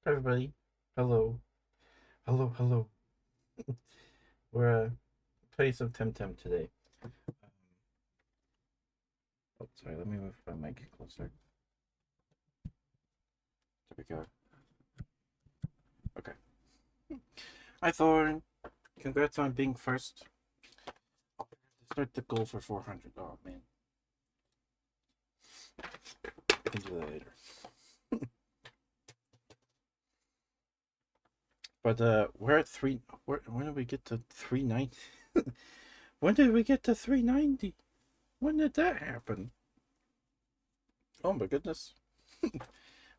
Everybody, hello, hello, hello. We're playing some Temtem today. Oh, sorry, let me move my mic closer. There we go. Okay. Hi, Thorn. Congrats on being first. Start the goal for 400. Oh, man. I can do that later. But we're at three. When did we get to 390? When did we get to 390? When did that happen? Oh my goodness.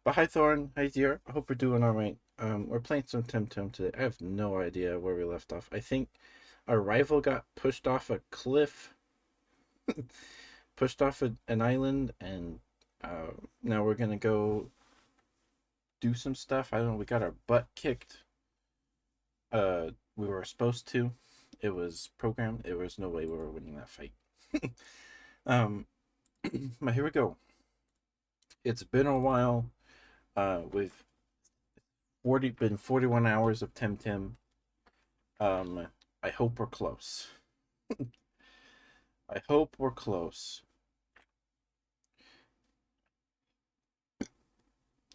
But hi Thorn, hi dear. I hope we're doing alright. We're playing some Temtem today. I have no idea where we left off. I think our rival got pushed off a cliff, pushed off an island, and now we're gonna go do some stuff. I don't know, we got our butt kicked. We were supposed to. It was programmed. There was no way we were winning that fight. But here we go. It's been a while. We've been 41 hours of Temtem. I hope we're close. I hope we're close.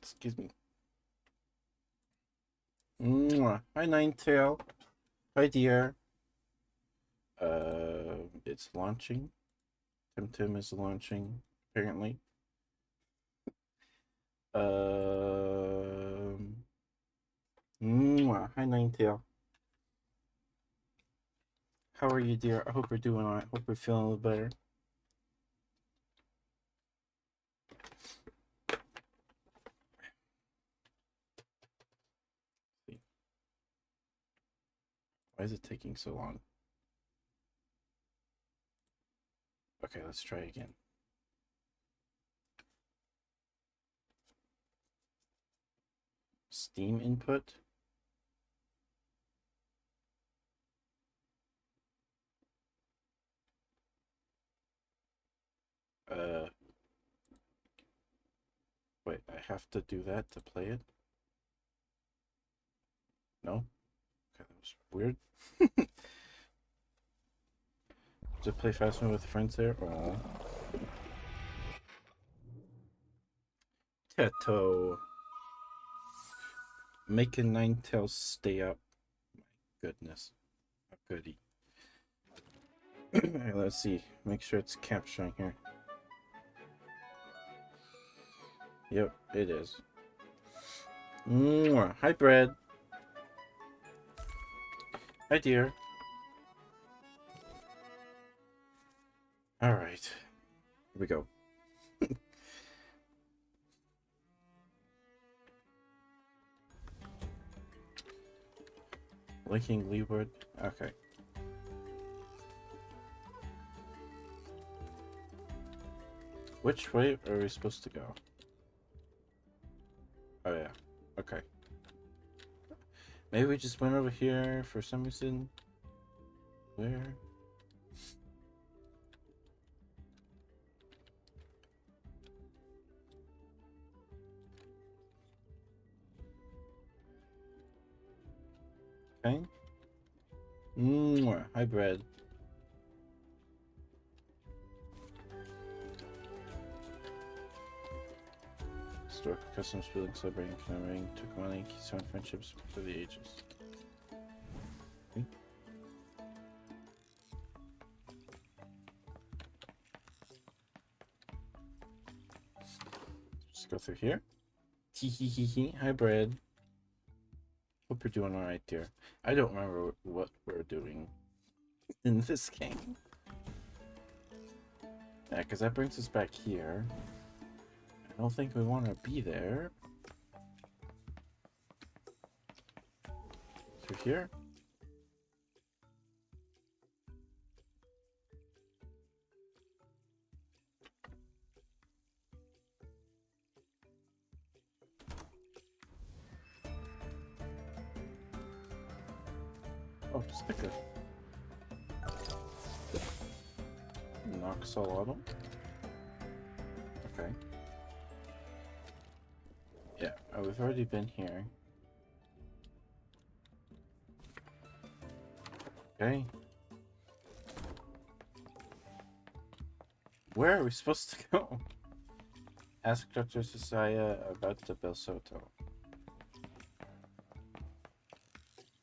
Excuse me. Mwah. Hi Ninetail. Hi dear. It's launching. Temtem is launching, apparently. Mwah. Hi Ninetail. How are you, dear? I hope you're doing alright. Hope you're feeling a little better. Why is it taking so long? Okay, let's try again. Steam input. Wait, I have to do that to play it? No? Okay, that was weird. To play Fastman with friends there? Aww. Teto. Making Ninetales stay up. My goodness. A goodie. Right, let's see. Make sure it's capturing here. Yep, it is. Mwah. Hi, Brad. Hi, dear. Alright. Here we go. Linking leeward. Okay. Which way are we supposed to go? Oh, yeah. Okay. Maybe we just went over here for some reason. Where? Okay. Mwah. Hi, Brad. Historical customs, feeling, celebrating, commemorating, took money, keystone friendships for the ages. Okay. Just go through here. Hee hee hee hee. Hi, Brad. Hope you're doing alright, dear. I don't remember what we're doing in this game. Yeah, because that brings us back here. I don't think we want to be there. Through here? Oh, sticker. Noxolotl. Okay. Yeah, we've already been here. Okay. Where are we supposed to go? Ask Dr. Sasaya about the Bel Soto.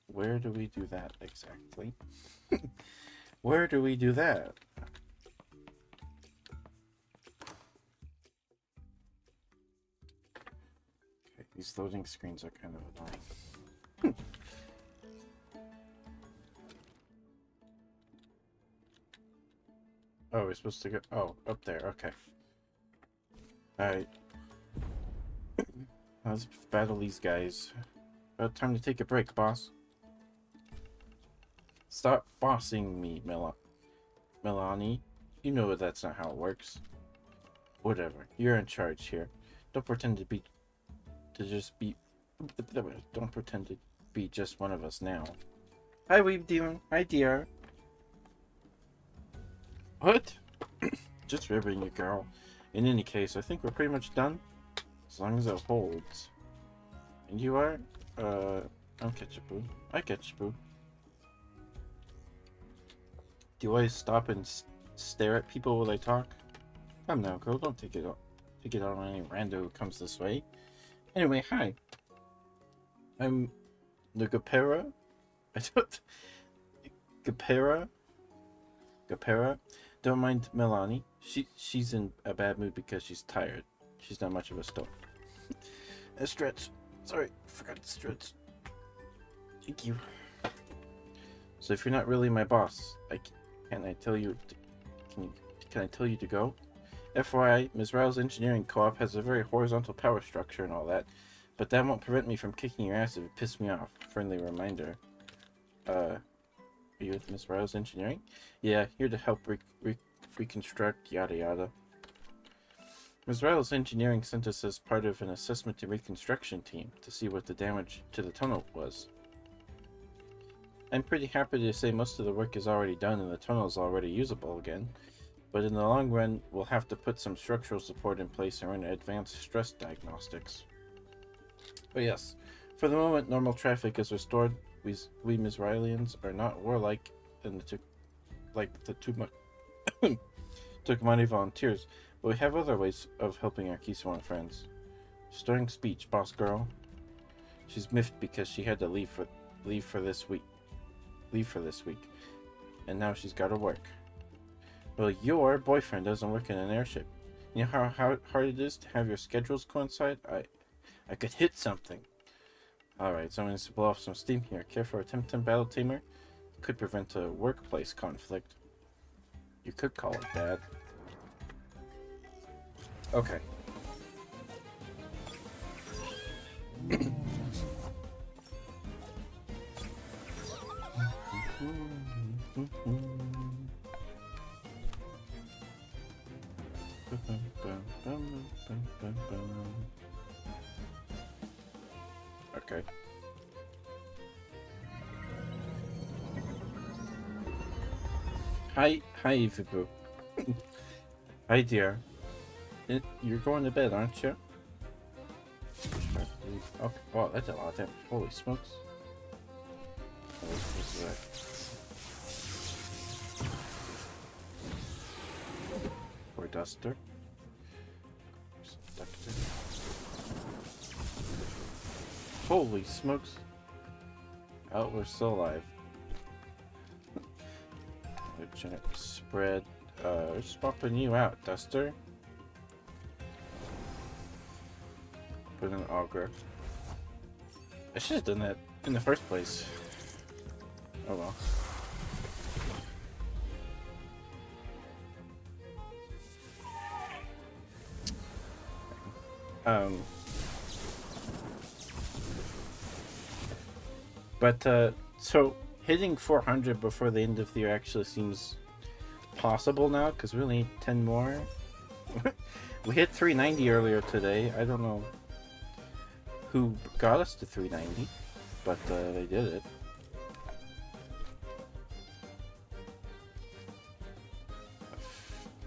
Where do we do that exactly? Where do we do that? Okay, these loading screens are kind of annoying. Oh, we're supposed to go... Oh, up there, okay. Alright. Let's battle these guys. About time to take a break, boss. Stop bossing me, Melanie. You know that's not how it works. Whatever. You're in charge here. Don't pretend to be... Don't pretend to be just one of us now. Hi, Weeb Demon. Hi, dear. What? Just ribbing you, girl. In any case, I think we're pretty much done. As long as it holds. And you are? I'm Ketchupoo. I Ketchupoo. Do you always stop and stare at people while they talk? Come now, girl. Don't take it out on any rando who comes this way. Anyway, hi. I'm the Gapera. I don't... Gapera. Don't mind Melanie. She's in a bad mood because she's tired. She's not much of a stoner. A stretch. Sorry, forgot to stretch. Thank you. So if you're not really my boss, can I tell you to go? FYI, Ms. Rao's engineering co-op has a very horizontal power structure and all that, but that won't prevent me from kicking your ass if it pisses me off. Friendly reminder. Are you with Ms. Rao's engineering? Yeah, here to help reconstruct, yada yada. Ms. Rao's engineering sent us as part of an assessment and reconstruction team to see what the damage to the tunnel was. I'm pretty happy to say most of the work is already done and the tunnel is already usable again, but in the long run, we'll have to put some structural support in place and run advanced stress diagnostics. But yes, for the moment, normal traffic is restored. We Misraelians are not warlike and took money volunteers, but we have other ways of helping our Kiswan friends. Stirring speech, boss girl. She's miffed because she had to leave for this week, and now she's got to work. Well, your boyfriend doesn't work in an airship. You know how hard it is to have your schedules coincide? I could hit something. Alright, so I'm going to blow off some steam here. Care for a Temtem battle tamer? Could prevent a workplace conflict. You could call it bad. Okay. Okay. Hi, Ifubu. Hi, dear. You're going to bed, aren't you? Okay. Wow, that's a lot of damage. Holy smokes. What's that? Or duster. Holy smokes. Oh, we're still alive. Spread. Swapping you out, Duster. Put an auger. I should have done that in the first place. Oh well. So hitting 400 before the end of the year actually seems possible now, because we only need 10 more. We hit 390 earlier today. I don't know who got us to 390, but they did it.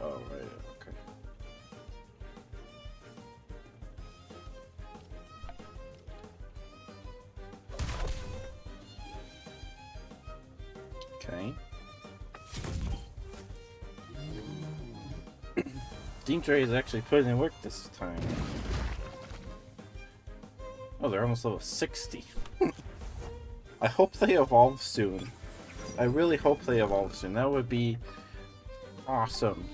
Oh, right, okay. Deandre is actually putting in work this time. Oh, they're almost level 60. I hope they evolve soon. I really hope they evolve soon. That would be awesome.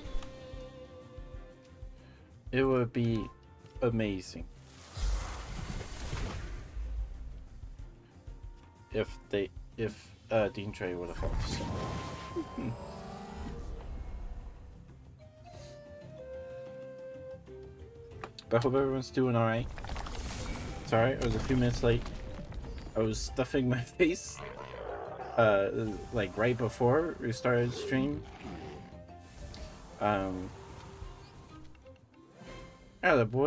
It would be amazing. If Deandre would evolve soon. But I hope everyone's doing alright. Sorry, I was a few minutes late. I was stuffing my face, like right before we started stream. Boy,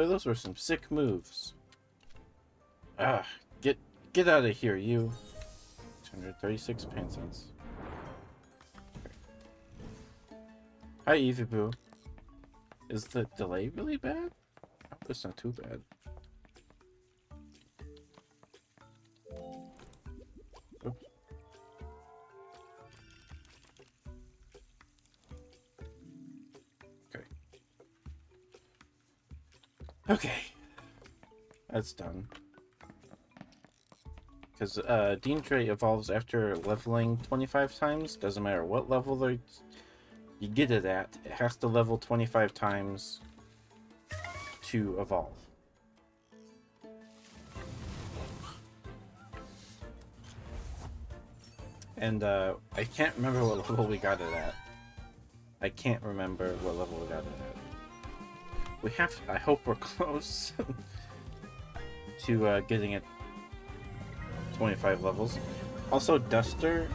those were some sick moves. Get out of here, you. 236 pansons. Hi, Evie Boo. Is the delay really bad? I hope it's not too bad. Oops. Okay. Okay. That's done. Because Deandre evolves after leveling 25 times. Doesn't matter what level you get it at. It has to level 25 times to evolve. And I can't remember what level we got it at. I can't remember what level we got it at. I hope we're close to getting it 25 levels. Also, Duster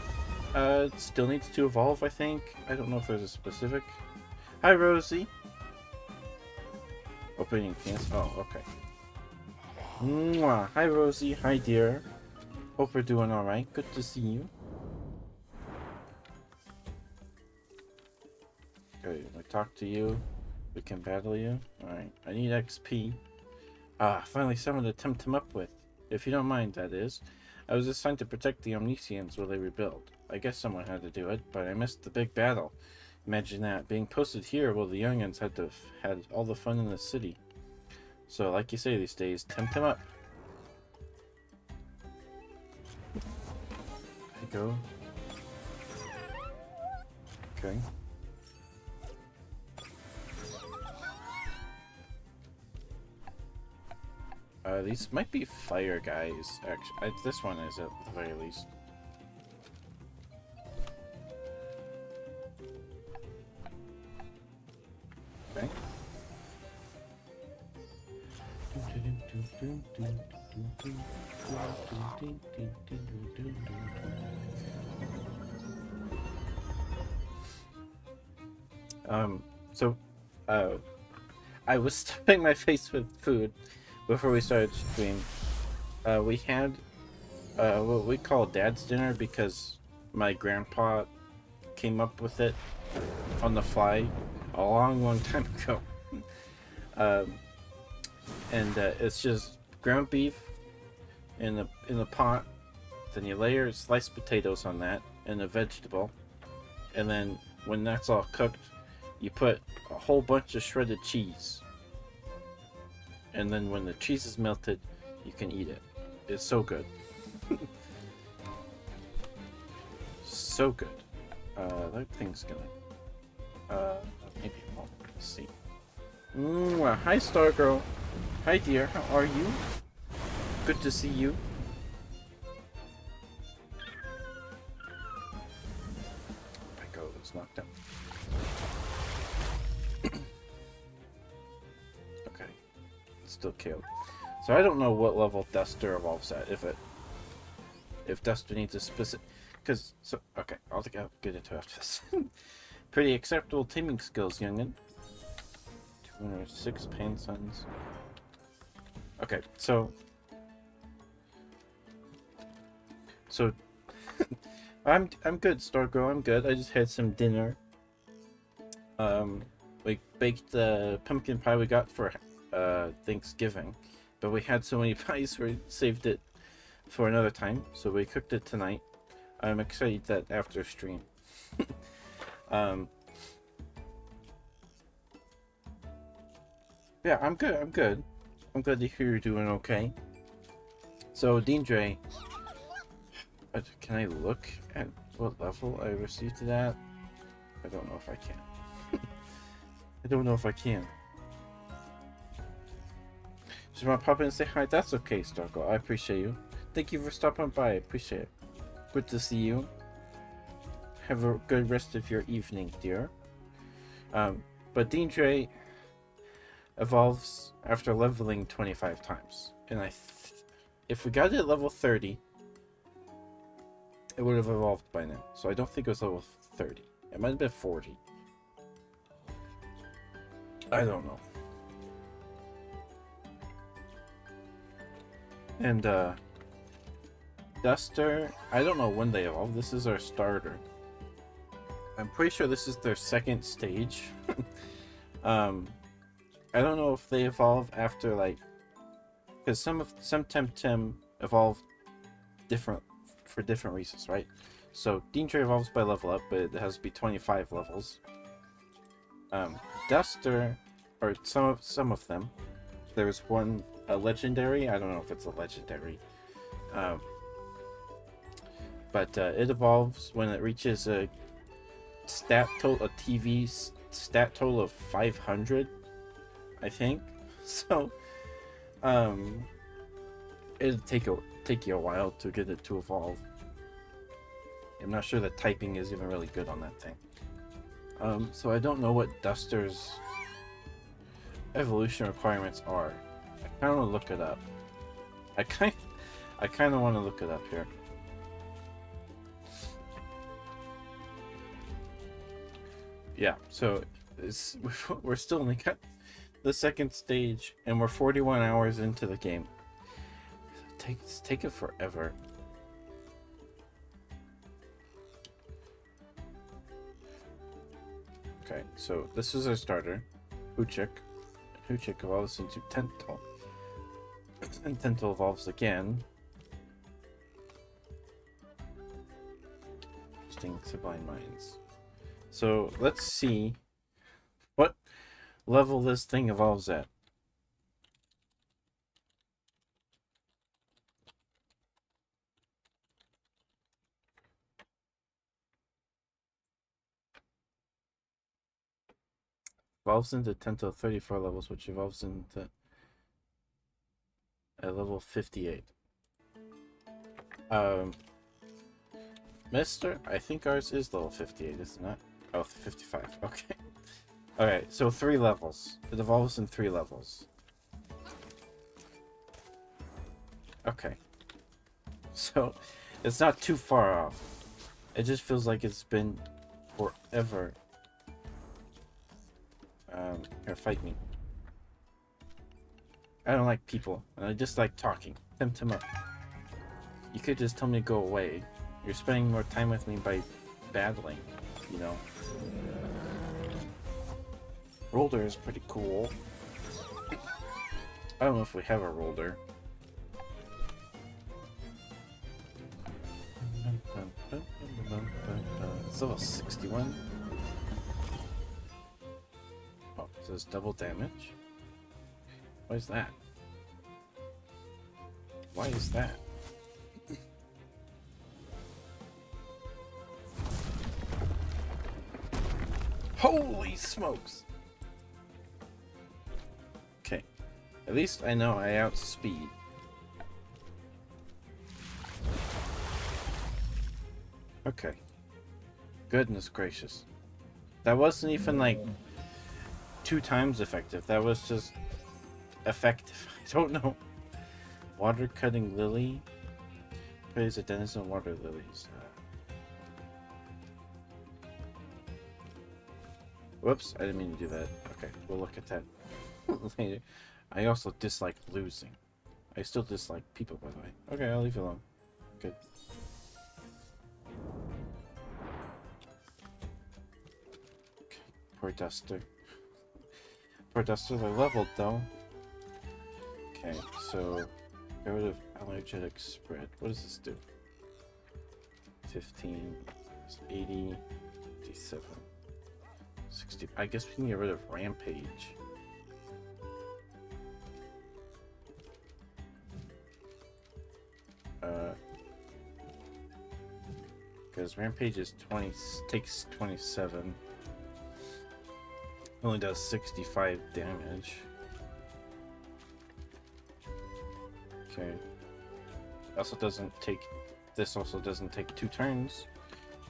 still needs to evolve, I think. I don't know if there's a specific. Hi, Rosie. Opening pants. Oh, okay. Mwah. Hi, Rosie. Hi, dear. Hope we're doing alright. Good to see you. Okay, I talk to you. We can battle you. Alright. I need XP. Finally someone to Temtem up with. If you don't mind, that is. I was assigned to protect the Omniscients while they rebuild. I guess someone had to do it, but I missed the big battle. Imagine that, being posted here while the youngins had all the fun in the city. So, like you say these days, tempt him up. There you go. Okay. These might be fire guys, actually. This one is at the very least. Okay. I was stuffing my face with food before we started stream. We had what we call Dad's dinner because my grandpa came up with it on the fly a long time ago. It's just ground beef in the pot. Then you layer sliced potatoes on that and a vegetable, and then when that's all cooked, you put a whole bunch of shredded cheese. And then when the cheese is melted, you can eat it. It's so good. So good. That thing's gonna... maybe it won't. Let's see. Hi, Stargirl. Hi, dear. How are you? Good to see you. My go is knocked out. Okay. Still killed. So I don't know what level Duster evolves at. If Duster needs a specific... okay, I'll get into after this. Pretty acceptable teaming skills, youngin. 206 pansons. Okay, so I'm good, Stargirl. I'm good. I just had some dinner. We baked the pumpkin pie we got for Thanksgiving, but we had so many pies we saved it for another time. So we cooked it tonight. I'm excited that after stream. Yeah, I'm good. I'm good. I'm glad to hear you're doing okay. So, Deandre, can I look at what level I received it at? I don't know if I can. I don't know if I can. Just want to pop in and say hi. That's okay, Starko. I appreciate you. Thank you for stopping by. I appreciate it. Good to see you. Have a good rest of your evening, dear. But Deandre evolves after leveling 25 times. And if we got it at level 30, it would have evolved by now. So I don't think it was level 30. It might have been 40. I don't know. And Duster, I don't know when they evolve. This is our starter. I'm pretty sure this is their second stage. I don't know if they evolve after, like, because some Temtem evolve for different reasons, right? So Deandre evolves by level up, but it has to be 25 levels. Duster, or some of them, there's one a legendary. I don't know if it's a legendary, but it evolves when it reaches a TV stat total of 500, I think. So, it'll take you a while to get it to evolve. I'm not sure that typing is even really good on that thing. So I don't know what Duster's evolution requirements are. I kind of want to look it up. I kind of want to look it up here. Yeah, so we're still only got the second stage, and we're 41 hours into the game. It's taken forever. Okay, so this is our starter, Hoochik. Hoochik evolves into Tental. And Tental evolves again. Interesting Sublime Minds. So let's see what level this thing evolves at. Evolves into Tental 34 levels, which evolves into a level 58. Mister, I think ours is level 58, isn't it? Oh, 55. Okay. Alright, so 3 levels. It evolves in 3 levels. Okay. So, it's not too far off. It just feels like it's been forever. Here, fight me. I don't like people, and I just like talking. Temtem up. You could just tell me to go away. You're spending more time with me by battling, you know. Roller is pretty cool. I don't know if we have a roller. It's level 61. Oh, it says double damage. Why is that? Why is that? Holy smokes! Okay. At least I know I outspeed. Okay. Goodness gracious. That wasn't even like 2 times effective. That was just effective. I don't know. Water cutting lily. Praise a denizen water lilies. Whoops, I didn't mean to do that. Okay, we'll look at that later. I also dislike losing. I still dislike people, by the way. Okay, I'll leave it alone. Good. Okay, poor Duster. Poor Duster, they're leveled though. Okay, so get rid of allergenic spread. What does this do? 15, 80, 57. 60. I guess we can get rid of Rampage. Because Rampage is 20, takes 27. Only does 65 damage. Okay. Also doesn't take. This also doesn't take 2 turns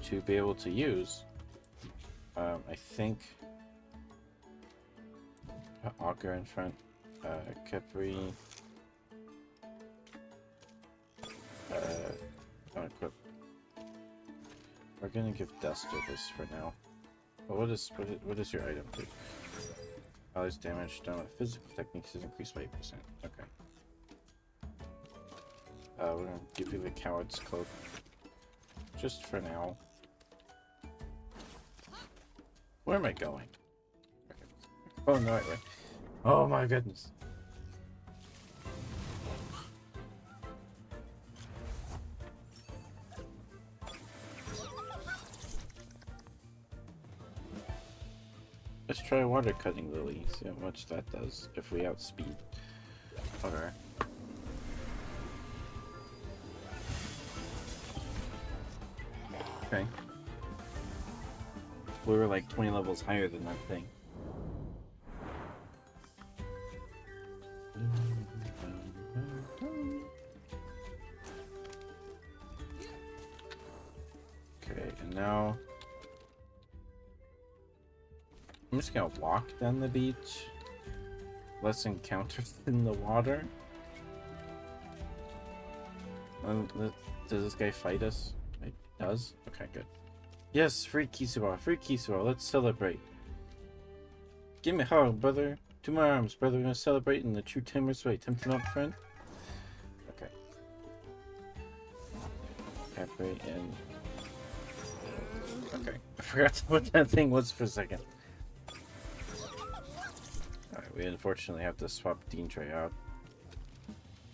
to be able to use. I think. Augur in front. Capri. Unequip. We're gonna give Duster this for now. But what is your item do? Allies damage done with physical techniques is increased by 8%. Okay. We're gonna give you the Coward's Cloak. Just for now. Where am I going? Okay. Oh, no, right way. Oh my goodness. Let's try Water Cutting Lily, see how much that does if we outspeed. Okay. Okay. We were like 20 levels higher than that thing. Okay, and now I'm just gonna walk down the beach. Less encounters in the water. Does this guy fight us? It does? Okay, good. Yes, free Kisuwa, free Kisuwa, let's celebrate. Give me a hug, brother. To my arms, brother. We're gonna celebrate in the true Tamer's way. Temtem up, friend. Okay. Capri and... Okay. I forgot what that thing was for a second. Alright, we unfortunately have to swap Dean Tray out.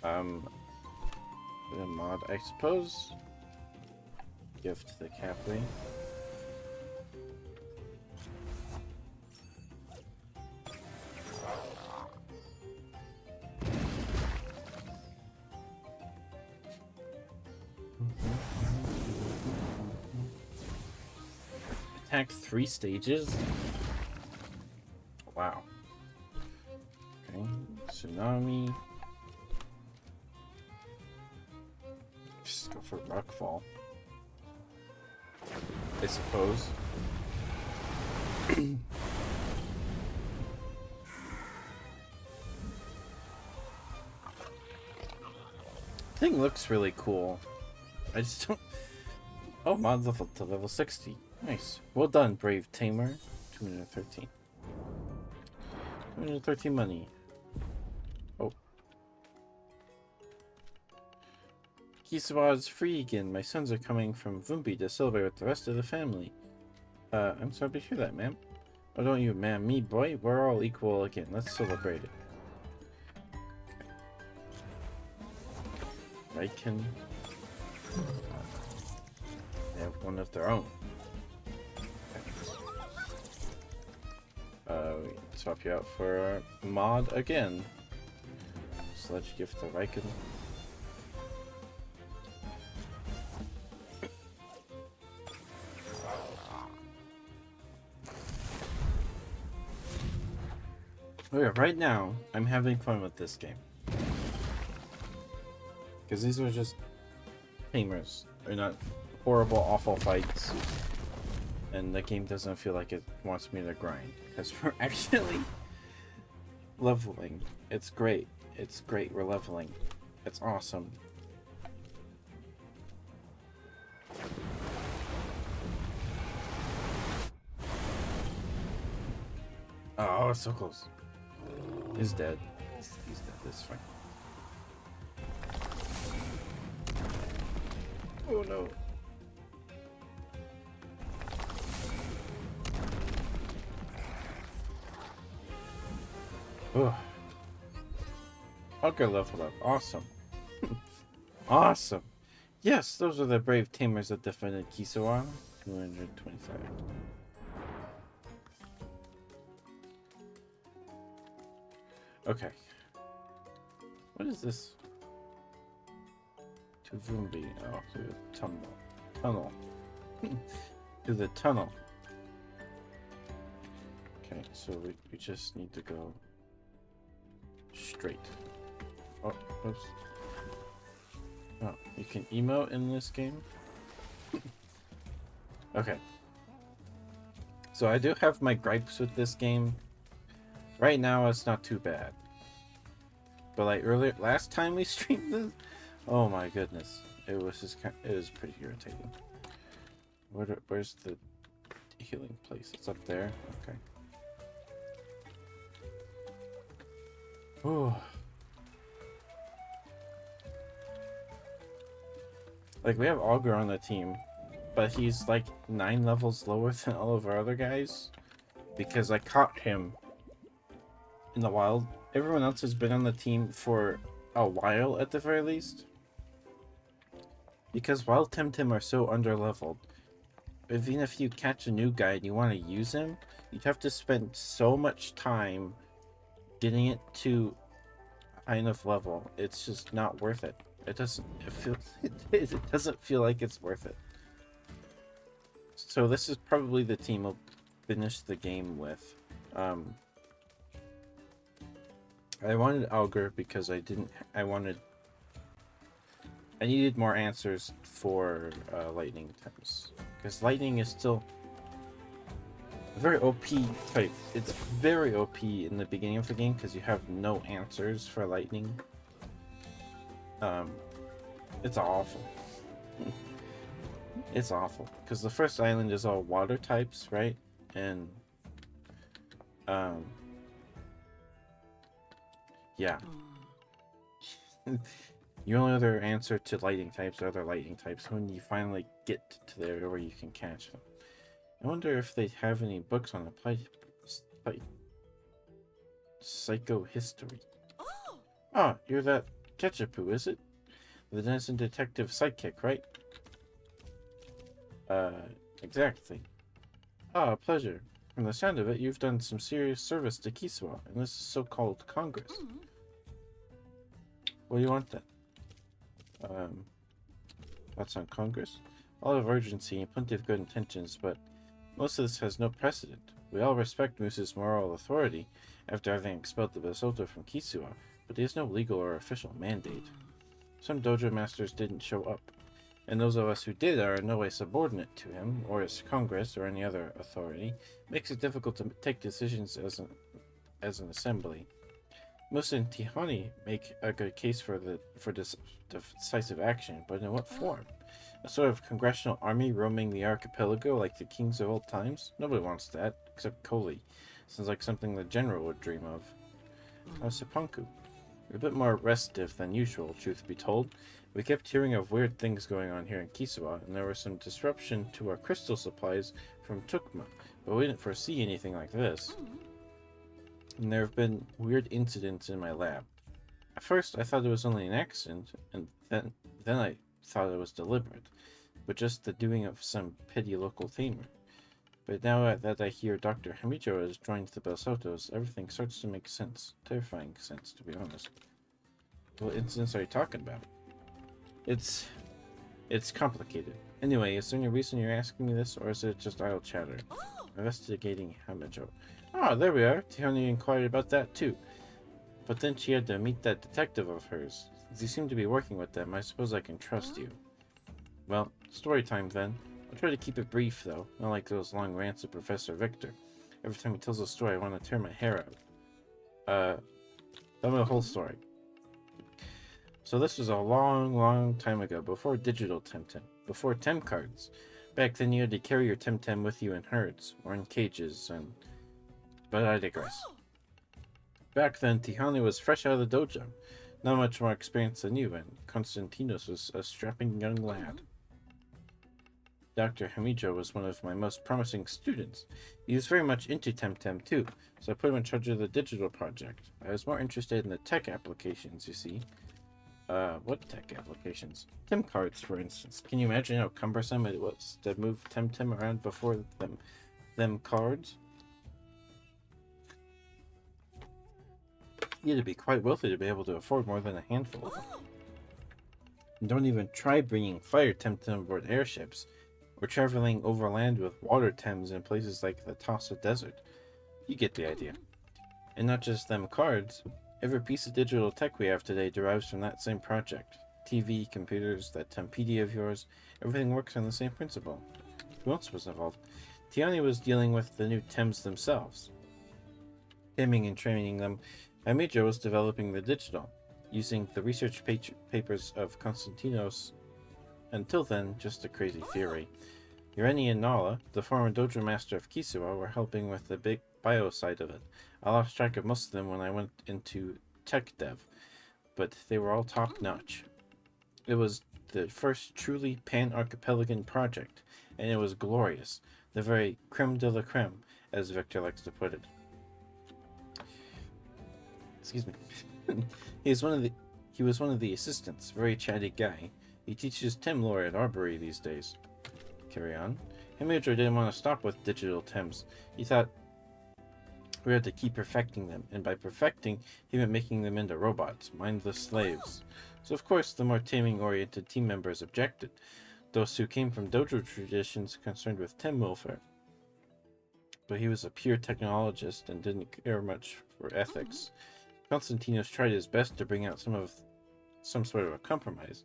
The mod, I suppose. Gift the Capri. Attack 3 stages? Wow. Okay, Tsunami. Just go for Rockfall. I suppose. Thing looks really cool. I just don't... Oh, mod level to level 60. Nice. Well done, brave tamer. 213. 213 money. Oh. Kisuwa is free again. My sons are coming from Vumbi to celebrate with the rest of the family. I'm sorry to hear that, ma'am. Oh, don't you, ma'am. Me, boy. We're all equal again. Let's celebrate it. Okay. Raiken. They have one of their own. We swap you out for a mod again. Sledge gift to Raiken. Okay, right now, I'm having fun with this game. Because these are just tamers. They're not horrible, awful fights. And the game doesn't feel like it wants me to grind. Because we're actually leveling. It's great. It's great. We're leveling. It's awesome. Oh, it's so close. He's dead. He's dead. That's fine. Oh no. Ugh. Augur leveled up. Awesome. Awesome. Yes, those are the brave tamers that defended Kisuwa. 225. Okay. What is this? To Vumbi. Oh, through the tunnel. Through the tunnel. Okay, so we just need to go straight. Oh, oops. Oh, you can emote in this game? Okay. So I do have my gripes with this game. Right now, it's not too bad. But like earlier, last time we streamed this, oh my goodness, it was just it was pretty irritating. Where's the healing place? It's up there. Okay. Oh. Like we have Augur on the team, but he's like 9 levels lower than all of our other guys because I caught him in the wild. Everyone else has been on the team for a while at the very least. Because wild Temtem are so underleveled, even if you catch a new guy and you want to use him, you'd have to spend so much time getting it to a high enough level. It's just not worth it. It doesn't feel like it's worth it. So this is probably the team I'll finish the game with. I wanted Augur because I needed more answers for lightning types. Because lightning is still a very OP type. It's very OP in the beginning of the game because you have no answers for lightning. It's awful. It's awful. Because the first island is all water types, right? And yeah. Your only other answer to lightning types are other lightning types when you finally get to there where you can catch them. I wonder if they have any books on the psychohistory. Oh, you're that Ketchupu, is it? The Denizen detective sidekick, right? Exactly. Ah, a pleasure. From the sound of it, you've done some serious service to Kiswa in this so-called Congress. What do you want then? Thoughts on Congress? A lot of urgency and plenty of good intentions, but most of this has no precedent. We all respect Moose's moral authority after having expelled the Basoto from Kisua, but he has no legal or official mandate. Some dojo masters didn't show up, and those of us who did are in no way subordinate to him, or his Congress, or any other authority. It makes it difficult to take decisions as an assembly. Musa and Tihani make a good case for decisive action, but in what form? A sort of congressional army roaming the archipelago like the kings of old times? Nobody wants that, except Koli. Sounds like something the general would dream of. How's Seppunku? A bit more restive than usual, truth be told. We kept hearing of weird things going on here in Kiswa, and there was some disruption to our crystal supplies from Tukma, but we didn't foresee anything like this. And there have been weird incidents in my lab. At first, I thought it was only an accident, and then I thought it was deliberate, but just the doing of some petty local tamer. But now that I hear Dr. Hamijo has joined the Belsotos, everything starts to make sense. Terrifying sense, to be honest. What incidents are you talking about? It's complicated. Anyway, is there any reason you're asking me this, or is it just idle chatter? Investigating Hamijo. Ah, there we are. Tihani inquired about that too. But then she had to meet that detective of hers. Since you seem to be working with them, I suppose I can trust you. Well, story time then. I'll try to keep it brief though, not like those long rants of Professor Victor. Every time he tells a story, I want to tear my hair out. Tell me the whole story. So this was a long time ago, before digital Temtem, before Tem cards. Back then you had to carry your Temtem with you in herds, or in cages, but I digress. Back then, Tihani was fresh out of the dojo, not much more experienced than you, and Konstantinos was a strapping young lad. Dr. Hamijo was one of my most promising students. He was very much into Temtem too, so I put him in charge of the digital project. I was more interested in the tech applications, you see. What tech applications? Tem cards, for instance. Can you imagine how cumbersome it was to move Temtem around before them cards? You had to be quite wealthy to be able to afford more than a handful of them. And don't even try bringing fire Temtem aboard airships, or traveling overland with water Tems in places like the Tossa Desert. You get the idea. And not just them cards. Every piece of digital tech we have today derives from that same project. TV, computers, that Tempedia of yours, everything works on the same principle. Who else was involved? Tiani was dealing with the new Tems themselves, taming and training them. Amijo was developing the digital, using the research papers of Konstantinos. Until then, just a crazy theory. Ureni and Nala, the former dojo master of Kisua, were helping with the big bio side of it. I lost track of most of them when I went into tech dev, but they were all top notch. It was the first truly pan-archipelagan project, and it was glorious. The very creme de la creme, as Victor likes to put it. Excuse me. he was one of the assistants, very chatty guy. He teaches Tem lore at Arbory these days. Carry on. Himidra didn't want to stop with digital Tems. He thought we had to keep perfecting them, and by perfecting, he meant making them into robots, mindless slaves. So of course, the more taming-oriented team members objected, those who came from dojo traditions concerned with Tem welfare. But he was a pure technologist and didn't care much for ethics. Konstantinos tried his best to bring out some sort of a compromise,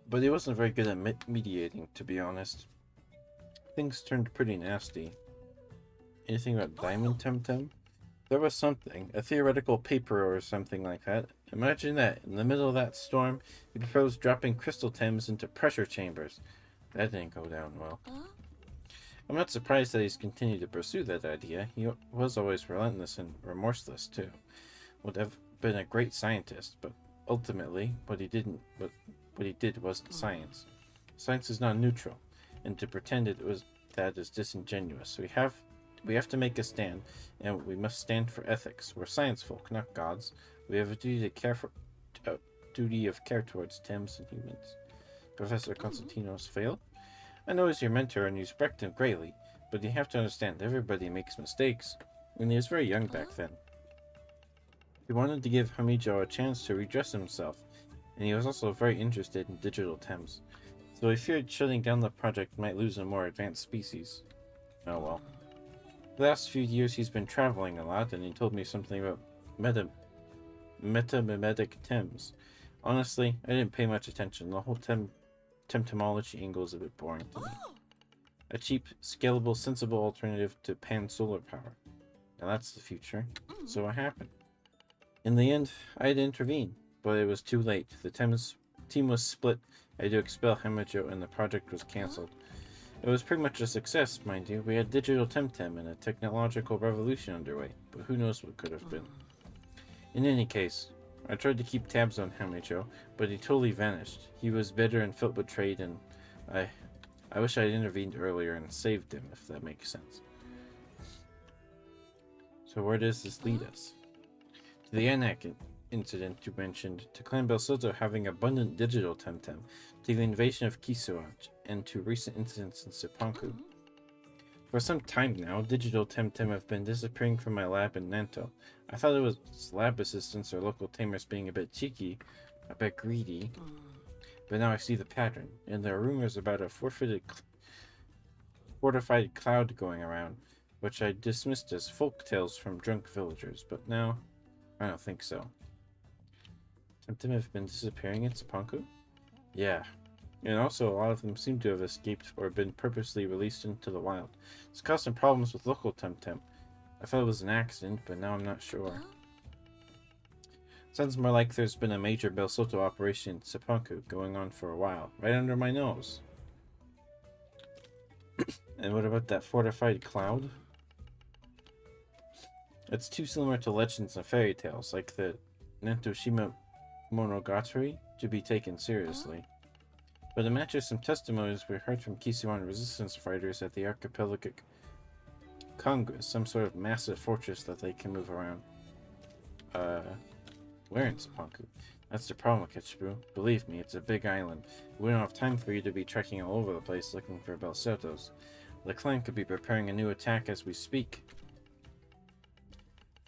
but he wasn't very good at mediating, to be honest. Things turned pretty nasty. Anything about Diamond Temtem? There was something, a theoretical paper or something like that. Imagine that, in the middle of that storm, he proposed dropping crystal Tems into pressure chambers. That didn't go down well. I'm not surprised that he's continued to pursue that idea. He was always relentless and remorseless, too. Would have been a great scientist, but ultimately, what he did wasn't science. Science is not neutral, and to pretend it was that is disingenuous. So we have to make a stand, and we must stand for ethics. We're science folk, not gods. We have a duty of care towards Tems and humans. Professor Konstantinos failed? I know he's your mentor and you respect him greatly, but you have to understand everybody makes mistakes, and he was very young back then. He wanted to give Hamijo a chance to redress himself, and he was also very interested in digital Tems, so he feared shutting down the project might lose a more advanced species. Oh well. The last few years he's been traveling a lot, and he told me something about metamimetic Tems. Honestly, I didn't pay much attention. The whole Temtemology angle is a bit boring to me. A cheap, scalable, sensible alternative to pan-solar power. Now that's the future. So what happened? In the end, I had to intervene, but it was too late. The team was split. I had to expel Hamajo and the project was cancelled. It was pretty much a success, mind you. We had digital Temtem and a technological revolution underway, but who knows what could have been. In any case, I tried to keep tabs on Hamajo, but he totally vanished. He was bitter and felt betrayed, and I wish I had intervened earlier and saved him, if that makes sense. So where does this lead us? To the Anak incident you mentioned, to Clan Belsoto having abundant digital Temtem, to the invasion of Kisua, and to recent incidents in Sipanku. For some time now, digital Temtem have been disappearing from my lab in Nanto. I thought it was lab assistants or local tamers being a bit cheeky, a bit greedy, but now I see the pattern, and there are rumors about a fortified cloud going around, which I dismissed as folk tales from drunk villagers, but now I don't think so. Temtem have been disappearing in Sipanku? Yeah. And also, a lot of them seem to have escaped or been purposely released into the wild. It's caused some problems with local Temtem. I thought it was an accident, but now I'm not sure. Sounds more like there's been a major Belsoto operation in Sipanku going on for a while, right under my nose. And what about that fortified cloud? It's too similar to legends and fairy tales, like the Nantoshima Monogatari, to be taken seriously. But it matches some testimonies we heard from Kisuan resistance fighters at the Archipelagic Congress, some sort of massive fortress that they can move around. Where in Sipanku? That's the problem, Ketchibu. Believe me, it's a big island. We don't have time for you to be trekking all over the place looking for Belsotos. The clan could be preparing a new attack as we speak.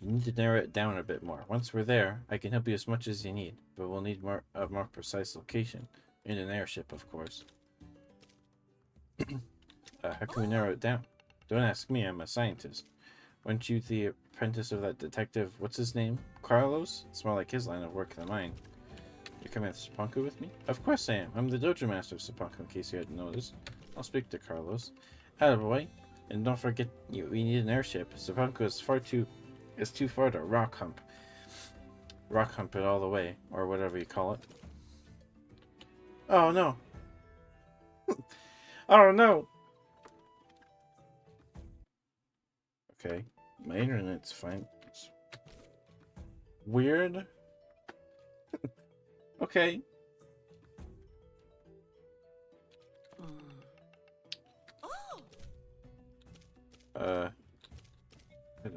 You need to narrow it down a bit more. Once we're there, I can help you as much as you need, but we'll need a more precise location. In an airship, of course. How can we narrow it down? Don't ask me, I'm a scientist. Weren't you the apprentice of that detective, what's his name? Carlos? It's more like his line of work than mine. You're coming to Sapanku with me? Of course I am. I'm the dojo master of Sapanku, in case you hadn't noticed. I'll speak to Carlos. Attaboy. And don't forget, we need an airship. Sapanku is too far to rock hump. Rock hump it all the way, or whatever you call it. Oh no. Oh no! Okay. My internet's fine. It's weird. Okay. Uh, do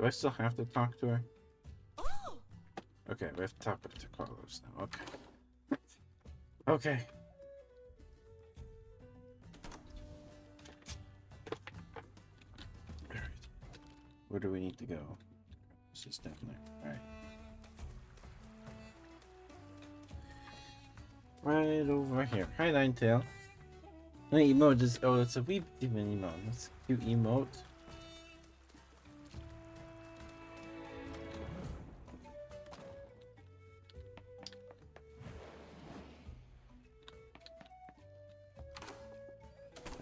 I still have to talk to her? Okay, we have to talk to Carlos now. Okay. Okay. Alright. Where do we need to go? This is definitely. Alright. Right over here. Hi, Ninetail. My emote is. Oh, it's a wee demon emote. That's a cute emote.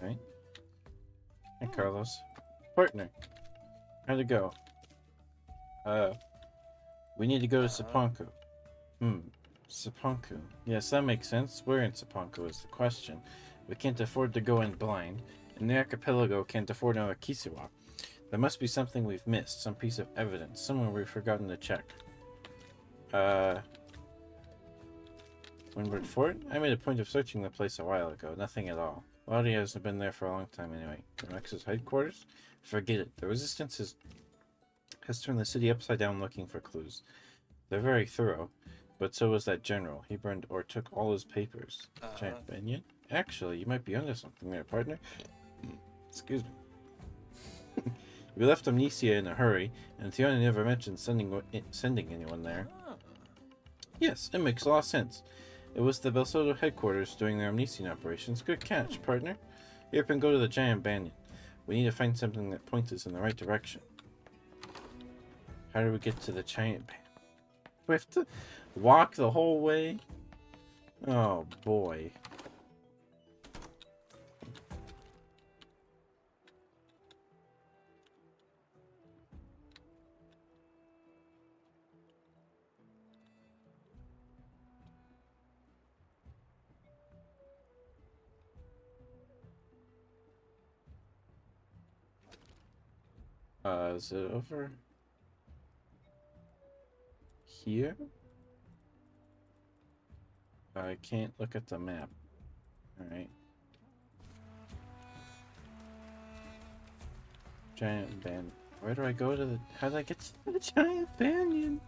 Alright. Hey, Carlos. Partner. How'd it go? We need to go to Sapanku. Sapanku. Yes, that makes sense. Where in Sapanku is the question. We can't afford to go in blind, and the archipelago can't afford another Kisiwa. There must be something we've missed, some piece of evidence, somewhere we've forgotten to check. Windward Fort? I made a point of searching the place a while ago. Nothing at all. Lottie hasn't been there for a long time anyway. Remex's headquarters? Forget it. The Resistance has turned the city upside down looking for clues. They're very thorough, but so was that general. He burned or took all his papers. Giant Banyan? Actually, you might be onto something there, partner. Excuse me. We left Amnesia in a hurry, and Theona never mentioned sending anyone there. Yes, it makes a lot of sense. It was the Belsodo headquarters doing their amnesian operations. Good catch, partner. Here, and go to the Giant Banyan. We need to find something that points us in the right direction. How do we get to the Giant Banyan? We have to walk the whole way? Oh, boy. Is it over here? I can't look at the map. Alright. Giant Banyan. Where do I go to the... How do I get to the Giant Banyan?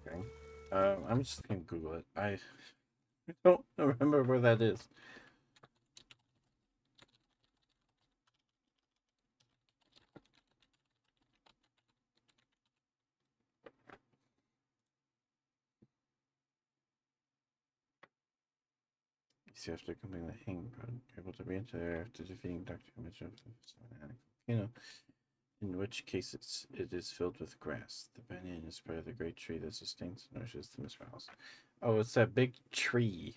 Okay. I'm just gonna Google it. I don't remember where that is. You see, after completing the hang run, you're able to re-enter there after defeating Dr. Mitchell. You know, in which case it is filled with grass. The banyan is part of the great tree that sustains and nourishes the Mistral. Oh, it's that big tree.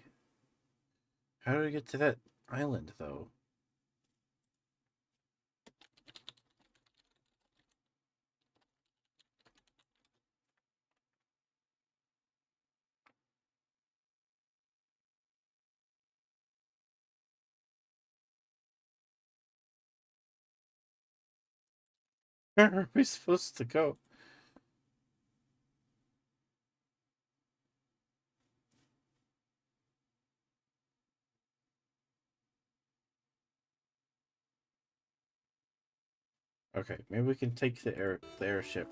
How do we get to that island, though? Where are we supposed to go? Okay, maybe we can take the airship.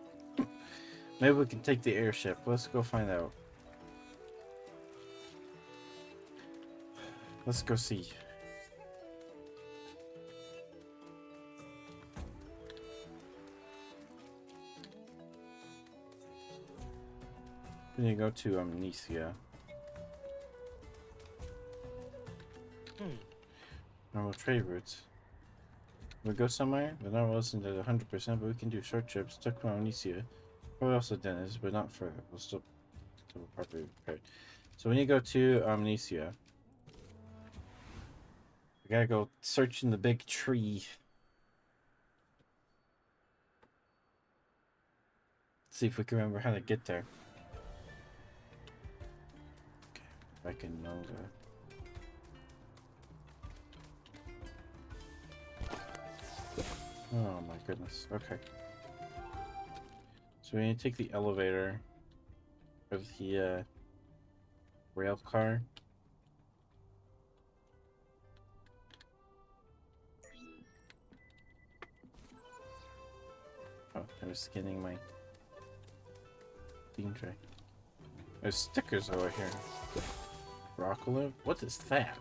Maybe we can take the airship. Let's go find out. Let's go see. We need to go to Amnesia. Normal trade routes. We go somewhere, but not wasn't at 100%, but we can do short trips, stuck to Amnesia. Probably also Dennis, but not further. We'll still properly prepared. So when you go to Amnesia, we gotta go search in the big tree. See if we can remember how to get there. Okay, if I can know that. Oh my goodness. Okay. So we need to take the elevator of the rail car. Oh, I was scanning my theme tray. There's stickers over here. Rockalo? What is that?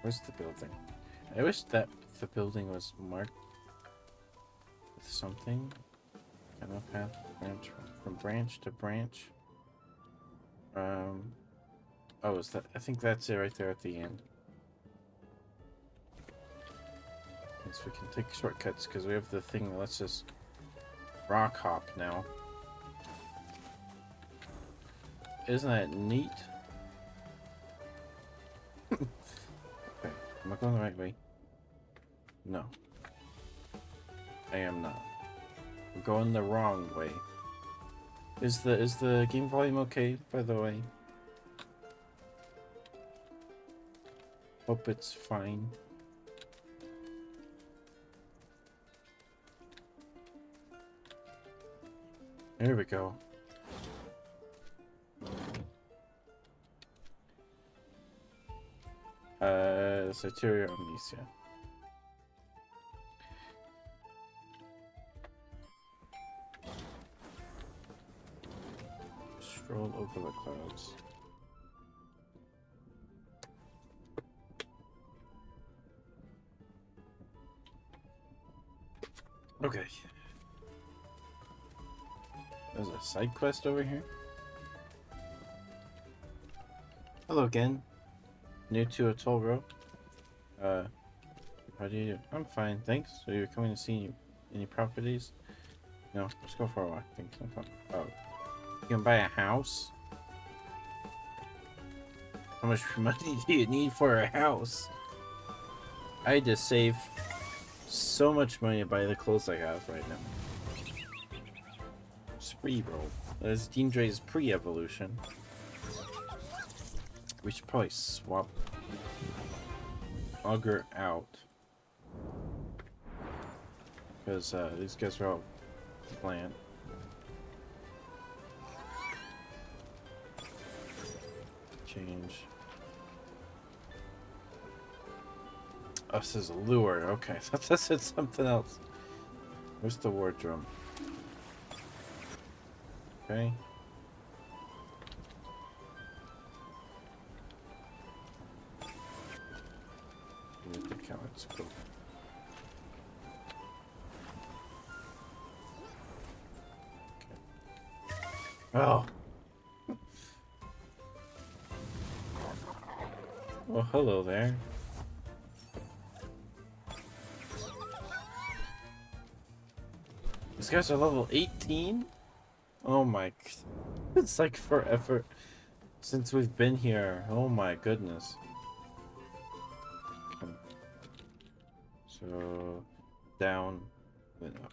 Where's the building? I wish that the building was marked with something. Kind of path branch from branch to branch. Oh, is that? I think that's it right there at the end. So we can take shortcuts because we have the thing that lets us rock hop now. Isn't that neat? Okay, am I going the right way? No. I am not. We're going the wrong way. Is the game volume okay, by the way? Hope it's fine. There we go. Soteria Amnesia. Stroll over the clouds. Okay. There's a side quest over here. Hello again. New to a toll road. How do you do? I'm fine, thanks. So you're coming to see any properties? No, let's go for a walk. Thanks. No problem. Oh, you can buy a house? How much money do you need for a house? I had to save so much money to buy the clothes I have right now. Spree roll. That is Dean Dre's pre-evolution. We should probably swap Augur out. Because these guys are all bland. Change. Oh, this is a lure. Okay, I thought that said something else. Where's the war drum? Okay. Let's go. Okay. Oh. Well, hello there. These guys are level 18? Oh my... It's like forever since we've been here. Oh my goodness. Okay. So... Down...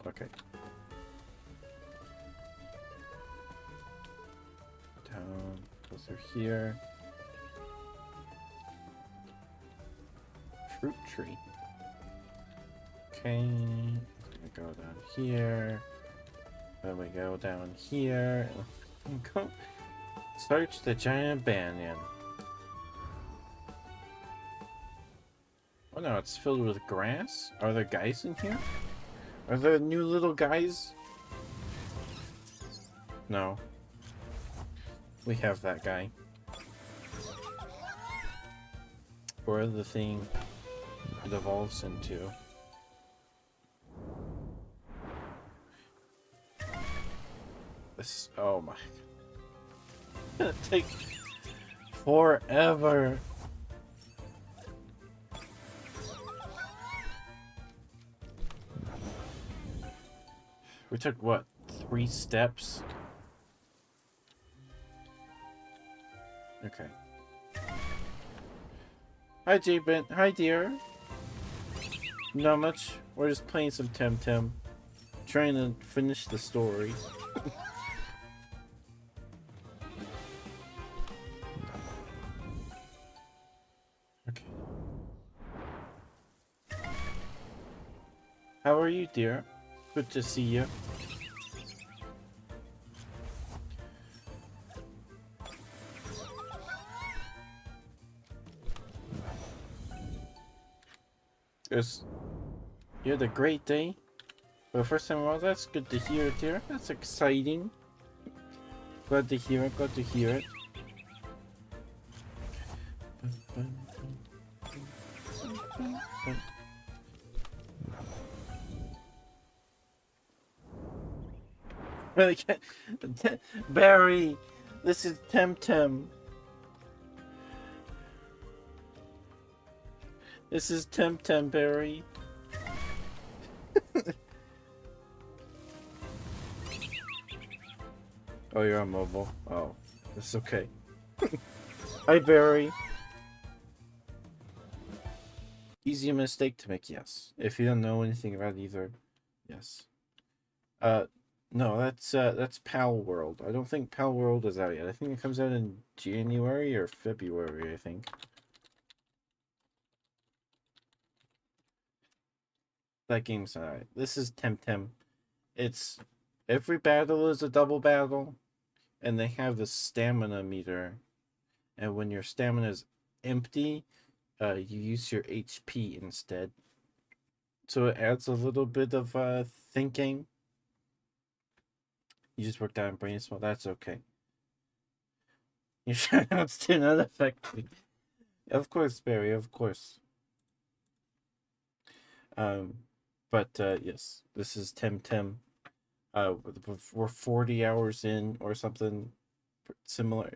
Okay. Down... Go through here. Fruit tree. Okay. We go down here. Then we go down here. Go search the giant banyan. Oh no, it's filled with grass? Are there guys in here? Are there new little guys? No. We have that guy. Or the thing it evolves into. This, oh my. It's gonna take forever. We took what, 3 steps? Okay. Hi J-Ben. Hi dear. Not much. We're just playing some Temtem. Trying to finish the story. Okay. How are you, dear? Good to see you. You had a great day? For the first time, well, that's good to hear, dear. That's exciting. Glad to hear it, glad to hear it. Barry, this is Temtem. This is Temtem, Barry. Oh, you're on mobile? Oh, it's okay. Hi, Barry. Easy mistake to make, yes. If you don't know anything about either, yes. No, that's Pal World. I don't think Pal World is out yet. I think it comes out in January or February, I think. That game's alright. This is Temtem. It's every battle is a double battle, and they have a stamina meter. And when your stamina is empty, you use your HP instead. So it adds a little bit of thinking. You just worked out in brain smell. That's okay. Your shoutouts do not affect me. Of course, Barry. Of course. But yes, this is Temtem. We're 40 hours in or something similar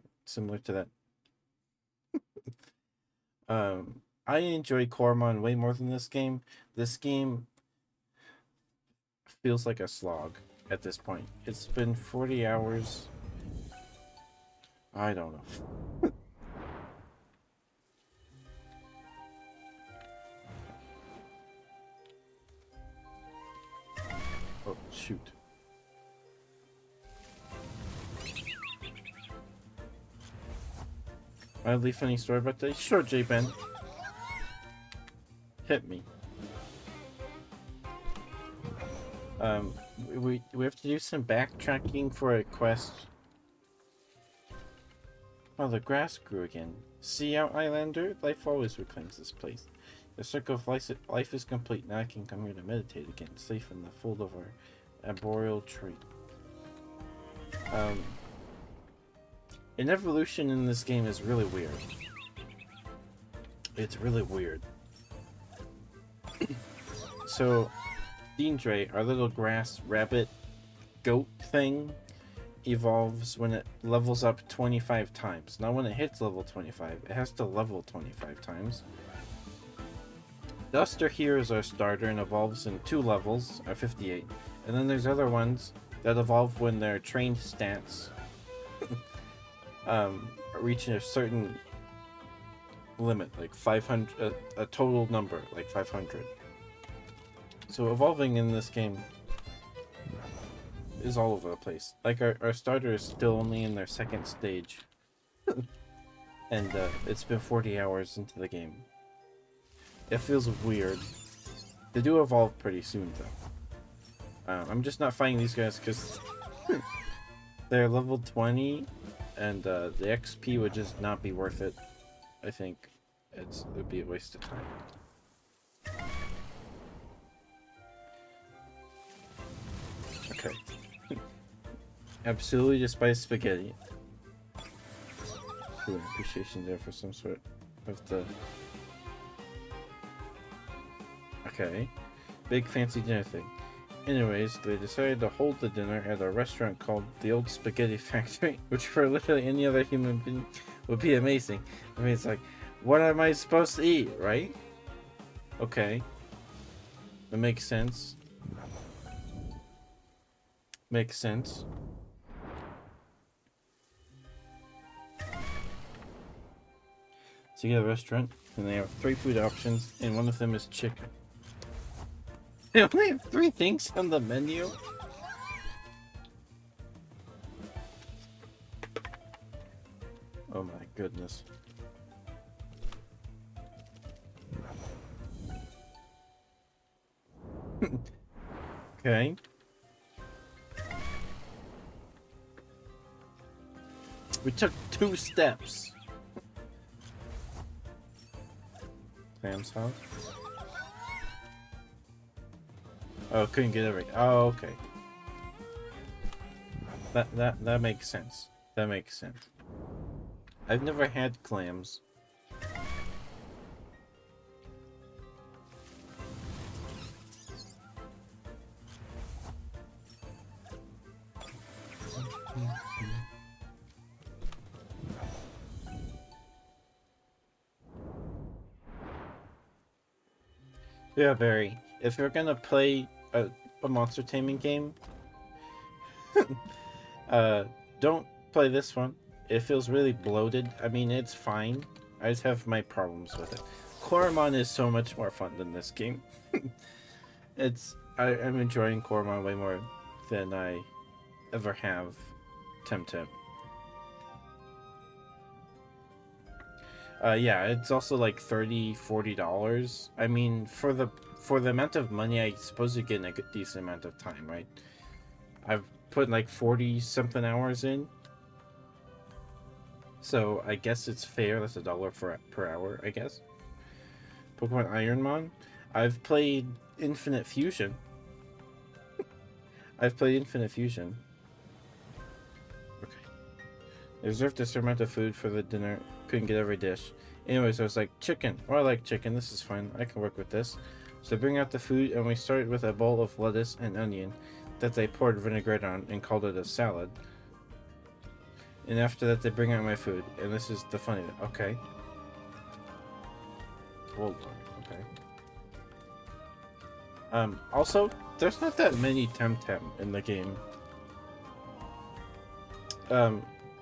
to that. I enjoy Cormon way more than this game. This game feels like a slog at this point. It's been 40 hours. I don't know. Oh, shoot. Mildly funny story about that? Sure, J-Ben. Hit me. We have to do some backtracking for a quest. Oh, the grass grew again. See out, Islander? Life always reclaims this place. The circle of life is complete. Now I can come here to meditate again, safe in the fold of our arboreal tree. An evolution in this game is really weird. It's really weird. So, Deandre, our little grass rabbit goat thing, evolves when it levels up 25 times. Now when it hits level 25, it has to level 25 times. Duster here is our starter and evolves in 2 levels, or 58. And then there's other ones that evolve when their trained stats reach a certain limit, like 500, a total number, like 500. So evolving in this game is all over the place. Like our starter is still only in their 2nd stage. And it's been 40 hours into the game. It feels weird. They do evolve pretty soon though. I'm just not fighting these guys because they're level 20 and the XP would just not be worth it. I think it would be a waste of time. Okay. Absolutely despise spaghetti. Ooh, appreciation there for some sort of the... Okay. Big fancy dinner thing. Anyways, they decided to hold the dinner at a restaurant called the Old Spaghetti Factory, which for literally any other human being would be amazing. I mean, it's like, what am I supposed to eat, right? Okay. That makes sense. Makes sense. So you get a restaurant, and they have 3 food options, and one of them is chicken. They only have 3 things on the menu? Oh my goodness. Okay. We took 2 steps. Sam's house? Oh, couldn't get everything. Oh, okay. That makes sense. That makes sense. I've never had clams. Yeah, Barry. If you're gonna play a monster taming game, don't play this one. It feels really bloated. I mean, it's fine. I just have my problems with it. Coromon is so much more fun than this game. I'm enjoying Coromon way more than I ever have Temtem. Yeah, it's also like $30-$40. I mean, for the amount of money, I suppose you get a decent amount of time, right? I've put like 40 something hours in, so I guess it's fair. That's $1 per hour, I guess. Pokemon Ironmon. I've played Infinite Fusion. I've played Infinite Fusion. Okay. I reserved a certain amount of food for the dinner. Couldn't get every dish. Anyways, I was like, chicken. Oh, I like chicken. This is fine. I can work with this. So I bring out the food, and we started with a bowl of lettuce and onion that they poured vinaigrette on and called it a salad. And after that, they bring out my food. And this is the funny bit. Okay. Hold on. Okay. Also, there's not that many Temtem in the game.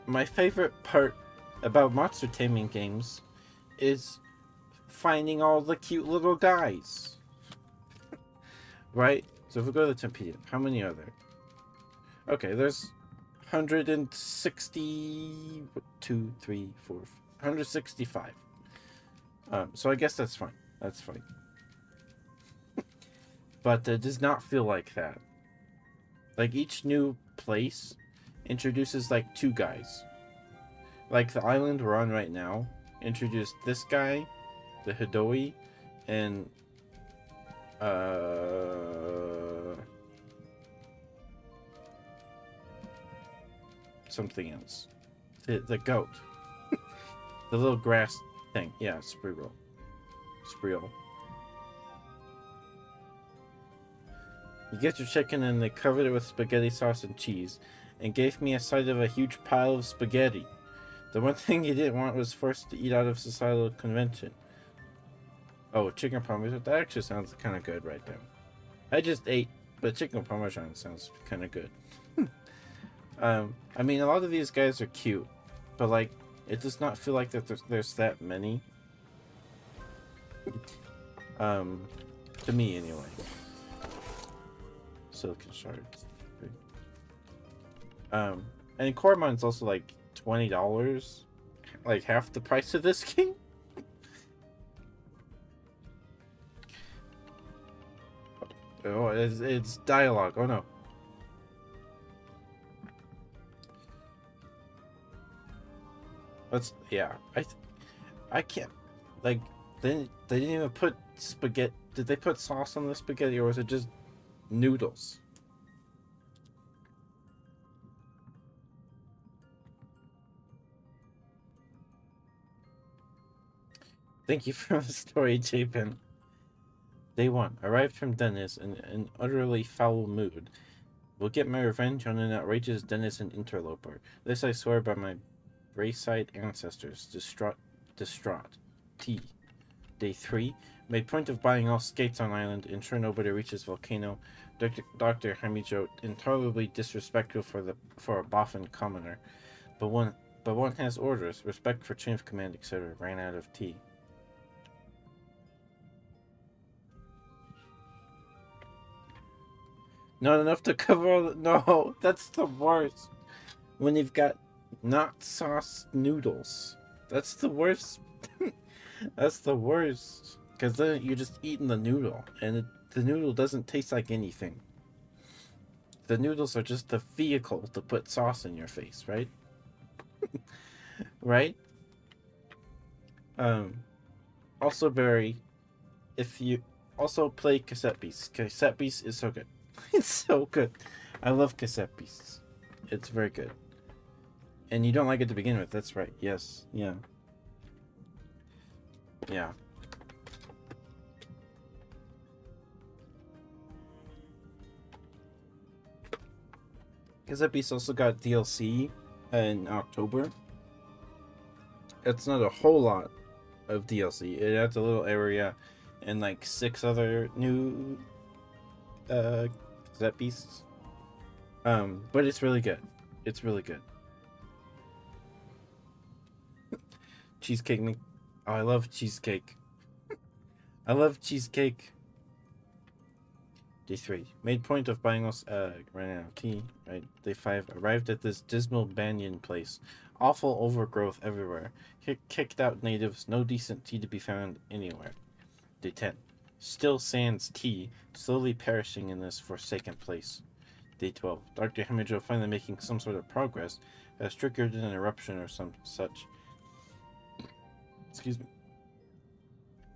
My favorite part about monster taming games is finding all the cute little guys. Right? So if we go to the Temtem, how many are there? Okay, there's 160... 2, 3, 4... 165. So I guess that's fine. That's fine. But it does not feel like that. Like, each new place introduces, like, 2 guys. Like, the island we're on right now introduced this guy, the Hidoi, and, something else. The goat. The little grass thing. Yeah, Spreel. You get your chicken and they covered it with spaghetti sauce and cheese, and gave me a sight of a huge pile of spaghetti. The one thing he didn't want was forced to eat out of societal convention. Oh, chicken parmesan. That actually sounds kind of good right there. I just ate, but chicken parmesan sounds kind of good. I mean, a lot of these guys are cute, but like, it does not feel like that there's that many. To me anyway. Silicon shards. And Coromon's also like $20, like half the price of this game. Oh, it's dialogue. Oh no. Yeah. I can't, like, they didn't even put spaghetti. Did they put sauce on the spaghetti, or was it just noodles? Thank you for the story, Chapin. Day 1. Arrived from Dennis in an utterly foul mood. Will get my revenge on an outrageous denizen interloper. This I swear by my Brayside ancestors. Distraught. T. Day 3. Made point of buying all skates on island, ensure nobody reaches volcano. Dr. Hamijo intolerably disrespectful for a boffin commoner. But one has orders, respect for chain of command, etc. Ran out of tea. Not enough to cover all the... No, that's the worst. When you've got not sauce noodles. That's the worst. That's the worst. Because then you're just eating the noodle. And the noodle doesn't taste like anything. The noodles are just the vehicle to put sauce in your face, right? Right? Also, Barry, if you also play Cassette Beasts. Cassette Beasts is so good. It's so good. I love Cassette Beasts. It's very good. And you don't like it to begin with. That's right. Yes. Yeah. Yeah. Cassette Beasts also got DLC in October. It's not a whole lot of DLC. It adds a little area and like 6 other new Cassette Beasts. But it's really good. It's really good. Cheesecake. Oh, I love cheesecake. I love cheesecake. Day 3. Made point of buying us ran out of tea. Right. Day 5. Arrived at this dismal banyan place. Awful overgrowth everywhere. Kicked out natives. No decent tea to be found anywhere. Day 10. Still sans tea. Slowly perishing in this forsaken place. Day 12. Dr. Hemijo finally making some sort of progress. Has triggered an eruption or some such. Excuse me.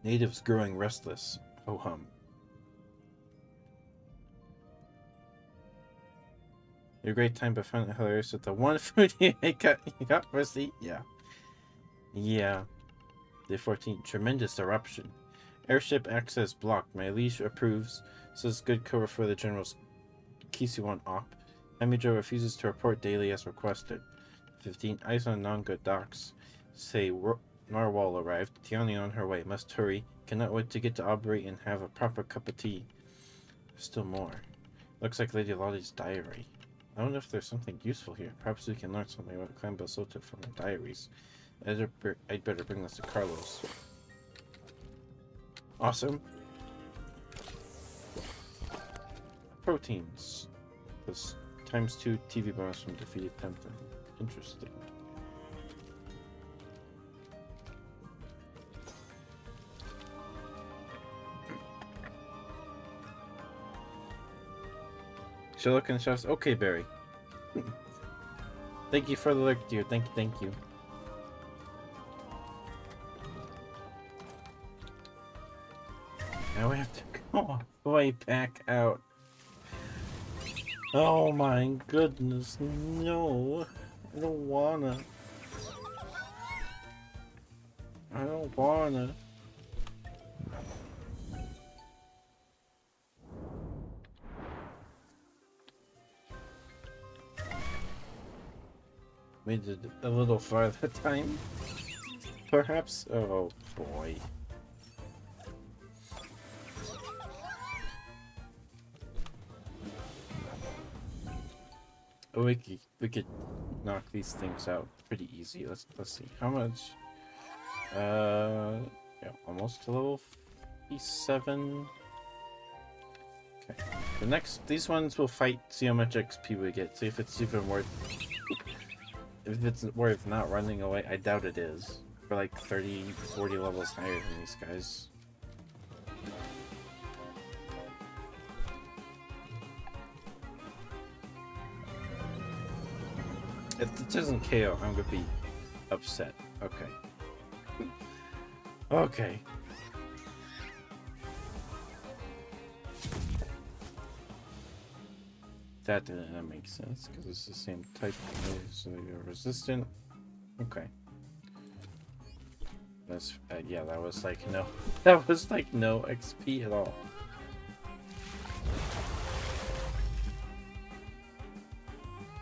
Natives growing restless. Ho hum. Your great time, but found it hilarious with the one food you got receipt. Yeah. Yeah. Day 14. Tremendous eruption. Airship access blocked. My liege approves. Says good cover for the General's Kisuan op. Hamijo refuses to report daily as requested. 15. Ice on non-good docks. Say Narwhal arrived. Tiani on her way. Must hurry. Cannot wait to get to Aubrey and have a proper cup of tea. Still more. Looks like Lady Lottie's diary. I wonder if there's something useful here. Perhaps we can learn something about Clan Basota from her diaries. I'd better bring this to Carlos. Awesome. Proteins. Plus ×2 TV bonus from defeated Temtem. Interesting. She'll look in the shops. Okay, Barry. Thank you for the lurk, dear. Thank you. Now we have to go all the way back out. Oh my goodness, no. I don't wanna. I don't wanna. Made it a little farther time. Perhaps? Oh boy. Oh, we could knock these things out pretty easy. Let's see. How much? Yeah, almost to level 57. Okay. These ones will fight, see how much XP we get, see if it's even worth if it's worth not running away. I doubt it is. We're like 30, 40 levels higher than these guys. If it doesn't KO, I'm gonna be upset. Okay. Okay. That didn't make sense because it's the same type of move, so you're resistant. Okay. That's yeah, that was like no, that was like no XP at all.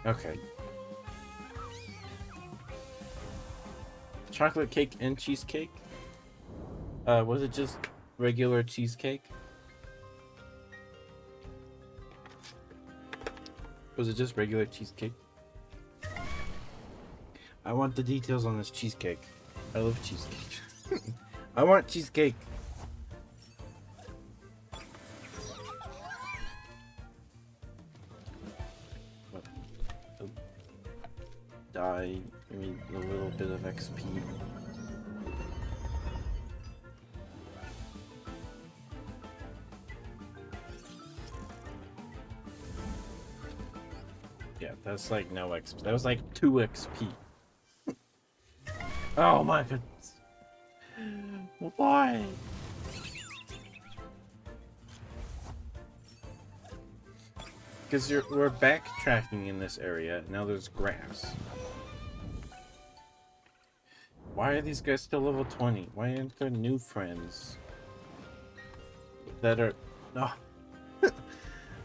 Okay. Chocolate cake and cheesecake? Was it just regular cheesecake? Was it just regular cheesecake? I want the details on this cheesecake. I love cheesecake. I want cheesecake. What? Oh. Die. I mean, a little bit of XP. Yeah, that's like no XP. That was like 2 XP. Oh my goodness. Why? Because we're backtracking in this area. Now there's grass. Why are these guys still level 20? Why aren't there new friends? That are... Oh,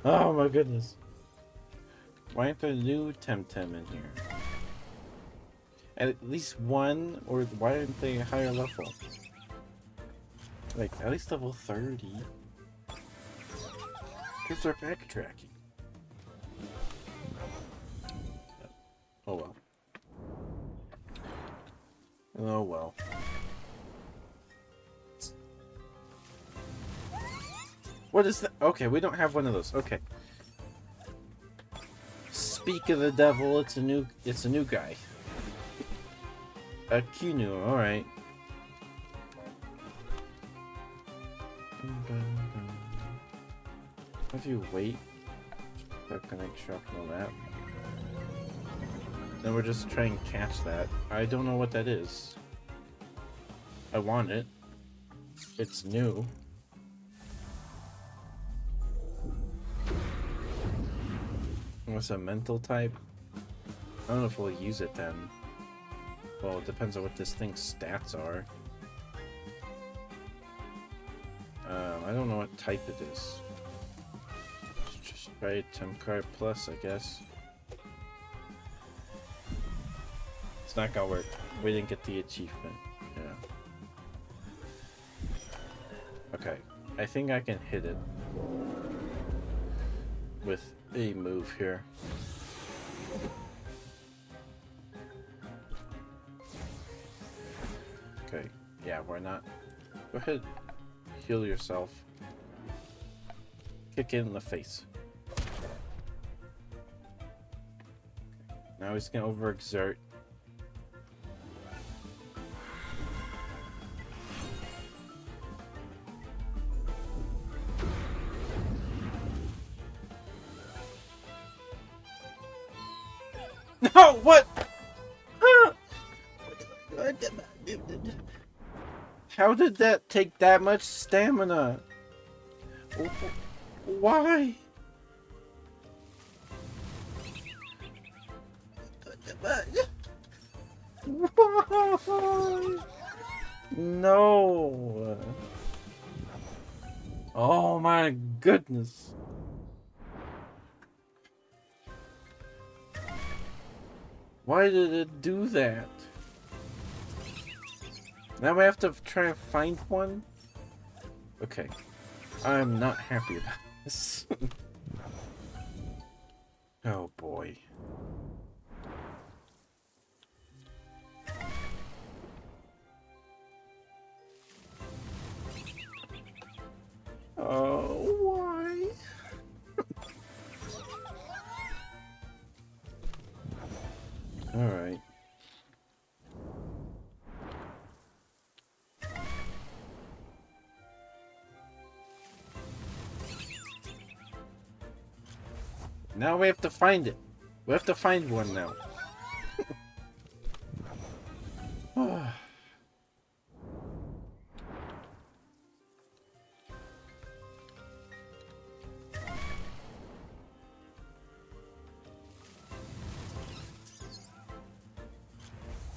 oh my goodness. Why aren't there new Temtem in here? At least one, or why aren't they a higher level? Like, at least level 30. Because they're backtracking. Oh well. Oh well. What is that? Okay, we don't have one of those. Okay. Speak of the devil, it's a new guy. A Kinu, alright. If you wait, start connection on that. Then we're just trying to catch that. I don't know what that is. I want it. It's new. What's a mental type? I don't know if we'll use it then. Well, it depends on what this thing's stats are. I don't know what type it is. Just try Temtem Plus, I guess. It's not gonna work. We didn't get the achievement. Yeah. Okay. I think I can hit it with a move here. Okay. Yeah, why not? Go ahead. Heal yourself. Kick it in the face. Now he's gonna overexert. No, what? How did that take that much stamina? Why? Why? No. Oh my goodness. Why did it do that? Now we have to try and find one? Okay. I'm not happy about this. Oh boy. Oh, why? Alright. Now we have to find it. We have to find one now.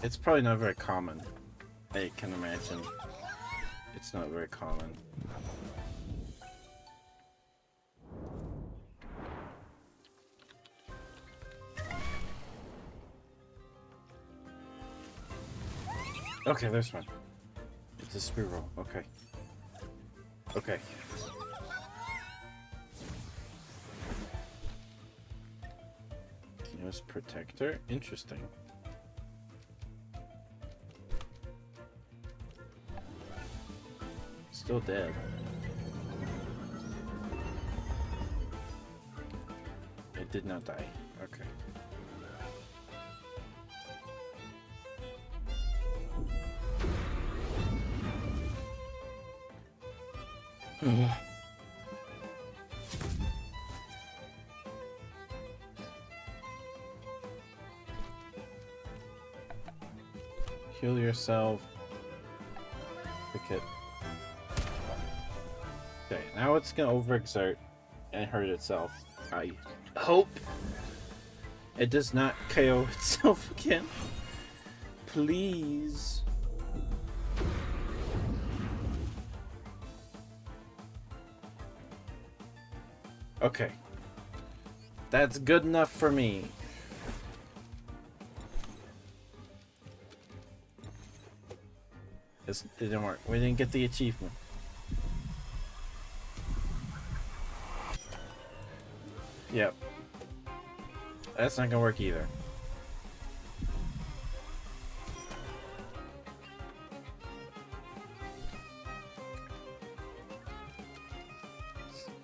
It's probably not very common. I can imagine. It's not very common. Okay, there's one. It's a spiral. Okay. Okay. Continuous protector. Interesting. Still dead. It did not die. Okay. Heal yourself. Pick it. Okay, now it's gonna overexert and hurt itself. I hope it does not KO itself again. Please. Okay. That's good enough for me. It didn't work. We didn't get the achievement. Yep. That's not gonna work either.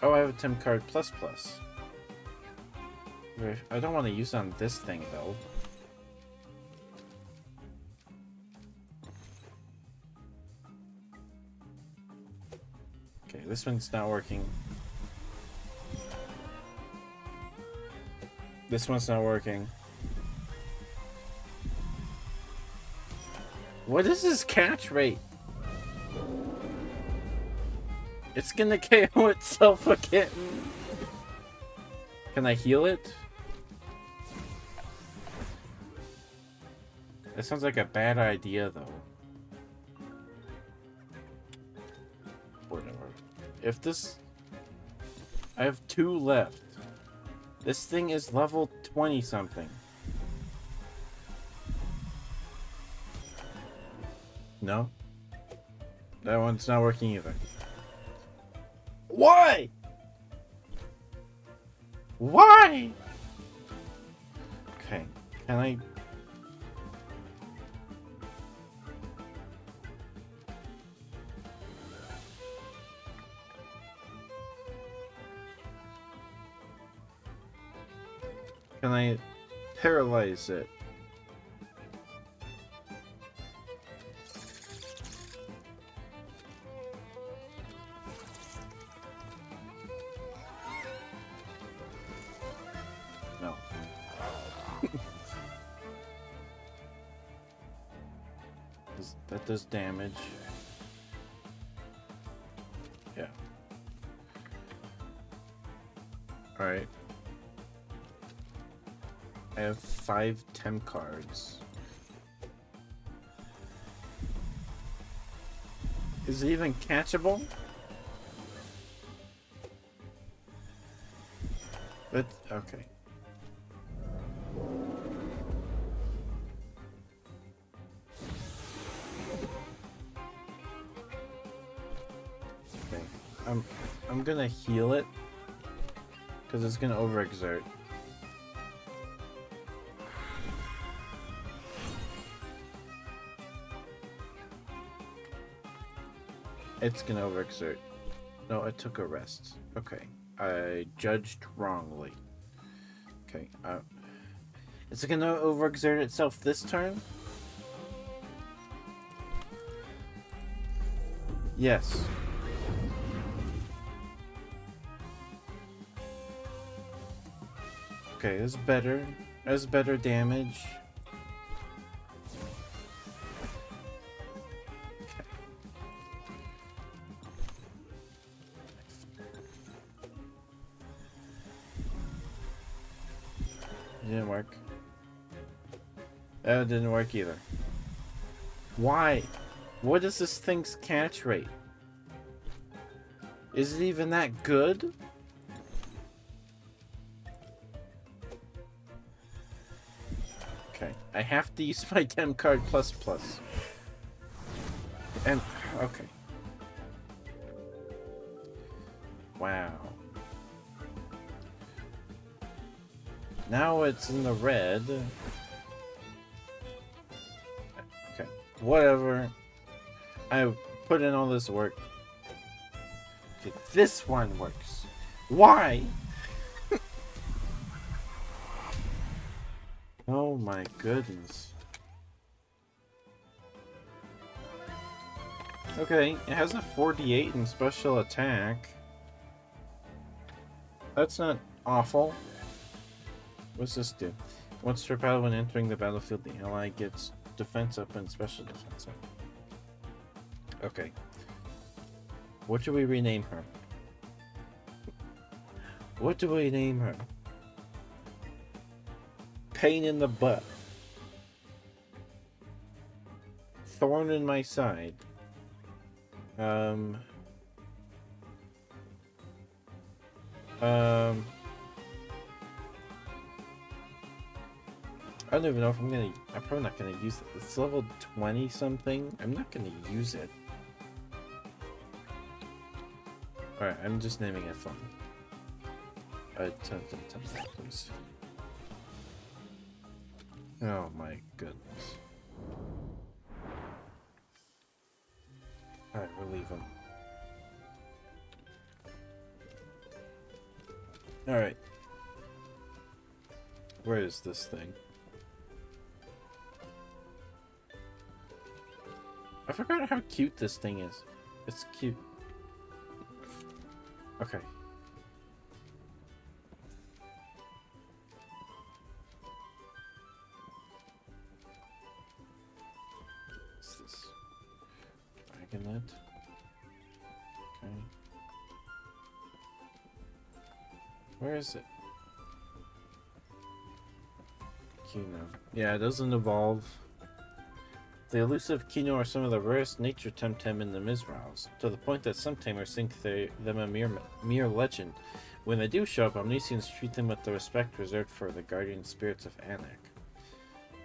Oh, I have a Temtem card plus. I don't want to use on this thing though. Okay, this one's not working. This one's not working. What is his catch rate? It's gonna KO itself again. Can I heal it? That sounds like a bad idea, though. Whatever. If this... I have 2 left. This thing is level 20-something. No? That one's not working either. Why? Why? Okay, can I... Can I paralyze it? No. That does damage. Yeah. Alright. I have 5 Temtem cards. Is it even catchable? But okay. Okay. I'm gonna heal it because it's gonna overexert. It's gonna overexert. No, I took a rest. Okay. I judged wrongly. Okay. Is it gonna overexert itself this turn? Yes. Okay, that's better. That's better damage. Didn't work. That didn't work either. Why? What is this thing's catch rate? Is it even that good? Okay, I have to use my Tem card plus. And, okay. Wow. Now it's in the red. Okay, whatever. I put in all this work. Okay, this one works. Why? Oh my goodness. Okay, it has a 48 in special attack. That's not awful. What's this do? Once per battle, when entering the battlefield, the ally gets defense up and special defense up. Okay. What should we rename her? What do we name her? Pain in the butt. Thorn in my side. I don't even know if I'm probably not gonna use it. It's level 20 something. I'm not gonna use it. Alright, I'm just naming it fun. Temtem. Oh my goodness. Alright, we'll leave him. Alright. Where is this thing? I forgot how cute this thing is. It's cute. Okay. What's this? Dragonet. Okay. Where is it? Kino. Yeah, it doesn't evolve. The elusive Kino are some of the rarest nature Temtem in the Mizraels, to the point that some tamers think them a mere legend. When they do show up, Omniscients treat them with the respect reserved for the guardian spirits of Anak.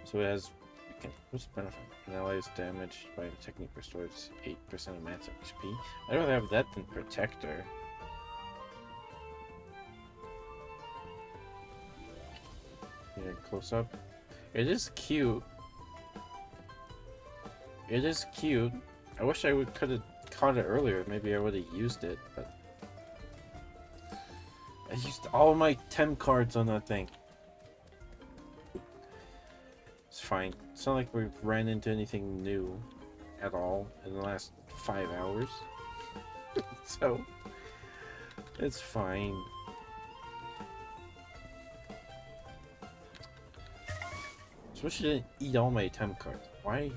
So it has... What's the benefit? An ally is damaged by the technique restores 8% of max HP. I'd rather have that than Protector. Here, close up. It is cute. It is cute. I wish I could have caught it earlier. Maybe I would have used it, but... I used all my Tem cards on that thing. It's fine. It's not like we ran into anything new at all in the last 5 hours. So, it's fine. So wish I didn't eat all my Tem cards. Why?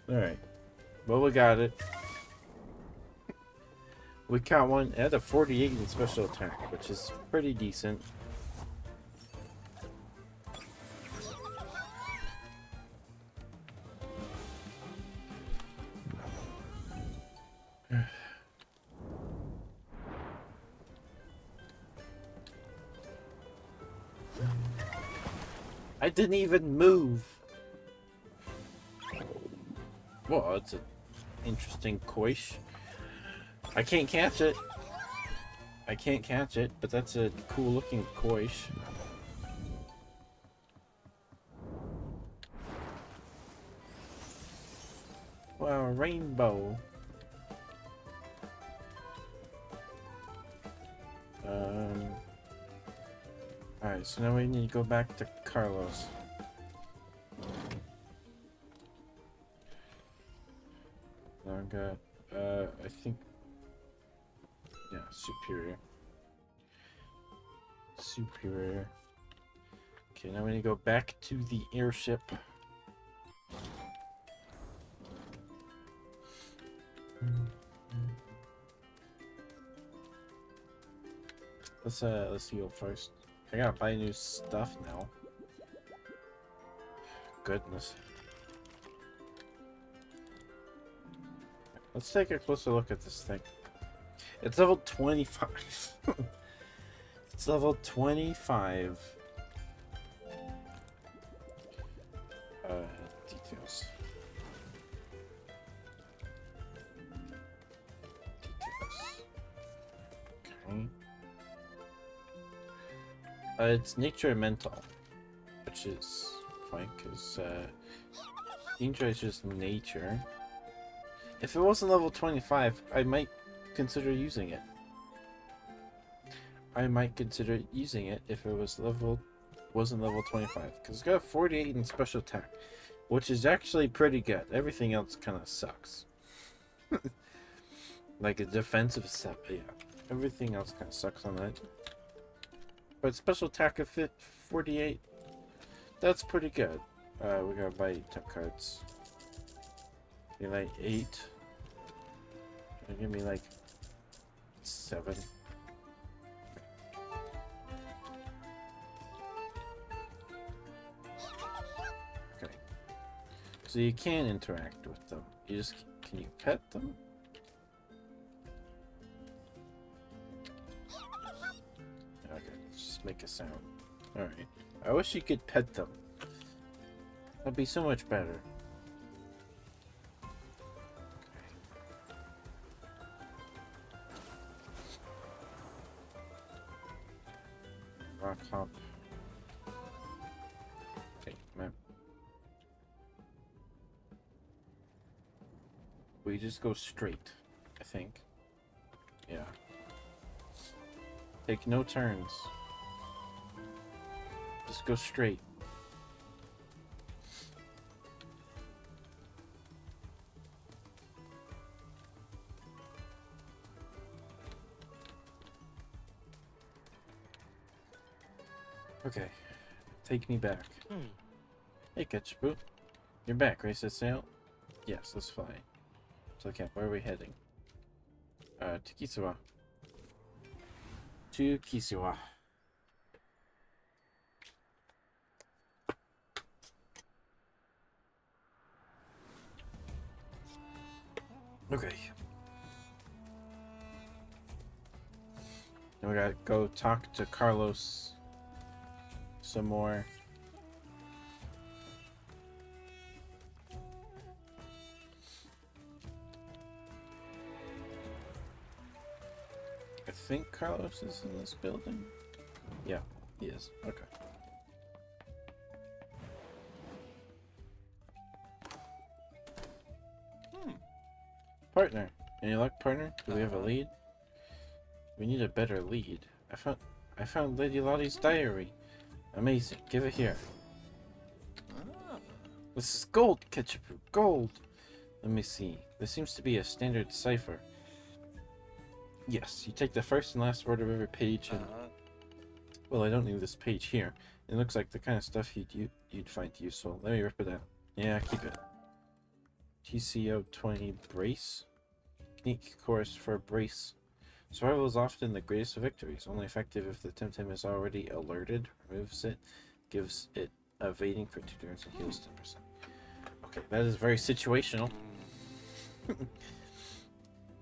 Alright. Well, we got it. We caught one. It had a 48 in special attack, which is pretty decent. I didn't even move. Well, it's an interesting quiche. I can't catch it. I can't catch it, but that's a cool looking quiche. Wow, a rainbow. Alright, so now we need to go back to Carlos. Now I got, I think, yeah, superior. Superior. Okay, now we need to go back to the airship. let's heal first. I gotta buy new stuff now. Goodness. Let's take a closer look at this thing. It's level 25. It's level 25. Details. Okay. It's nature and mental, which is fine because Ninja is just nature. If it wasn't level 25, I might consider using it. I might consider using it if it wasn't level 25, because it's got 48 in special attack, which is actually pretty good. Everything else kind of sucks. Like a defensive set, yeah. Everything else kind of sucks on that. But special attack of 48, that's pretty good. We gotta buy 10 cards. Give me like 8. Give me like 7. Okay. So you can interact with them. You just can you pet them? Okay, let's just make a sound. Alright. I wish you could pet them. That'd be so much better. Rock hop. Okay, man. We just go straight, I think. Yeah. Take no turns. Just go straight. Okay. Take me back. Hey, Ketchup. You're back, right? Set sail? Yes, let's fly. So, okay, where are we heading? To Kisiwa. To Kisiwa. Okay. Now we gotta go talk to Carlos some more. I think Carlos is in this building. Yeah, he is. Okay. Partner. Any luck, partner? Do we have a lead? We need a better lead. I found Lady Lottie's diary. Amazing. Give it here. This is gold, Ketchup. Gold. Let me see. This seems to be a standard cipher. Yes, you take the first and last word of every page and... Well, I don't need this page here. It looks like the kind of stuff you'd find useful. Let me rip it out. Yeah, keep it. TCO 20 brace. Technique course for brace. Survival is often the greatest of victories. Only effective if the Temtem is already alerted. Removes it. Gives it evading for 2 turns and heals 10%. Okay, that is very situational.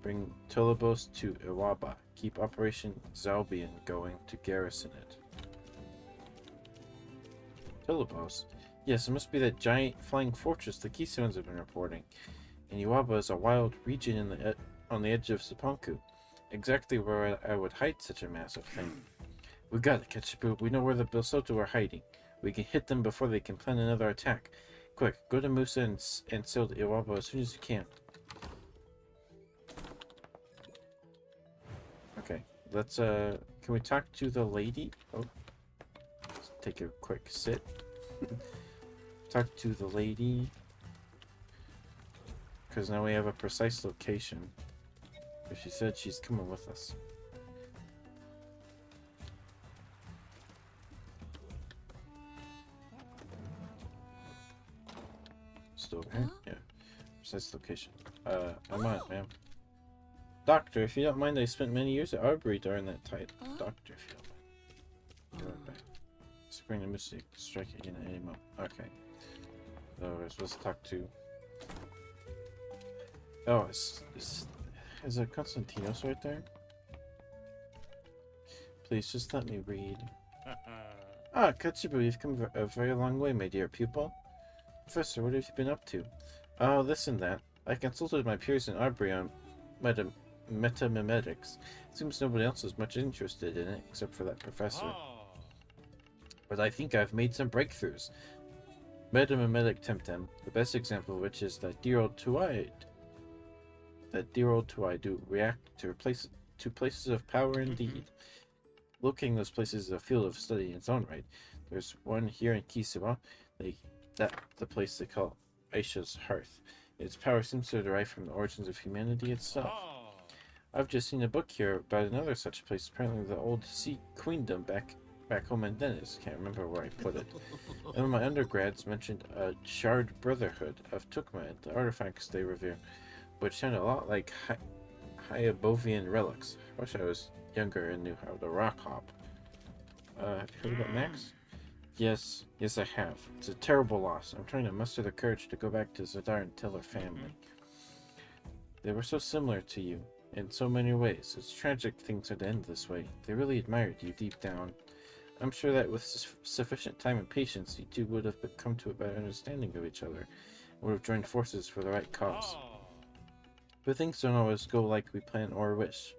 Bring Tolobos to Iwaba. Keep Operation Zalbian going to garrison it. Tolobos? Yes, it must be that giant flying fortress the Keystones have been reporting. And Iwaba is a wild region on the edge of Saponku. Exactly where I would hide such a massive thing. We got it, Ketchup. We know where the Bilsoto are hiding. We can hit them before they can plan another attack. Quick, go to Musa and sail to Iwaba as soon as you can. Okay, let's, can we talk to the lady? Oh, let's take a quick sit. Talk to the lady. Because now we have a precise location. She said she's coming with us. Still here? Yeah. Precise location. I'm on it, ma'am. Doctor, if you don't mind, I spent many years at Arbery during that time. Doctor, if you don't mind. Be right back. Spring the mystic, strike again at any moment. Okay. So we're supposed to talk to... Oh, is it Constantinos right there? Please, just let me read. Ah, Katsubu, you've come a very long way, my dear pupil. Professor, what have you been up to? Oh, this and that. I consulted my peers in Arbery on metamimetics. Seems nobody else is much interested in it, except for that professor. But I think I've made some breakthroughs. Metamimetic Temtem, the best example of which is that dear old Tuai do react to places of power indeed. Locating those places is a field of study in its own right. There's one here in Kisuwa, the place they call Aisha's Hearth. Its power seems to derive from the origins of humanity itself. I've just seen a book here about another such place, apparently the old sea queendom back home in Dennis. Can't remember where I put it. One of my undergrads mentioned a shard brotherhood of Tukma, the artifacts they revere, which sound a lot like Hyabovian relics. I wish I was younger and knew how to rock hop. Have you heard about Max? Yes, I have. It's a terrible loss. I'm trying to muster the courage to go back to Zadar and tell her family. They were so similar to you, in so many ways. It's tragic things had to end this way. They really admired you deep down. I'm sure that with sufficient time and patience, you two would have come to a better understanding of each other, and would have joined forces for the right cause. But things don't always go like we plan or wish.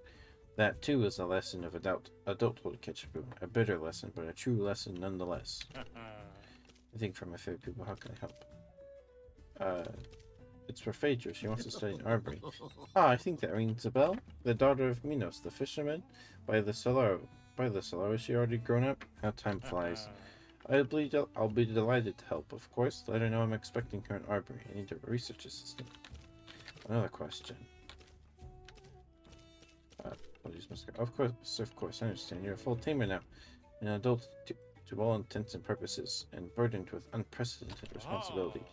That, too, is a lesson of adulthood, Ketchup. A bitter lesson, but a true lesson nonetheless. I think for my favorite people, how can I help? It's for Phaedra. She wants to study in Arbery. Ah, I think that rings a bell. The daughter of Minos, the fisherman, by the Solaro. Is she already grown up? How time flies. I'll be delighted to help, of course. Let her know I'm expecting her in Arbery. I need a research assistant. Another question. Of course, I understand. You're a full tamer now. An adult to all intents and purposes, and burdened with unprecedented responsibility.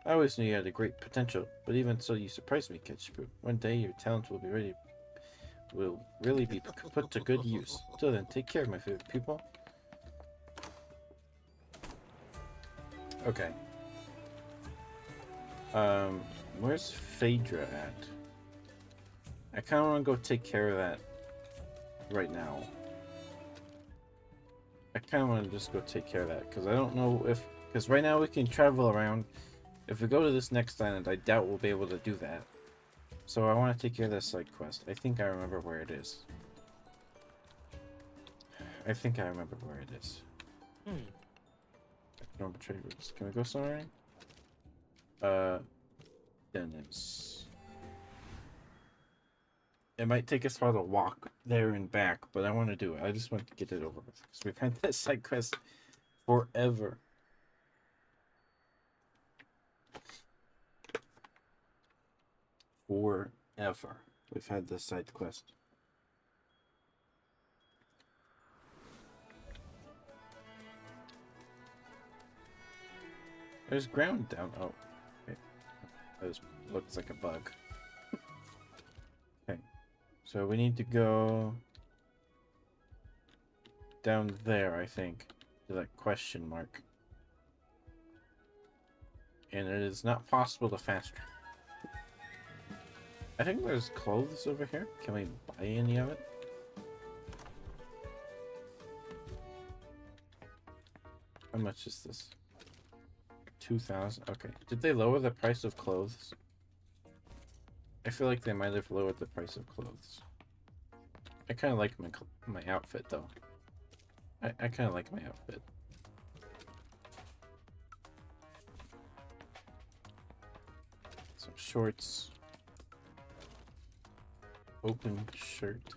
I always knew you had a great potential, but even so, you surprised me, Ketchup. One day, your talent will really be put to good use. Till then, take care, my favorite pupil. Okay. Where's Phaedra at? I kind of want to go take care of that right now. I kind of want to just go take care of that, because I don't know if... Because right now we can travel around. If we go to this next island, I doubt we'll be able to do that. So I want to take care of this side quest. I think I remember where it is. No betrayed routes. Can we go somewhere? Dennis. It might take us a while to walk there and back, but I want to do it. I just want to get it over with. Because we've had this side quest forever. Forever. We've had this side quest. There's ground down. Oh. Okay. That looks like a bug. Okay. So we need to go down there, I think, to that question mark. And it is not possible to fast travel. I think there's clothes over here. Can we buy any of it? How much is this? 2,000. Okay. Did they lower the price of clothes? I feel like they might have lowered the price of clothes. I kind of like my outfit, though. I kind of like my outfit. Some shorts. Open shirt.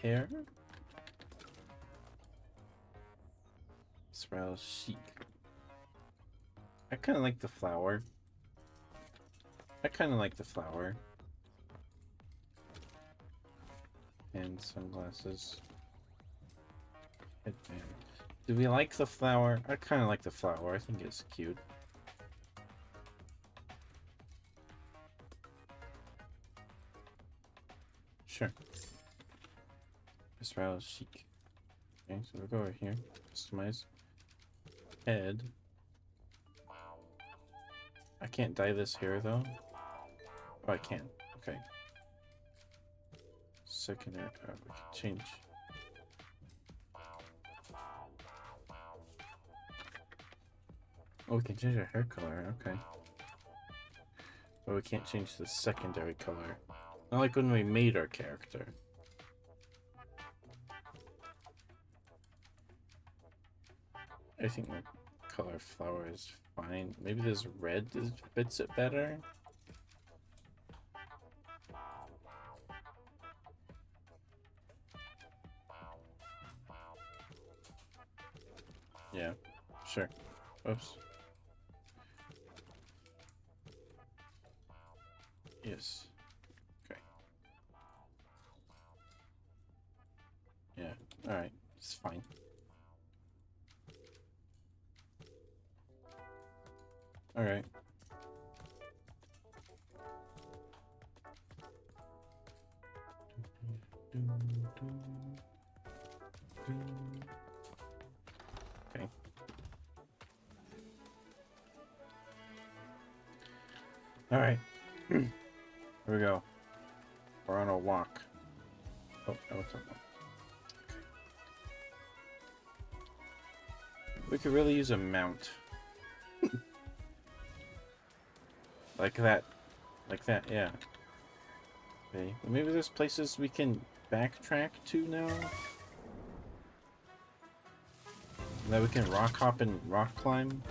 Hair. Sprouse chic. I kind of like the flower. And sunglasses. Headband. Do we like the flower? I kind of like the flower. I think it's cute. Sure. Israel chic. Okay, so we'll go over here. Customize. Head. I can't dye this hair though. Oh, I can. Okay. Secondary. We can change. Oh, we can change our hair color. Okay. But we can't change the secondary color. Not like when we made our character. I think the color flower is fine. Maybe this red fits it better. Yeah, sure. Oops. Yes. Okay. Yeah, alright. It's fine. Alright. Okay. Alright. Here we go. We're on a walk. Oh, no, it's not. Okay. We could really use a mount. Like that. Like that, yeah. Okay. Maybe there's places we can backtrack to now? That we can rock hop and rock climb?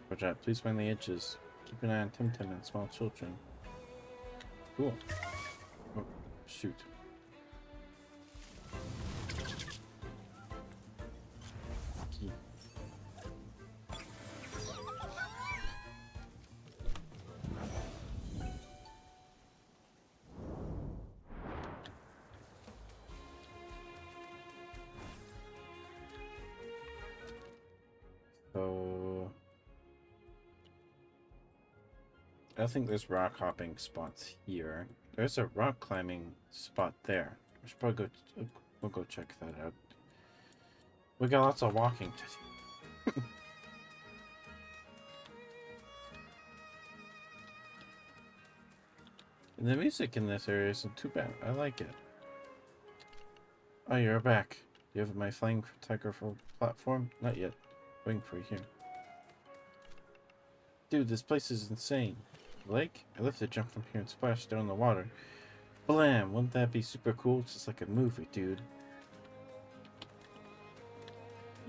Roger, please find the edges. Keep an eye on Temtem and small children. Cool. Oh, shoot. Key. So... I don't think there's rock hopping spots here. There's a rock climbing spot there. We should probably go. We'll go check that out. We got lots of walking to do. And the music in this area isn't too bad. I like it. Oh, you're back. Do you have my flying photographer platform? Not yet. Waiting for you here. Dude, this place is insane. Lake? I love to jump from here and splash down in the water. Blam! Wouldn't that be super cool? It's just like a movie, dude.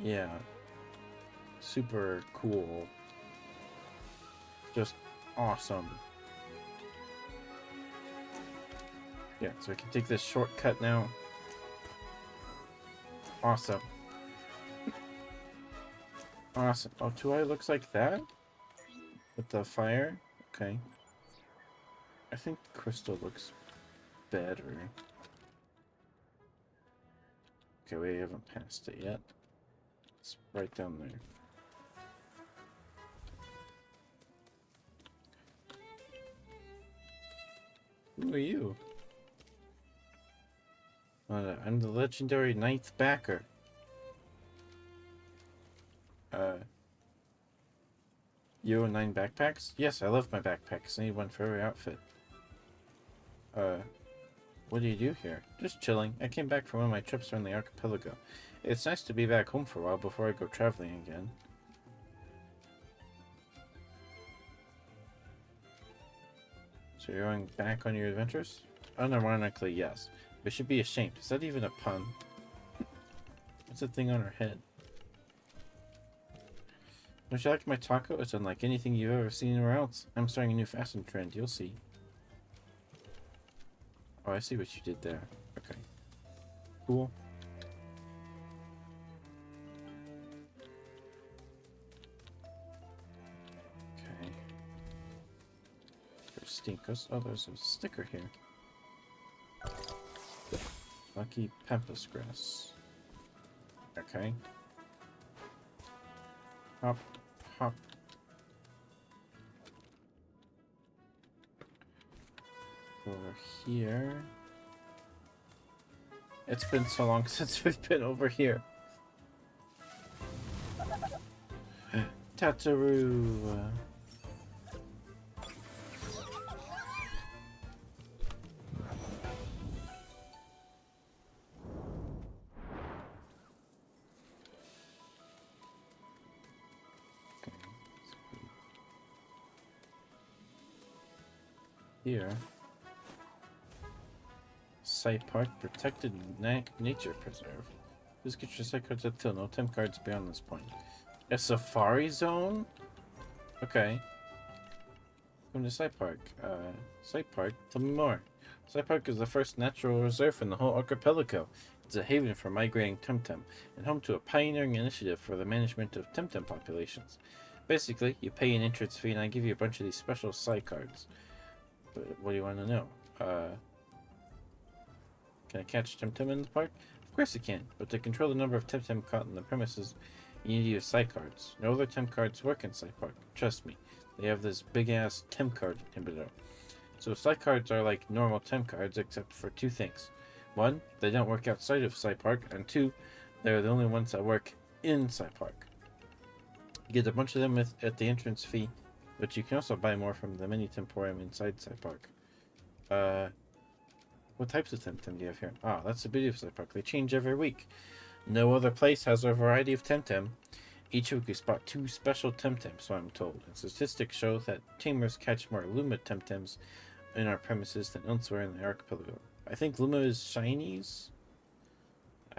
Yeah. Super cool. Just awesome. Yeah, so we can take this shortcut now. Awesome. Awesome. Oh, Tuai looks like that? With the fire? Okay. I think Crystal looks better. Okay, we haven't passed it yet. It's right down there. Who are you? I'm the legendary ninth backer. You own 9 backpacks? Yes, I love my backpacks. I need one for every outfit. What do you do here? Just chilling. I came back from one of my trips around the archipelago. It's nice to be back home for a while before I go traveling again. So you're going back on your adventures? Unironically, yes. We should be ashamed. Is that even a pun? What's that thing on her head? Don't you like my taco? It's unlike anything you've ever seen anywhere else. I'm starting a new fashion trend. You'll see. Oh, I see what you did there. Okay. Cool. Okay. There's stinkers. Oh, there's a sticker here. Lucky pampas grass. Okay. Hop, hop. Over here. It's been so long since we've been over here. Tataroo. Here. Site Park Protected Nature Preserve. Please get your site cards until no temp cards beyond this point. A safari zone? Okay. Come to Site Park. Site Park, tell me more. Site Park is the first natural reserve in the whole archipelago. It's a haven for migrating Temtem, and home to a pioneering initiative for the management of Temtem populations. Basically, you pay an entrance fee and I give you a bunch of these special site cards. But what do you want to know? Can I catch Temtem in the park? Of course you can, but to control the number of Temtem caught in the premises, you need to use site cards. No other temp cards work in Site Park. Trust me. They have this big-ass temp card inhibitor. So site cards are like normal temp cards except for two things. One, they don't work outside of Site Park, and two, they're the only ones that work in Site Park. You get a bunch of them at the entrance fee, but you can also buy more from the mini temporium inside Site Park. What types of Temtem do you have here? Ah, that's the beauty of Site Park. They change every week. No other place has a variety of Temtem. Each week we spot 2 special Temtems, so I'm told. And statistics show that tamers catch more Luma Temtems in our premises than elsewhere in the archipelago. I think Luma is shinies.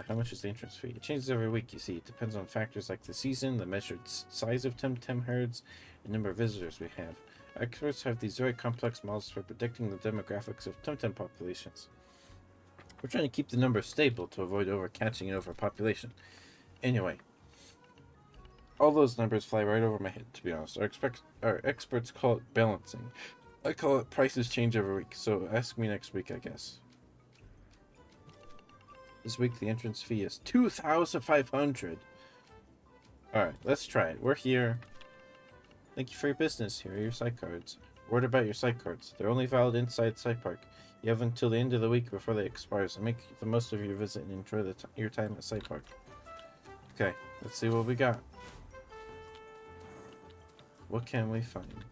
How much is the entrance fee? It changes every week, you see. It depends on factors like the season, the measured size of Temtem herds, and number of visitors we have. Experts have these very complex models for predicting the demographics of Temtem populations. We're trying to keep the numbers stable to avoid overcatching and overpopulation. Anyway, all those numbers fly right over my head, to be honest. Our experts call it balancing. I call it prices change every week, so ask me next week, I guess. This week the entrance fee is 2,500. Alright, let's try it. We're here. Thank you for your business. Here are your site cards. Word about your site cards. They're only valid inside Site Park. You have until the end of the week before they expire, so make the most of your visit and enjoy your time at Site Park. Okay, let's see what we got. What can we find?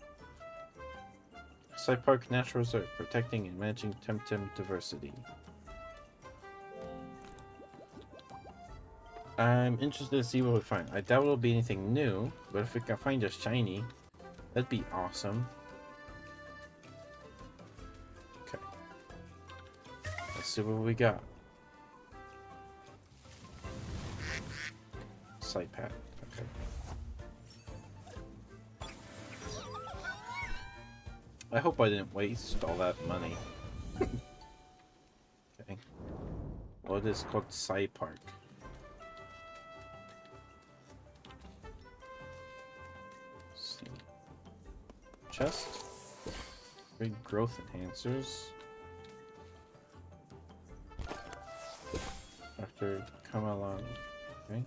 Site Park Natural Reserve, protecting and managing Temtem diversity. I'm interested to see what we find. I doubt it'll be anything new, but if we can find a shiny, that'd be awesome. Okay. Let's see what we got. Site pad. Okay. I hope I didn't waste all that money. Okay. What is called Site Park? Chest. Big growth enhancers. After come along. Okay.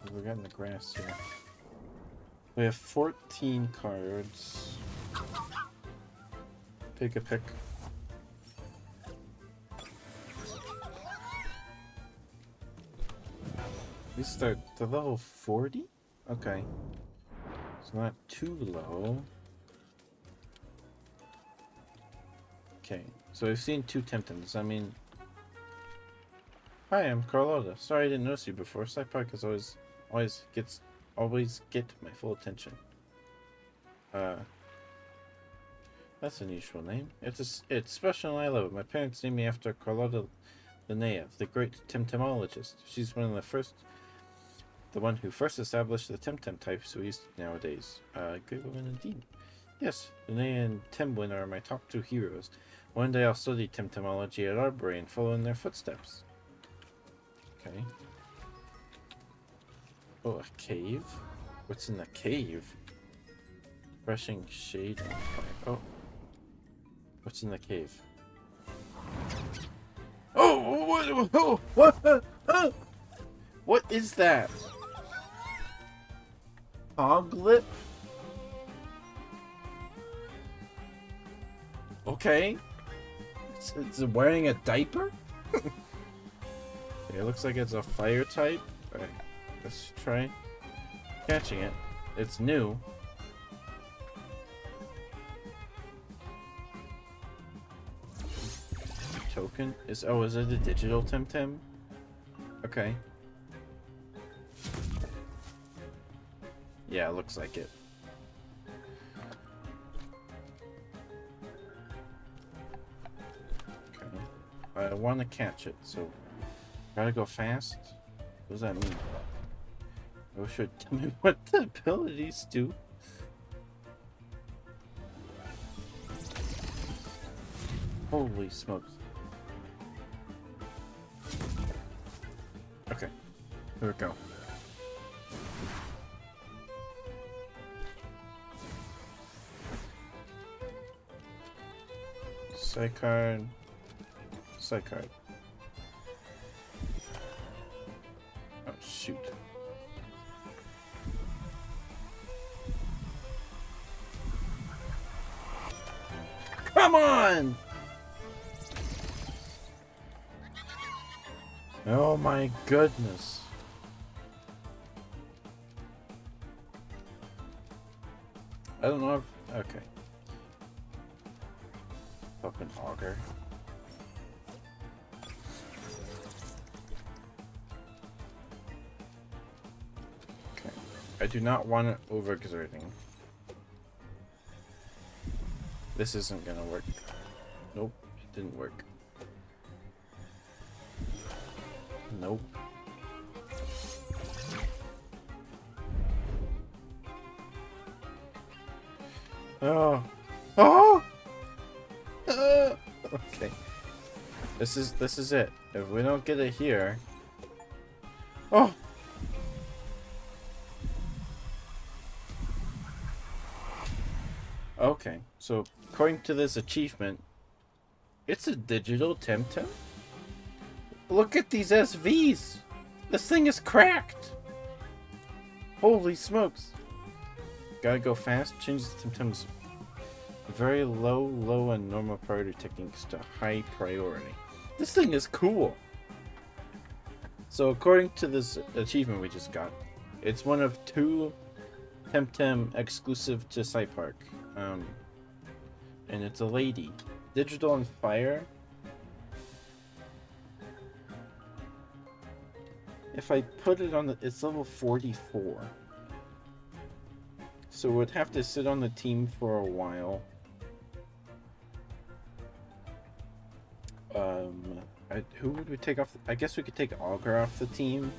What we got in the grass here? We have 14 cards. Take a pick. These start to level 40? Okay. So not too low. Okay, so we've seen 2 Temtems. I mean... Hi, I'm Carlotta. Sorry I didn't notice you before. Site Park is always get my full attention. That's an unusual name. It's special and I love it. My parents named me after Carlotta Linnea, the great Temtemologist. She's the one who first established the Temtem types we use nowadays. Good woman indeed. Yes, Linnea and Temwin are my top 2 heroes. One day I'll study Temtemology at Arbory and follow in their footsteps. Okay. Oh, a cave? What's in the cave? Brushing shade on fire. Oh. What's in the cave? Oh, what is that? Hoglip? Okay. It's wearing a diaper? Okay, it looks like it's a fire type. Alright, let's try catching it. It's new. Token? Is it a digital Temtem? Okay. Yeah, it looks like it. Okay. I want to catch it, so gotta go fast? What does that mean? Oh, should tell me what the abilities do. Holy smokes. Okay, here we go. Side card. Side card. Oh, shoot. Come on! Oh my goodness. I don't know if... Okay. Fucking auger. Okay. I do not want it overexerting. This isn't gonna work. Nope, it didn't work. Nope. Oh. Oh! Okay. This is it. If we don't get it here... Oh! Okay, so according to this achievement, it's a digital Temtem? Look at these SVs! This thing is cracked! Holy smokes! Gotta go fast, change the Temtem's very low, and normal priority techniques to high priority. This thing is cool! So according to this achievement we just got, it's one of 2 Temtem exclusive to Side Park. And it's a lady. Digital and fire. If I put it on the... It's level 44. So it would have to sit on the team for a while. Who would we take off? I guess we could take Augur off the team.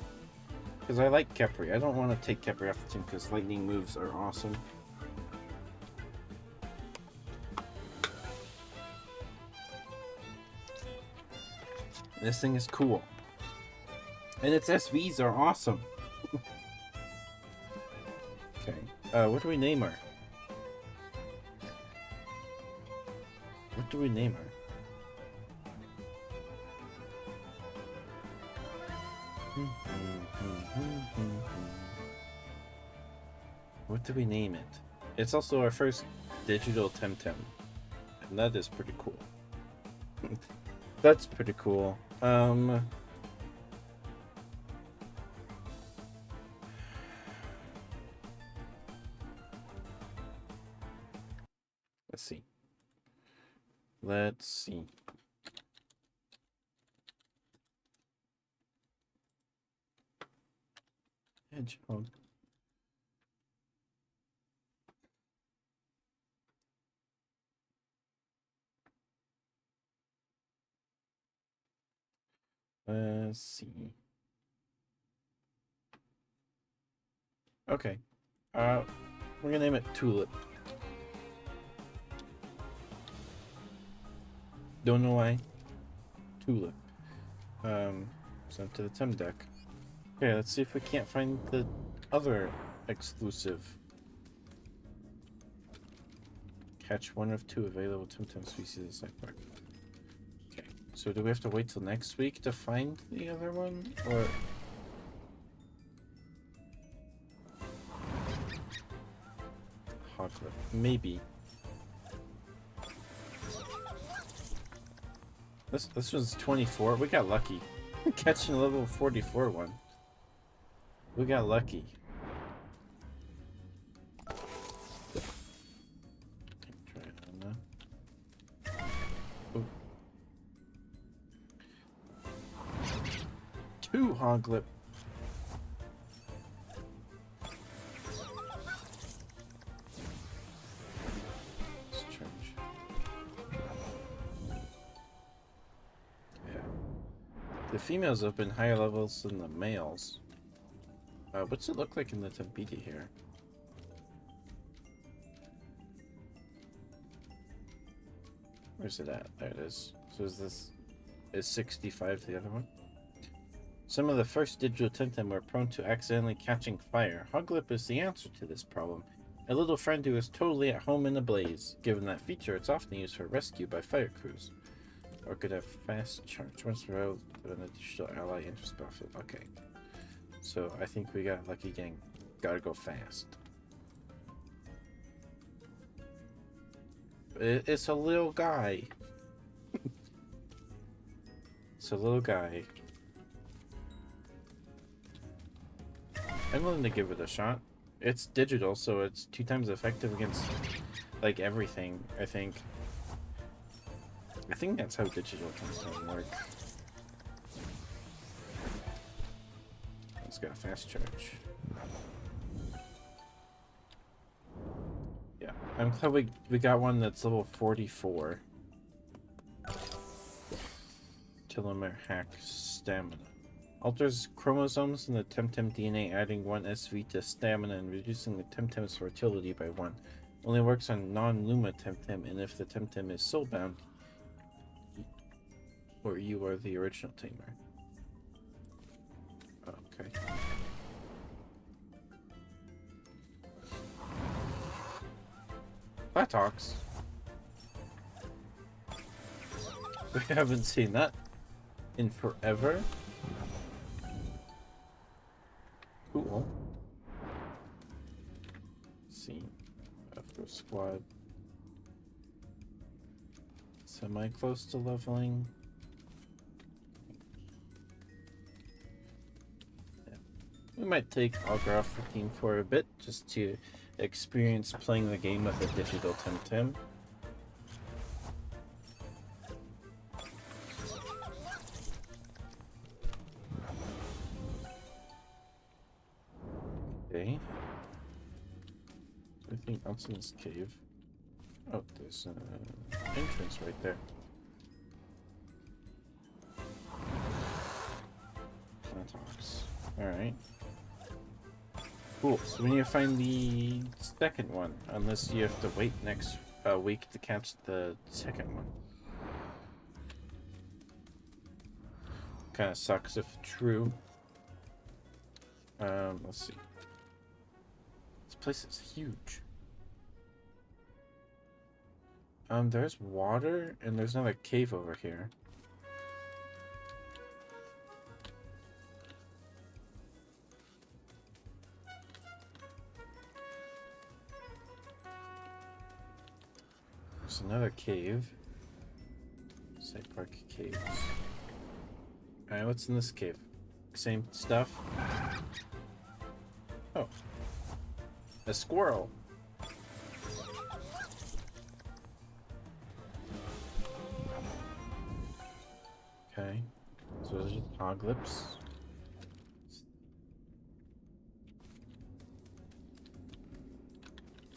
Because I like Kepri. I don't want to take Kepri off the team because lightning moves are awesome. This thing is cool. And its SVs are awesome. Okay. What do we name her? What do we name her? What do we name it? It's also our first digital Temtem. And that is pretty cool. That's pretty cool. Let's see. Let's see. Hedgehog. Let's see. Okay. We're gonna name it Tulip. Don't know why. Tulip. Sent to the Tem deck. Okay, let's see if we can't find the other exclusive. Catch one of two available Temtem species in the site park. Okay, so do we have to wait till next week to find the other one, or? Hoglet, maybe. This was 24. We got lucky. Catching a level 44 one. We got lucky. Try it on that. Ooh. 2 Hoglet. Let's change. Yeah. The females have been higher levels than the males. What's it look like in the Tempete here? Where's it at? There it is. So is 65 the other one? Some of the first digital Temtem were prone to accidentally catching fire. Hoglip is the answer to this problem. A little friend who is totally at home in a blaze. Given that feature, it's often used for rescue by fire crews. Or could have fast charge once per hour with an additional ally interest benefit. Okay. So I think we got lucky gang. Gotta go fast. It's a little guy. It's a little guy. I'm willing to give it a shot. It's digital, so it's 2 times effective against like everything, I think. I think that's how digital Temtem work. It's got a fast charge. Yeah, I'm glad we got one that's level 44. Telomere hack stamina. Alters chromosomes in the Temtem DNA, adding 1 SV to stamina and reducing the Temtem's fertility by 1. Only works on non-Luma Temtem, and if the Temtem is soulbound, or you are the original tamer. Okay. Buttocks. We haven't seen that in forever. Cool. Let's see. After squad. Semi-close to leveling. Yeah. We might take Augur off the team for a bit, just to experience playing the game with a digital Temtem. Okay. Anything else in this cave? Oh, there's an entrance right there. Buttocks. Alright. Cool. So we need to find the second one, unless you have to wait next week to catch the second one. Kind of sucks if true. Let's see. This place is huge. There's water, and there's another cave over here. There's another cave. Side Park caves. Alright, what's in this cave? Same stuff? Oh. A squirrel. Okay. So those are just hoglips.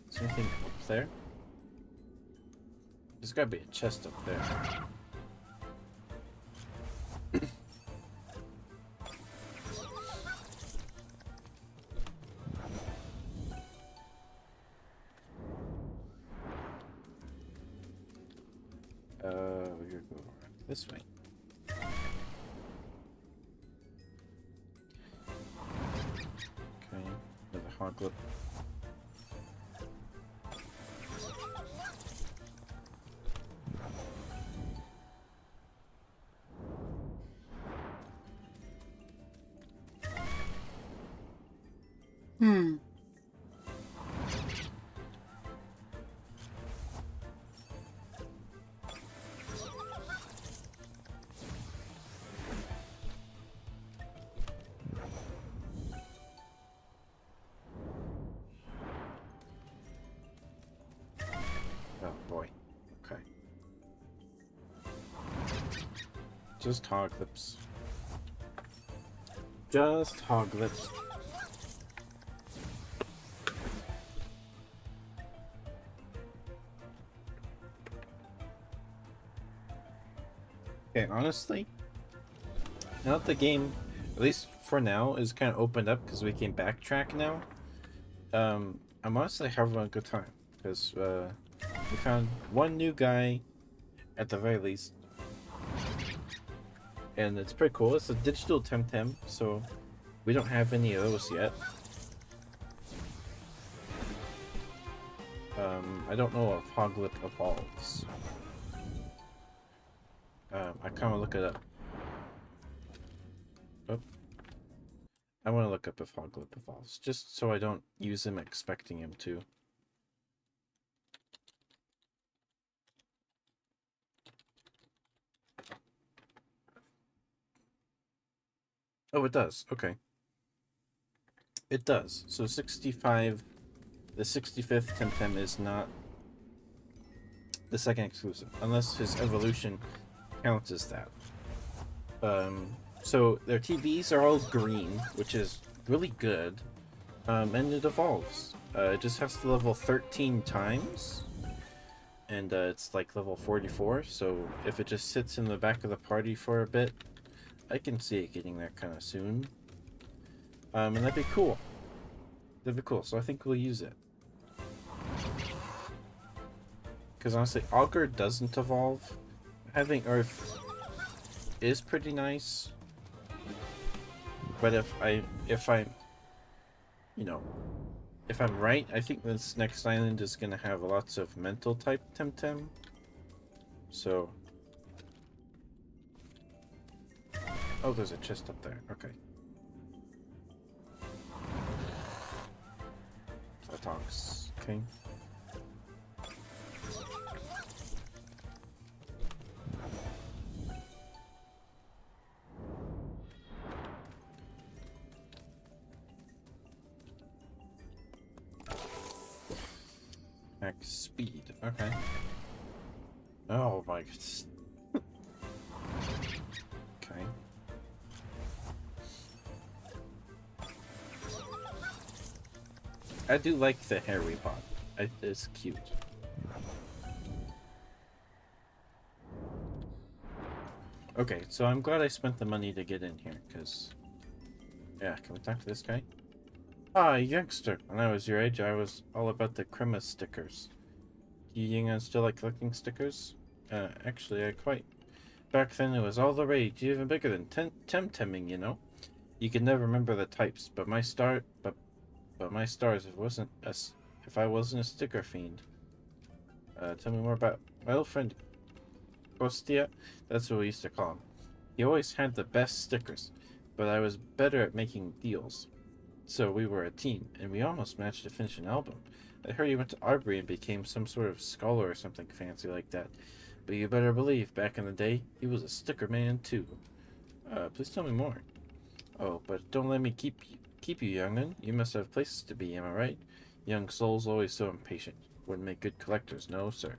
Is there anything up there? There's gotta be a chest up there. We're gonna go this way. Okay, another hoglip. Oh boy. Okay. Just hog lips. Just hog lips. Okay, honestly, now that the game, at least for now, is kind of opened up because we can backtrack now, I'm honestly having a good time because we found one new guy at the very least, and it's pretty cool. It's a digital Temtem, so we don't have any of those yet. I don't know if Hoglip evolves. I kind of look it up. Oh. I want to look up if Hoglip evolves, just so I don't use him expecting him to. Oh, it does. Okay. It does. So 65, the 65th Temtem is not the second exclusive, unless his evolution counts as that. So their TVs are all green, which is really good, and it evolves. It just has to level 13 times, and it's like level 44, so if it just sits in the back of the party for a bit, I can see it getting there kind of soon. And that'd be cool. That'd be cool, so I think we'll use it. Because honestly, Augur doesn't evolve. Having Earth is pretty nice. But if I'm, you know, if I'm right, I think this next island is gonna have lots of mental type Temtem. So, oh, there's a chest up there. Okay. Talks. Okay. Max speed. Okay. Oh my goodness. Okay. I do like the hair we bought. It's cute. Okay, so I'm glad I spent the money to get in here, because... Yeah, can we talk to this guy? Ah, youngster. When I was your age, I was all about the crema stickers. Do you still like collecting stickers? Actually, I quite... Back then, it was all the rage, even bigger than Temtemming, you know? You could never remember the types, but my stars, if I wasn't a sticker fiend. Tell me more about my old friend Kostia. That's what we used to call him. He always had the best stickers, but I was better at making deals. So we were a team, and we almost managed to finish an album. I heard he went to Arbery and became some sort of scholar or something fancy like that. But you better believe, back in the day, he was a sticker man too. Please tell me more. Oh, but don't let me keep you, young'un. You must have places to be, am I right? Young souls always so impatient. Wouldn't make good collectors, no, sir.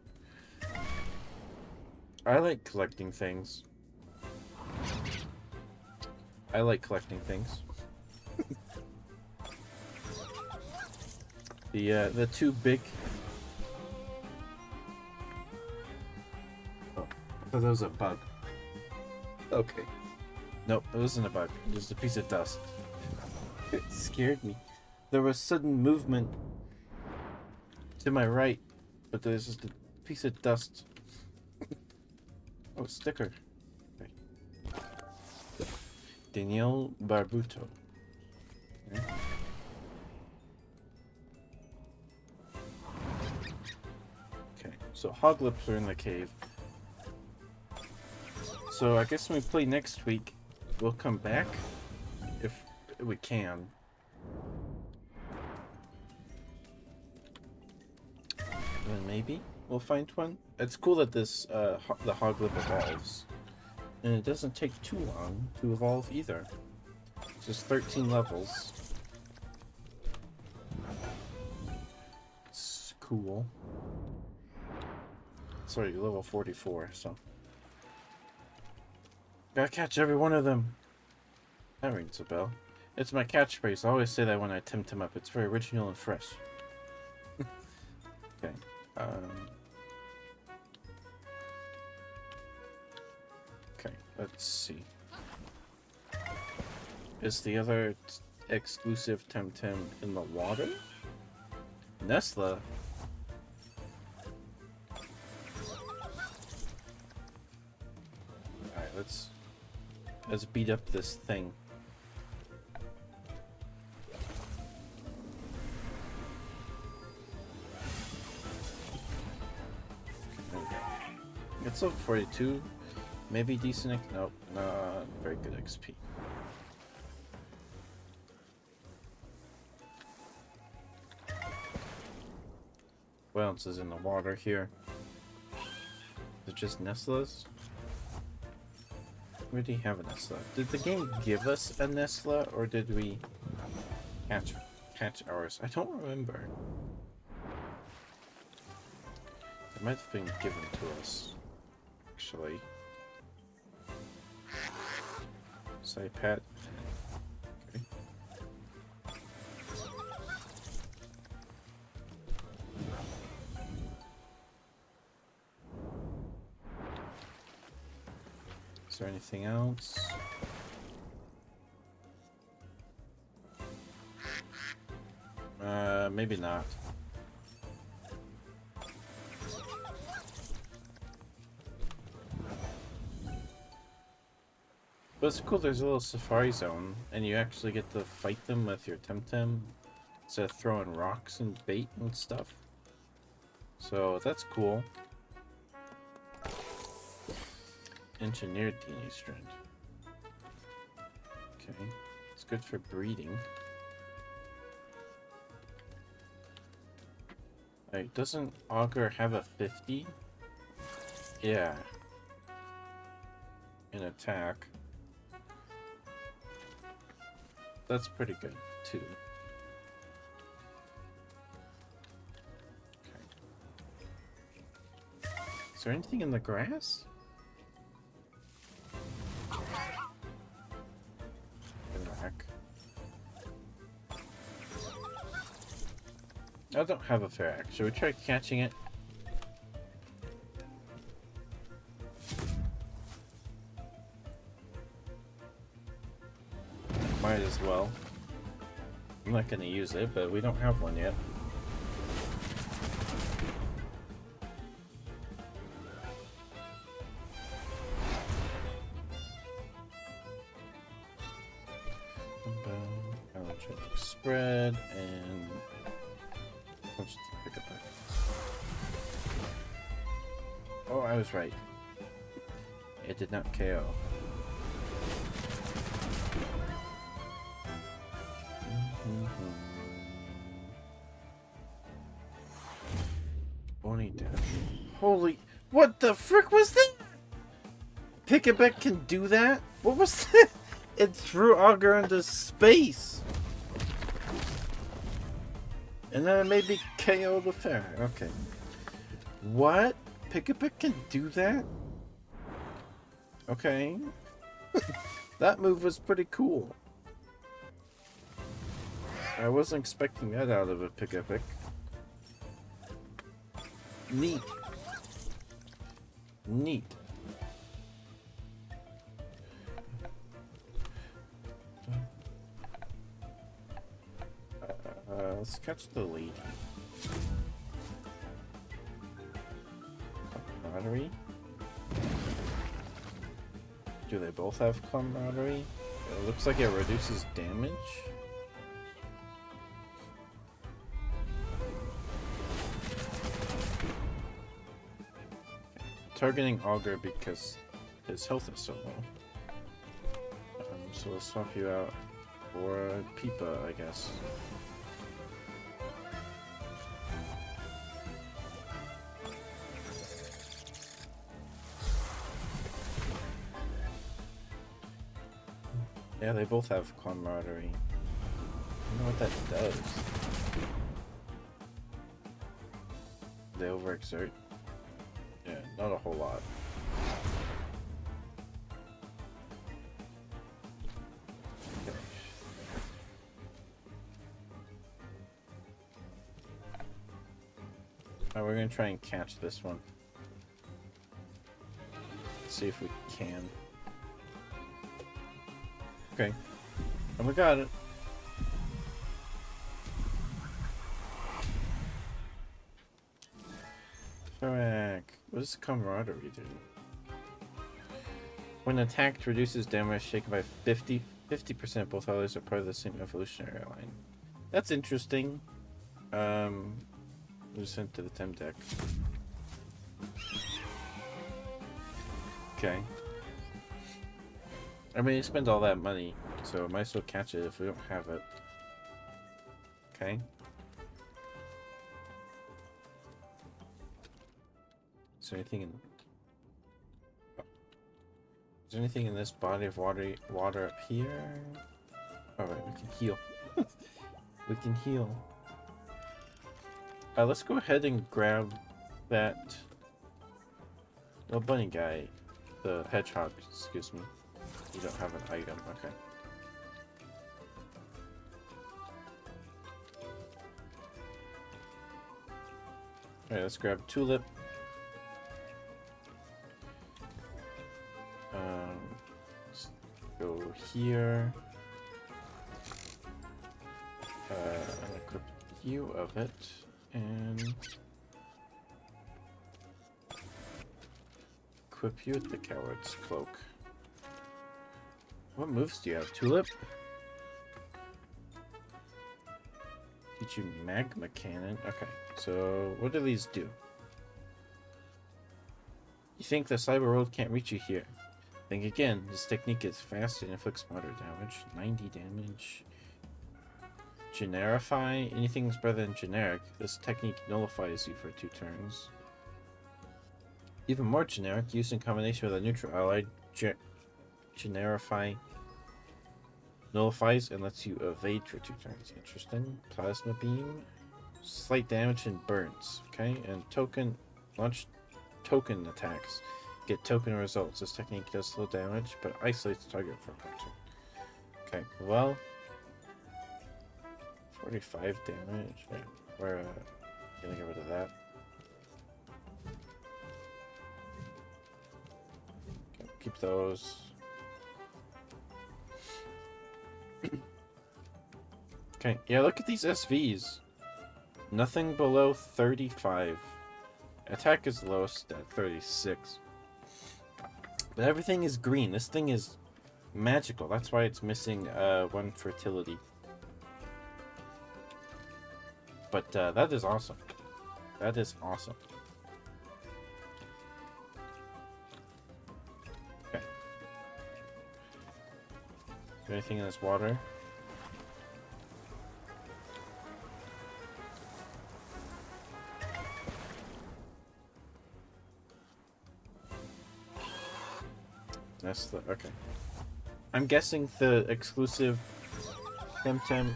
I like collecting things. I like collecting things. The two big... Oh, I thought that was a bug. Okay. Nope, it wasn't a bug. It was a piece of dust. It scared me. There was sudden movement to my right, but there's just a piece of dust. Oh, sticker. Okay. Daniel Barbuto. Okay. Okay, so Hoglips are in the cave. So I guess when we play next week, we'll come back if we can. Then maybe we'll find one. It's cool that this the Hoglip evolves. And it doesn't take too long to evolve either. It's just 13 levels. It's cool. Sorry, level 44, so. Gotta catch every one of them. That rings a bell. It's my catchphrase. I always say that when I Temtem up. It's very original and fresh. Okay. Okay, let's see. Is the other exclusive Temtem in the water? Nesla? Alright, let's beat up this thing. It's level 42. Maybe decent. Nope, not very good XP. What else is in the water here? Is it just Neslas? We already have a Nesla. Did the game give us a Nesla, or did we catch ours? I don't remember. It might have been given to us, actually. Say pet. Okay. Is there anything else? Maybe not. But it's cool, there's a little safari zone, and you actually get to fight them with your Temtem instead of throwing rocks and bait and stuff. So that's cool. Engineered DNA strand. Okay, it's good for breeding. Like, doesn't Augur have a 50? Yeah. In attack. That's pretty good, too. Okay. Is there anything in the grass? In the heck? I don't have a fair axe. Should we try catching it? Might as well. I'm not gonna use it, but we don't have one yet. Allergenic spread and let's pick up that. Oh, I was right. It did not KO. Bonnie death. Holy, what the frick was that? Pick-a-Beck can do that? What was that? It threw Augur into space. And then it made me KO the ferret. Okay. What? Pick-a-Beck can do that? Okay. That move was pretty cool. I wasn't expecting that out of a Pick-a-Beck. Neat. Neat. Let's catch the lady. Camaraderie? Do they both have camaraderie? It looks like it reduces damage. Targeting Augur because his health is so low. So we'll swap you out for Peepa, I guess. Yeah, they both have camaraderie. I don't know what that does. They overexert? Yeah, not a whole lot. Okay. Alright, we're gonna try and catch this one. Let's see if we can. Okay. And we got it. Correct. What does camaraderie do? When attacked, reduces damage taken by 50%. Both others are part of the same evolutionary line. That's interesting. We'll send to the Temtem deck. Okay. I mean, you spend all that money, so I might as well catch it if we don't have it. Okay. Is there anything in... Oh. Is there anything in this body of water up here? Alright, we can heal. We can heal. Let's go ahead and grab that little bunny guy. The hedgehog, excuse me. You don't have an item, okay. Alright, let's grab Tulip. Let's go here. And equip you of it. And equip you with the coward's cloak. What moves do you have? Tulip? Teach you magma cannon. Okay, so what do these do? You think the cyber world can't reach you here? Think again. This technique is fast and inflicts moderate damage. 90 damage. Generify. Anything's better than generic. This technique nullifies you for 2 turns. Even more generic, used in combination with a neutral ally. Generify nullifies and lets you evade for 2 turns. Interesting. Plasma beam. Slight damage and burns. Okay, and token launch token attacks. Get token results. This technique does slow damage, but isolates the target for a turn. Okay, well, 45 damage. Yeah, we're gonna get rid of that. Okay, keep those. Okay, yeah, look at these SVs. Nothing below 35. Attack is lowest at 36. But everything is green. This thing is magical. That's why it's missing 1 fertility. But that is awesome. That is awesome. Okay. Is there anything in this water? That's the... okay. I'm guessing the exclusive Temtem,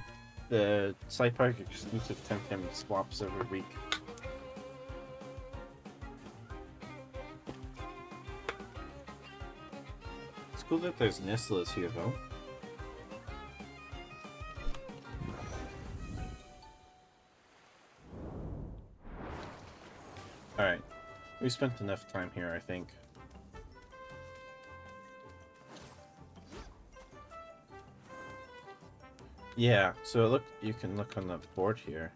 the Side Park exclusive Temtem swaps every week. It's cool that there's Nestlas here, though. Alright. We spent enough time here, I think. Yeah, so look, you can look on the board here.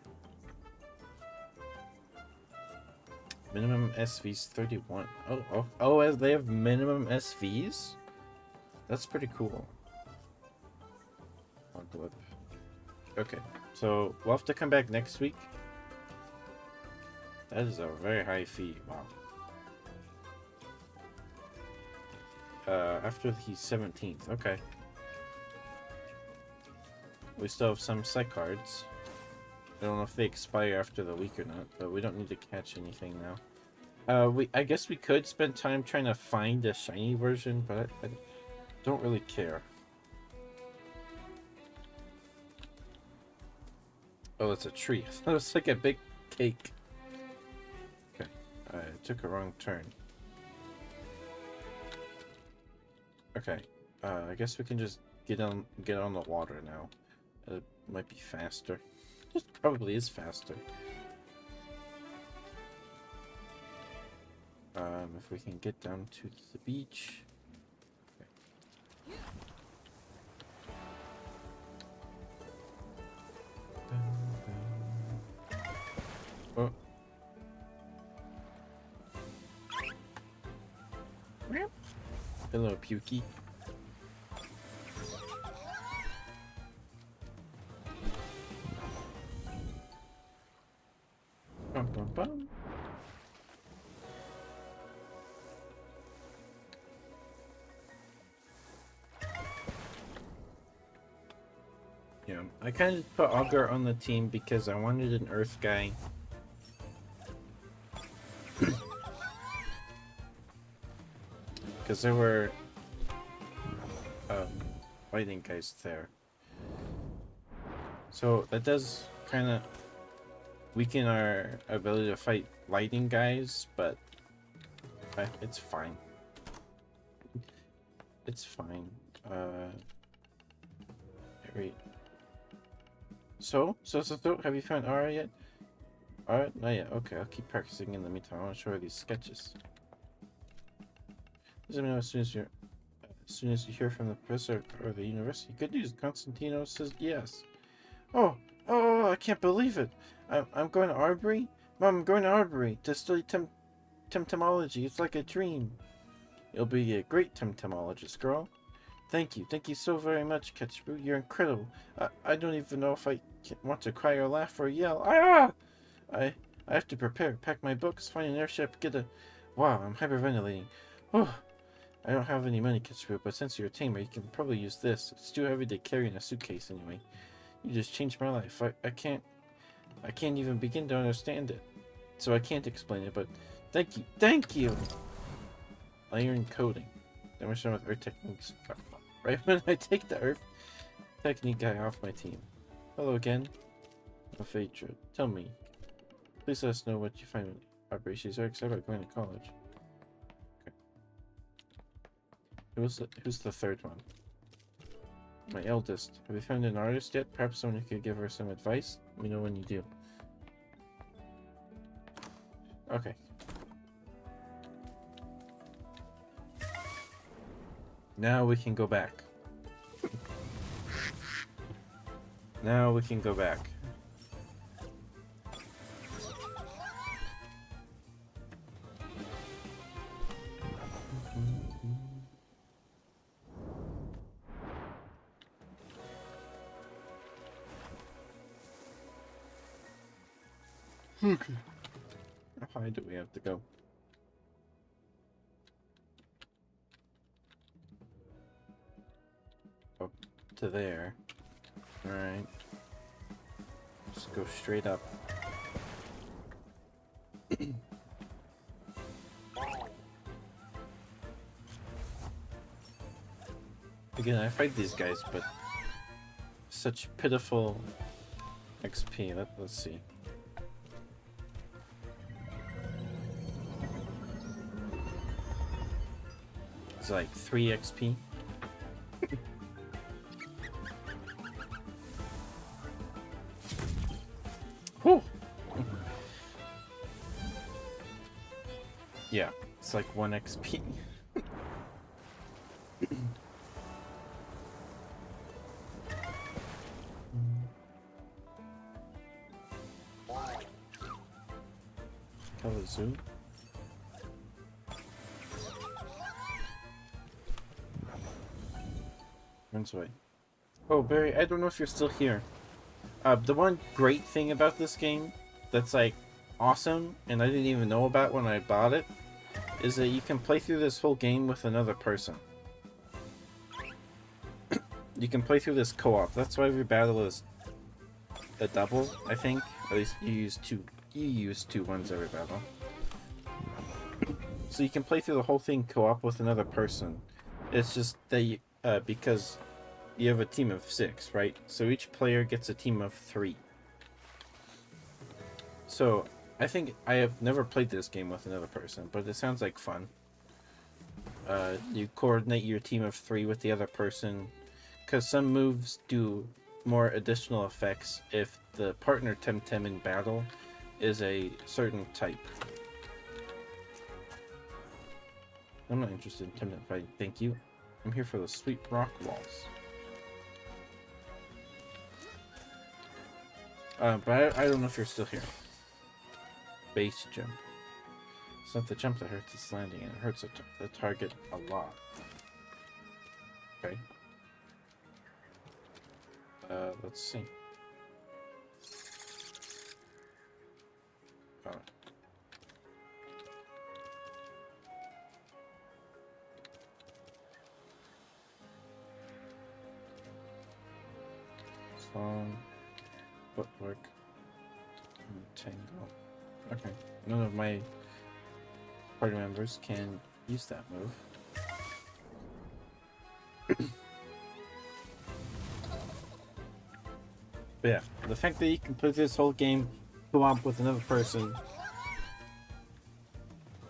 Minimum SVs 31. Oh, they have minimum SVs? That's pretty cool. Okay, so we'll have to come back next week. That is a very high fee, wow. After the 17th, okay. We still have some set cards. I don't know if they expire after the week or not, but we don't need to catch anything now. I guess we could spend time trying to find a shiny version, but I don't really care. Oh, it's a tree. I thought it was like a big cake. Okay, I took a wrong turn. Okay, I guess we can just get on the water now. It might be faster. It probably is faster. If we can get down to the beach. Okay. Oh. Hello, Pukey. Bum, bum, bum. Yeah, I kind of put Augur on the team because I wanted an Earth guy. Because there were fighting guys there. So that does kind of weaken our ability to fight lightning guys, but it's fine. It's fine. Wait. So, have you found Ara yet? Ara? Not yet. Okay, I'll keep practicing in the meantime. I want to show her these sketches. Let me know as soon as you hear from the professor or the university. Good news, Constantino says yes. Oh, I can't believe it. I'm going to Arbery? Mom, I'm going to Arbery to study Temtemology. It's like a dream. You'll be a great Temtemologist, girl. Thank you so very much, Ketchboo. You're incredible. I don't even know if I want to cry or laugh or yell. Ah! I have to prepare, pack my books, find an airship, get a... Wow, I'm hyperventilating. Oh, I don't have any money, Ketchboo, but since you're a tamer, you can probably use this. It's too heavy to carry in a suitcase anyway. You just changed my life. I can't even begin to understand it. So I can't explain it, but thank you! Iron coding. Demonstration with Earth techniques. Right when I take the Earth technique guy off my team. Hello again. Phaedra. Tell me. Please let us know what you find in operations. Are excited about going to college. Okay. Who's the third one? My eldest. Have you found an artist yet? Perhaps someone who could give her some advice? Let me know when you do. Okay. Now we can go back. Now we can go back. Okay. How high do we have to go? Up to there. Alright. Just go straight up. Again, I fight these guys, but such pitiful XP. Let's see. It's like 3 XP. Whew. Yeah, it's like 1 XP. Zoo. Runs away. Oh, Barry, I don't know if you're still here. The one great thing about this game that's like awesome, and I didn't even know about when I bought it, is that you can play through this whole game with another person. You can play through this co-op. That's why every battle is a double, I think. At least you use two ones every battle. So you can play through the whole thing co-op with another person. It's just that because you have a team of 6, right? So each player gets a team of 3. So, I think I have never played this game with another person, but it sounds like fun. You coordinate your team of 3 with the other person, because some moves do more additional effects if the partner Temtem in battle is a certain type. I'm not interested in Temtem fighting, thank you. I'm here for the sweet rock walls. But I don't know if you're still here. Base jump. It's not the jump that hurts, it's landing, and it hurts the target a lot. Okay. Let's see. Oh. Song, footwork, and tango. Okay. None of my party members can use that move. But yeah, the fact that you can play this whole game co-op with another person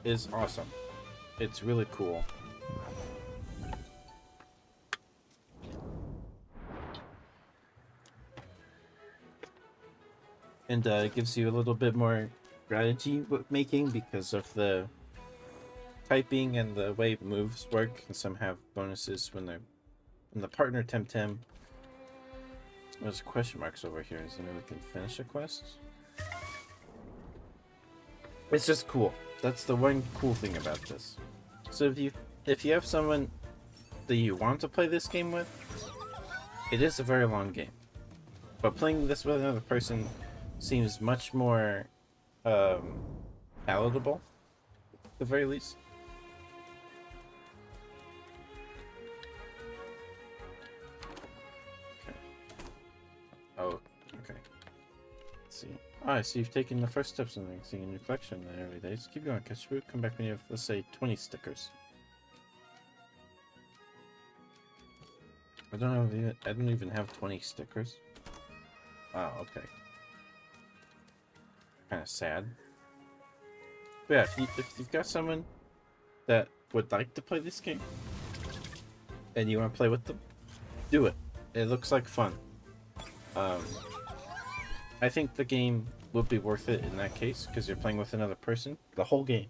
is awesome. It's really cool. And it gives you a little bit more strategy making because of the typing and the way moves work. And some have bonuses when the partner Temtem. There's question marks over here. Is there maybe we can finish a quest? It's just cool. That's the one cool thing about this. So if you have someone that you want to play this game with, it is a very long game. But playing this with another person seems much more palatable, at the very least. Okay. Oh, okay. Let's see. Ah, so you've taken the first steps in seeing a new collection in the early days. Keep going, catch fruit. Come back when you have, let's say, 20 stickers. I don't know. I don't even have 20 stickers. Oh, okay. Kind of sad. But yeah, if you've got someone that would like to play this game and you want to play with them, do it. It looks like fun. I think the game would be worth it in that case because you're playing with another person the whole game.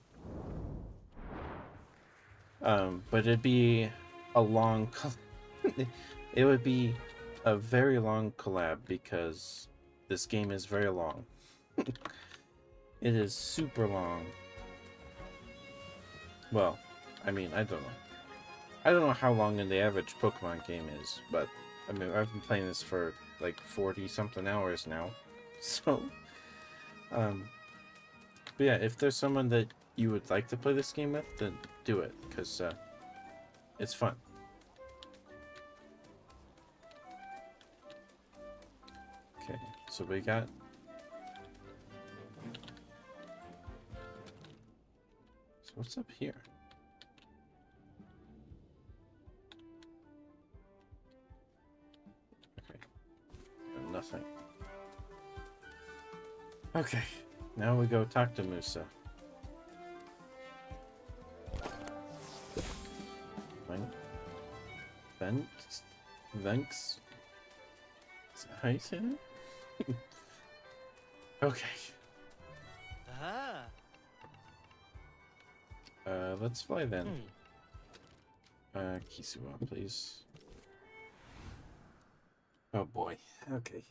But it'd be a long it would be a very long collab because this game is very long. It is super long. Well, I mean, I don't know. I don't know how long in the average Pokemon game is, but I mean, I've been playing this for like 40-something hours now. So, but yeah, if there's someone that you would like to play this game with, then do it, because it's fun. Okay, so we got... So what's up here? Okay, nothing. Okay, now we go talk to Musa. Venks? Is that how you say that? Okay. Let's fly then. Kisuwa, please. Oh boy. Okay.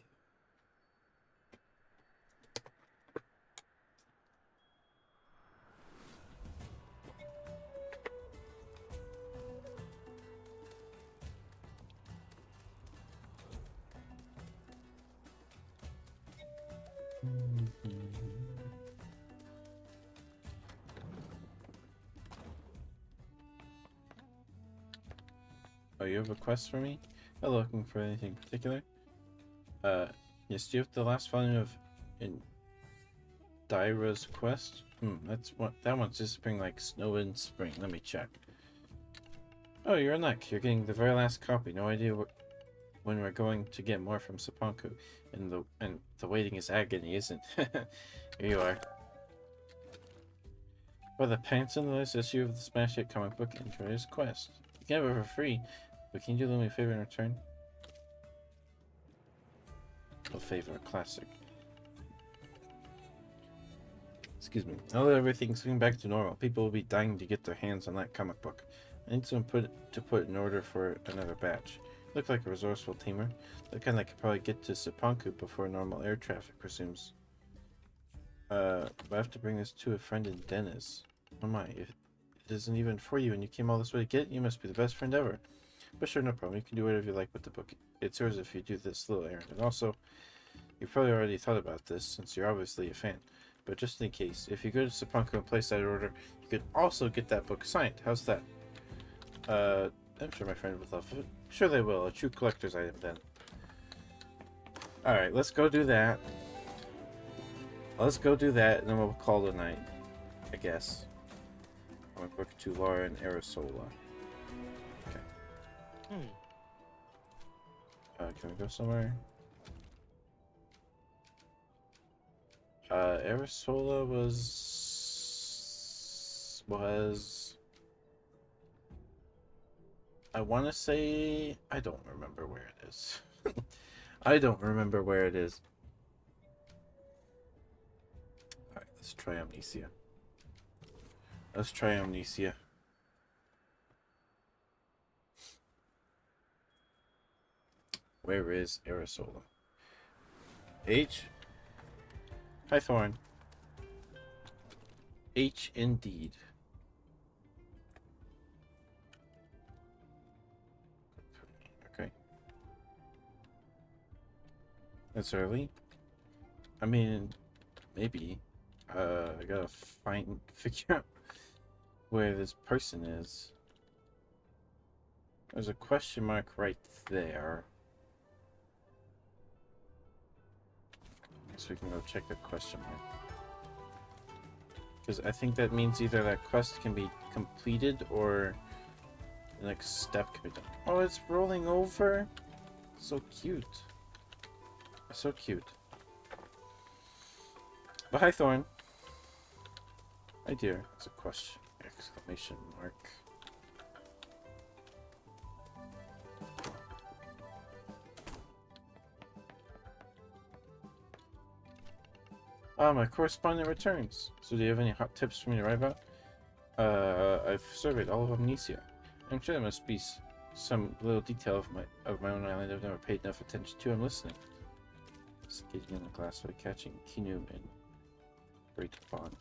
Oh, you have a quest for me? Hello, looking for anything particular? Yes, do you have the last volume of Daira's quest? That's what that one's disappearing like snow in spring. Let me check. Oh, you're a You're getting the very last copy. No idea when we're going to get more from Sapanku, and the waiting is agony, isn't? Here you are. For the pants in the latest issue of the Smash Hit comic book, enjoy his quest. You can have it for free, but can you do me a favor in return? A favor, a classic. Excuse me. Now that everything's getting back to normal, people will be dying to get their hands on that comic book. I need someone to put in order for another batch. You look like a resourceful teamer. The kind that could probably get to Sapanku before normal air traffic resumes. But I have to bring this to a friend in Dennis. Oh my, if it isn't even for you and you came all this way to get it, you must be the best friend ever. But sure, no problem. You can do whatever you like with the book. It's yours if you do this little errand. And also, you've probably already thought about this, since you're obviously a fan. But just in case, if you go to Sapanku and place that order, you could also get that book signed. How's that? I'm sure my friend would love it. Sure they will. A true collector's item then. Alright, let's go do that. Let's go do that, and then we'll call it a night. I guess. I'm going to book to Laura and Arisola. Okay. Can we go somewhere? Arisola was... I want to say... I don't remember where it is. I don't remember where it is. Alright, let's try Amnesia. Let's try Amnesia. Where is Arisola? H? Hi, Thorn. H indeed. Okay. That's early. I mean, maybe. I gotta figure out where this person is. There's a question mark right there. So we can go check the question mark. Because I think that means either that quest can be completed or the next step can be done. Oh, it's rolling over? So cute. So cute. But hi, Thorn. Hi, dear. It's a question. Exclamation mark. Ah, my correspondent returns. So do you have any hot tips for me to write about? I've surveyed all of Amnesia. I'm sure there must be some little detail of my own island I've never paid enough attention to. I'm listening. Skating in the glass by catching Kinu and Great Bond.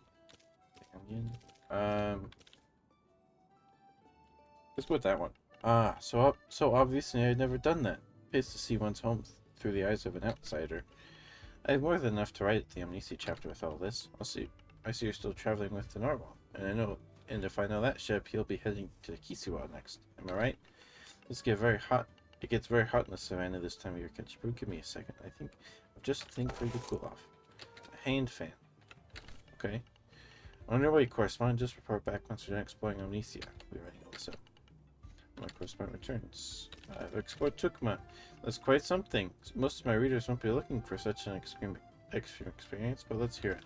Let's go with that one. Ah, so obviously I had never done that. Pays to see one's home through the eyes of an outsider. I have more than enough to write the Amnesia chapter with all this. I see you're still traveling with the Narwhal, and if I know that ship, he'll be heading to Kisiwa next. Am I right? It gets very hot in the savannah this time of year. Ketchup, give me a second. I think just a thing for you to cool off. A hand fan. Okay. On your way, correspondent. Just report back once you're done exploring Amnesia. We're writing all this up. My correspondent returns. I've explored Tukma. That's quite something. Most of my readers won't be looking for such an extreme experience, but let's hear it.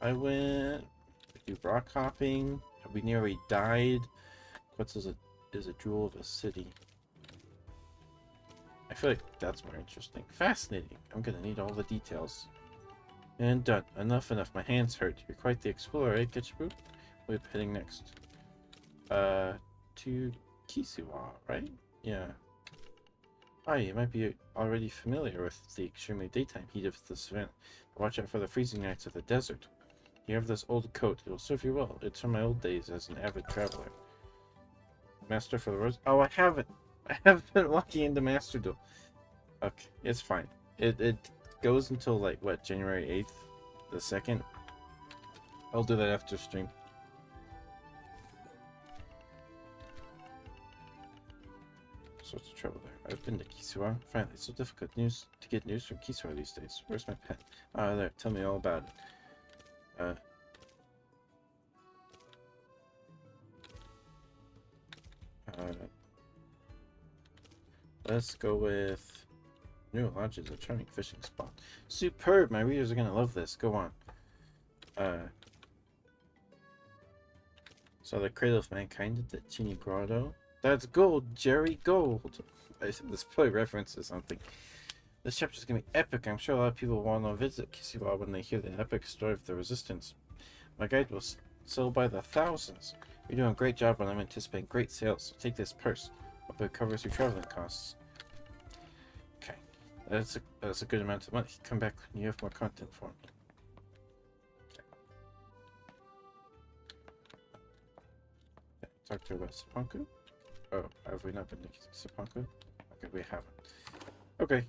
I went to do rock hopping. We nearly died. What's is a jewel of a city? I feel like that's more interesting. Fascinating. I'm gonna need all the details. And done. Enough. My hands hurt. You're quite the explorer, eh, Ketchup? We're heading next. To Kisiwa, right? Yeah. Ah, you might be already familiar with the extremely daytime heat of the savannah. But watch out for the freezing nights of the desert. You have this old coat. It will serve you well. It's from my old days as an avid traveler. Master for the Rose. Oh, I haven't. I haven't been walking into Master Duel. Okay, it's fine. It goes until like what, January 8th, the 2nd. I'll do that after stream. So what's the trouble there? I've been to Kisiwa. Finally, it's so difficult to get news from Kisiwa these days. Where's my pen? Ah, there. Tell me all about it. Let's go with New Lodge is a charming fishing spot. Superb! My readers are gonna love this. Go on. So the cradle of mankind at the Chini Grotto. That's gold, Jerry, gold. This probably references something. This chapter is gonna be epic. I'm sure a lot of people want to visit Kisiwa when they hear the epic story of the resistance. My guide will sell by the thousands. You're doing a great job, and I'm anticipating great sales. So take this purse. Hope it covers your traveling costs. Okay, that's a good amount of money. Come back when you have more content for me. Talk to her about Sapanku. Oh, have we not been to Sapanku? Okay, we haven't. Okay.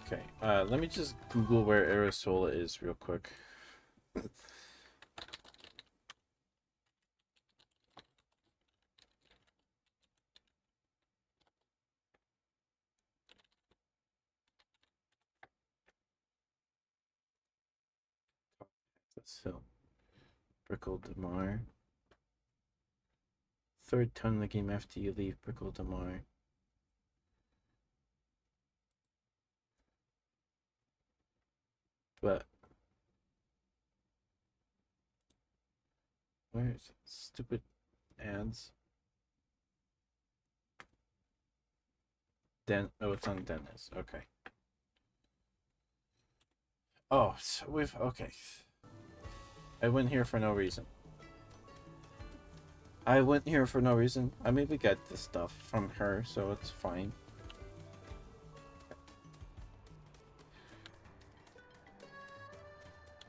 Okay, let me just Google where Arisola is real quick. This hill. Brickle de Mar. Third ton in the game after you leave Brickle de Mar. But where is it? Stupid ads? Oh, it's on Dennis. Okay. Oh, so okay. I went here for no reason. I went here for no reason. I mean, we got this stuff from her, so it's fine.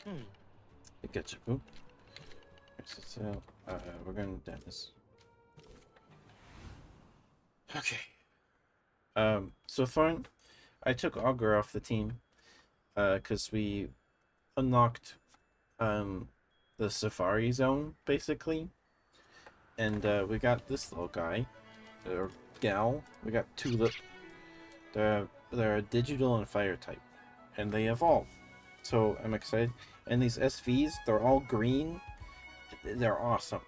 I get you, boo. So, we're going to Dennis. Okay. So Thorn, I took Augur off the team, because we unlocked, the Safari Zone, basically. And, we got this little guy, or gal. We got Tulip. They're digital and fire type, and they evolve. So I'm excited. And these SVs, they're all green. They're awesome.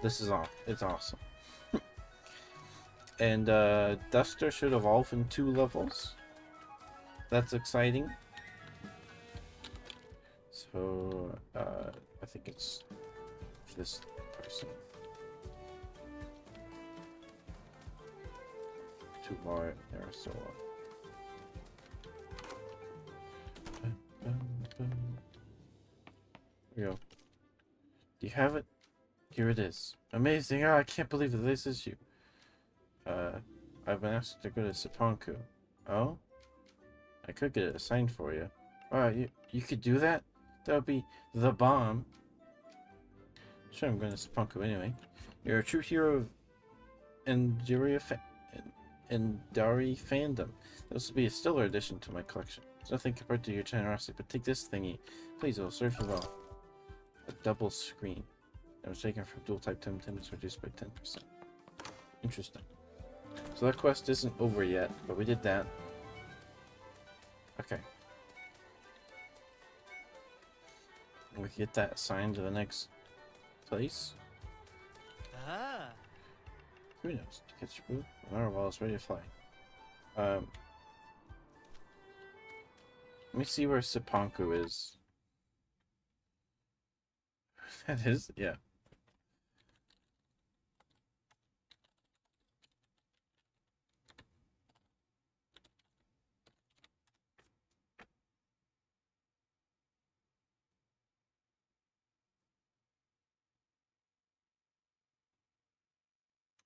This is it's awesome. And Duster should evolve in 2 levels. That's exciting. So I think it's this person. 2 more Arisola. Here we go. Do you have it? Here it is. Amazing! Oh, I can't believe that this is you. I've been asked to go to Sapanku. Oh? I could get it assigned for you. You could do that? That would be the bomb. Sure, I'm going to Sapanku anyway. You're a true hero of Endari fandom. This will be a stellar addition to my collection. It's nothing compared to your generosity, but take this thingy. Please, it will serve you well. A double screen. It was taken from dual type Temtem. It's reduced by 10%. Interesting. So that quest isn't over yet, but we did that. Okay. We can get that assigned to the next place. Ah. Who knows? To catch your boot. Remember while it's ready to fly. Let me see where Sapanku is. That is, yeah.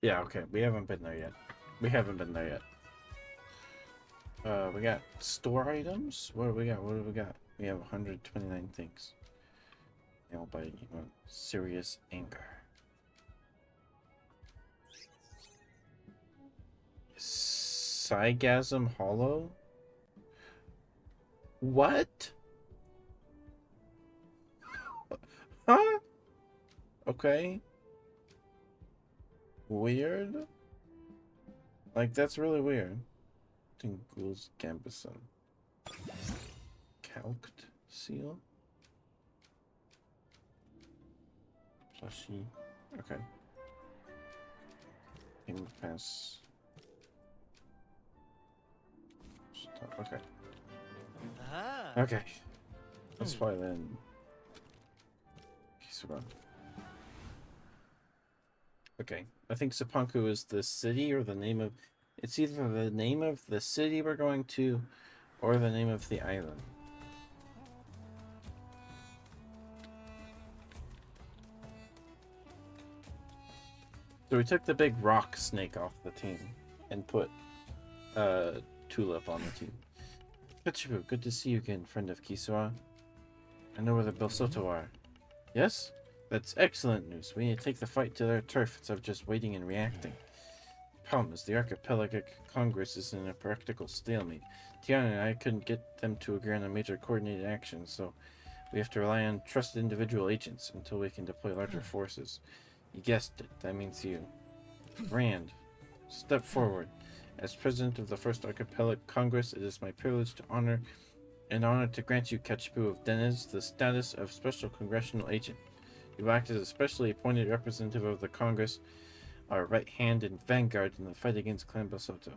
Yeah, okay. We haven't been there yet. We haven't been there yet. We got store items. What do we got? What do we got? We have 129 things. Nailed by serious anger. Psygasm Hollow? What? Huh? Okay. Weird? Like, that's really weird. Tingle's Gambison. Calced seal? Slushy. Okay. Game pass. Okay. Ah. Okay. Let's fly then. Kisura. Okay. I think Sapanku is the city or the name of. It's either the name of the city we're going to or the name of the island. So we took the big rock snake off the team and put Tulip on the team. Pichibu, good to see you again, friend of Kisua. I know where the Belsoto are. Yes? That's excellent news. We need to take the fight to their turf instead of just waiting and reacting. The problem is the Archipelagic Congress is in a practical stalemate. Tiana and I couldn't get them to agree on a major coordinated action, so we have to rely on trusted individual agents until we can deploy larger forces. You guessed it, that means you. Rand, step forward. As president of the First Archipelagic Congress, it is my privilege to honor to grant you, Ketchipu of Deniz, the status of Special Congressional Agent. You act as a specially appointed representative of the Congress, our right hand and vanguard in the fight against Clan Basoto.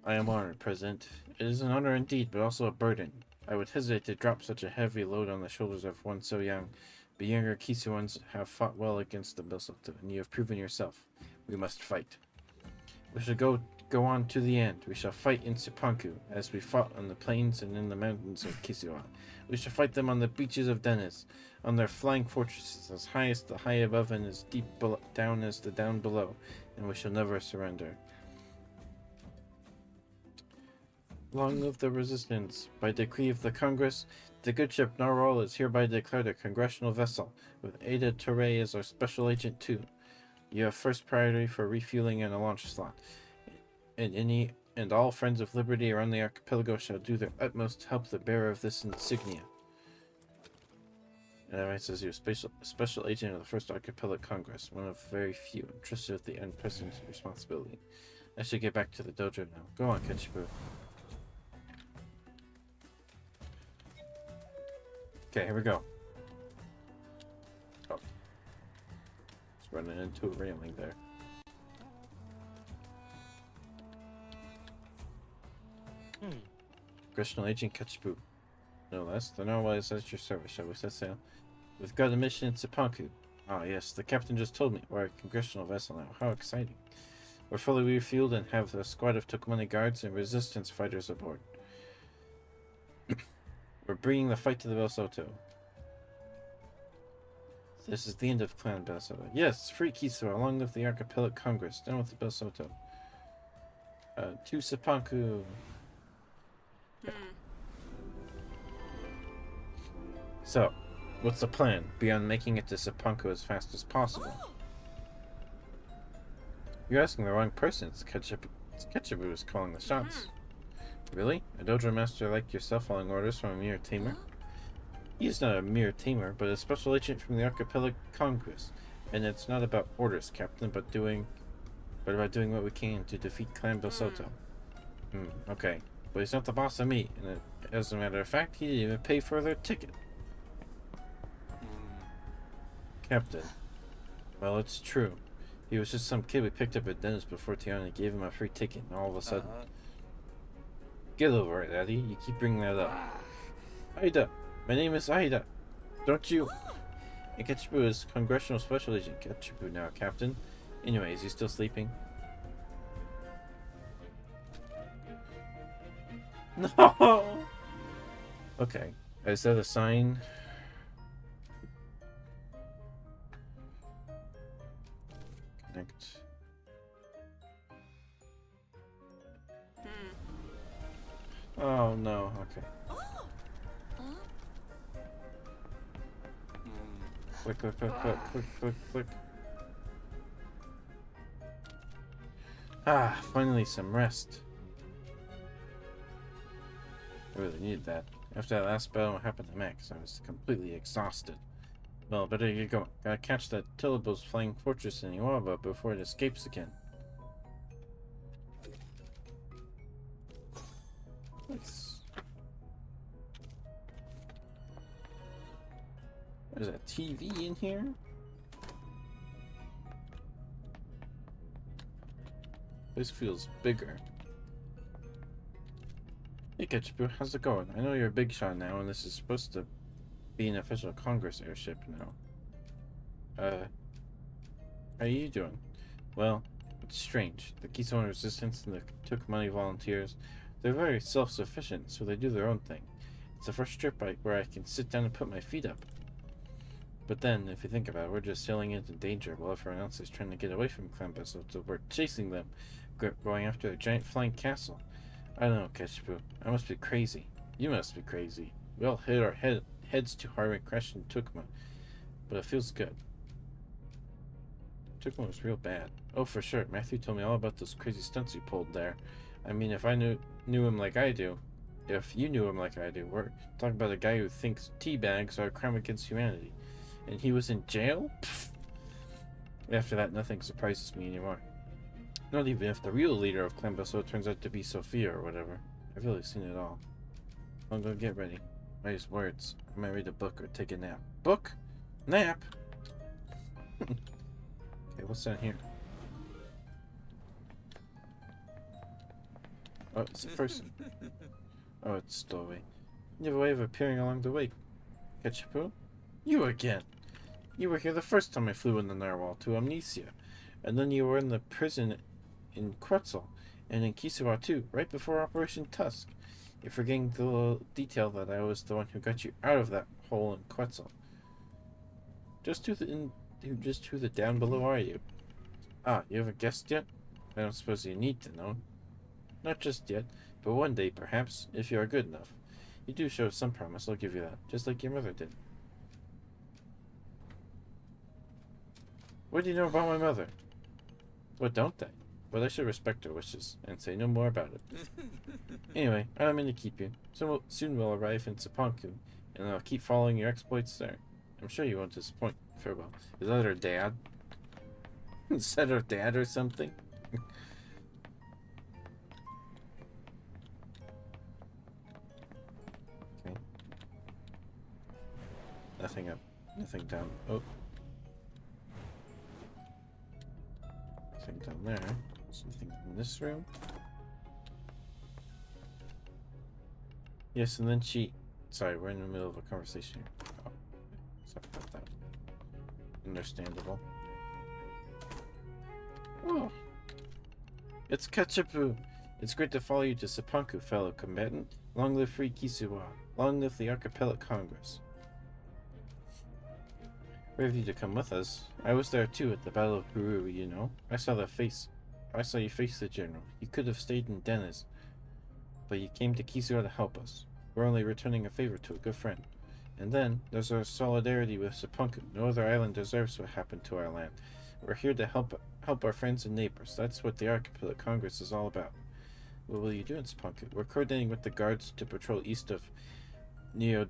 I am honored, President. It is an honor indeed, but also a burden. I would hesitate to drop such a heavy load on the shoulders of one so young, but younger Kisuans have fought well against the Basoto, and you have proven yourself. We must fight. We shall go on to the end. We shall fight in Sipanku, as we fought on the plains and in the mountains of Kisua. We shall fight them on the beaches of Deniz, on their flying fortresses, as high as the high above and as deep down as the down below, and we shall never surrender. Long live the resistance. By decree of the Congress, the good ship Narwhal is hereby declared a congressional vessel, with Ada Torre as our special agent too. You have first priority for refueling and a launch slot. And all friends of liberty around the archipelago shall do their utmost to help the bearer of this insignia. And that says you're special agent of the First Archipelagic Congress, one of very few entrusted with the unprecedented responsibility. I should get back to the dojo now. Go on, Ketchibu. Okay, here we go. Oh. Just running into a railing there. Congressional Agent Ketchibu. No less. The Narwhal is at your service. Shall we set sail? We've got a mission in Sipanku. Ah, yes. The captain just told me. We're a congressional vessel now. How exciting. We're fully refueled and have a squad of Tokumani guards and resistance fighters aboard. We're bringing the fight to the Belsoto. This is the end of Clan Belsoto. Yes, free Kisua, along with the Archipelagic Congress. Down with the Belsoto. To Sipanku. So, what's the plan, beyond making it to Sipanku as fast as possible? You're asking the wrong person. It's Ketchibu who's calling the shots. Really? A dojo master like yourself following orders from a mere tamer? He's not a mere tamer, but a special agent from the Archipelagic Congress. And it's not about orders, Captain, but about doing what we can to defeat Clan Belsoto. Okay. But he's not the boss of me, and as a matter of fact, he didn't even pay for their ticket. Captain. Well, it's true. He was just some kid we picked up at Dennis before Tiana gave him a free ticket, and all of a sudden... Get over it, Eddie. You keep bringing that up. Aida! My name is Aida! Don't you... And Ketchibu is Congressional Special Agent Ketchibu now, Captain. Anyway, is he still sleeping? No! Okay. Is that a sign? Connect. Oh no, okay. Click, click, click, click, click, click, click. Ah, finally some rest. I really needed that. After that last battle, what happened to Max? I was completely exhausted. Well, better get going. Gotta catch that Tillabo's flying fortress in Iwaba before it escapes again. Nice. There's a TV in here? This feels bigger. Hey Ketchup, how's it going? I know you're a big shot now, and this is supposed to be an official Congress airship now. How are you doing? Well, it's strange. The Keystone Resistance and the Took Money volunteers, they're very self-sufficient, so they do their own thing. It's the first trip where I can sit down and put my feet up. But then, if you think about it, we're just sailing into danger while everyone else is trying to get away from Clan Vessel, so we're chasing them, going after a giant flying castle. I don't know, Ketchup. I must be crazy. You must be crazy. We all hit our heads too hard and crashed into Tukma, but it feels good. Tukma was real bad. Oh, for sure. Matthew told me all about those crazy stunts he pulled there. I mean, if I knew him like I do, if you knew him like I do, we're talking about a guy who thinks tea bags are a crime against humanity. And he was in jail? Pfft. After that, nothing surprises me anymore. Not even if the real leader of Clan Basso turns out to be Sophia or whatever. I've really seen it all. I'll go get ready. I use words. I might read a book or take a nap. Book? Nap? Okay, what's down here? Oh, it's a person. Oh, it's stowaway. You have a way of appearing along the way. Ketchup? You again! You were here the first time I flew in the narwhal to Amnesia. And then you were in the prison in Quetzal, and in Kisua too, right before Operation Tusk. You're forgetting the little detail that I was the one who got you out of that hole in Quetzal. Just who the down below are you? Ah, you haven't guessed yet? I don't suppose you need to know. Not just yet, but one day perhaps, if you are good enough. You do show some promise, I'll give you that, just like your mother did. What do you know about my mother? What don't they? But I should respect her wishes, and say no more about it. Anyway, I don't mean to keep you. Soon we'll arrive in Sapanku, and I'll keep following your exploits there. I'm sure you won't disappoint. Farewell. Is that her dad? Is that her dad or something? Okay. Nothing up. Nothing down. Oh. Nothing down there. Something in this room. Yes, and then she... Sorry, we're in the middle of a conversation here. Oh, sorry about that. Understandable. Oh. It's Ketchupu. It's great to follow you to Sapanku, fellow combatant. Long live Free Kisuwa. Long live the Archipelago Congress. Brave you to come with us. I was there too at the Battle of Peru, you know. I saw you face the general. You could have stayed in Dennis, but you came to Kisuwa to help us. We're only returning a favor to a good friend. And then, there's our solidarity with Sapanku. No other island deserves what happened to our land. We're here to help our friends and neighbors. That's what the Archipelago Congress is all about. What will you do in Sapanku? We're coordinating with the guards to patrol east of Neodo.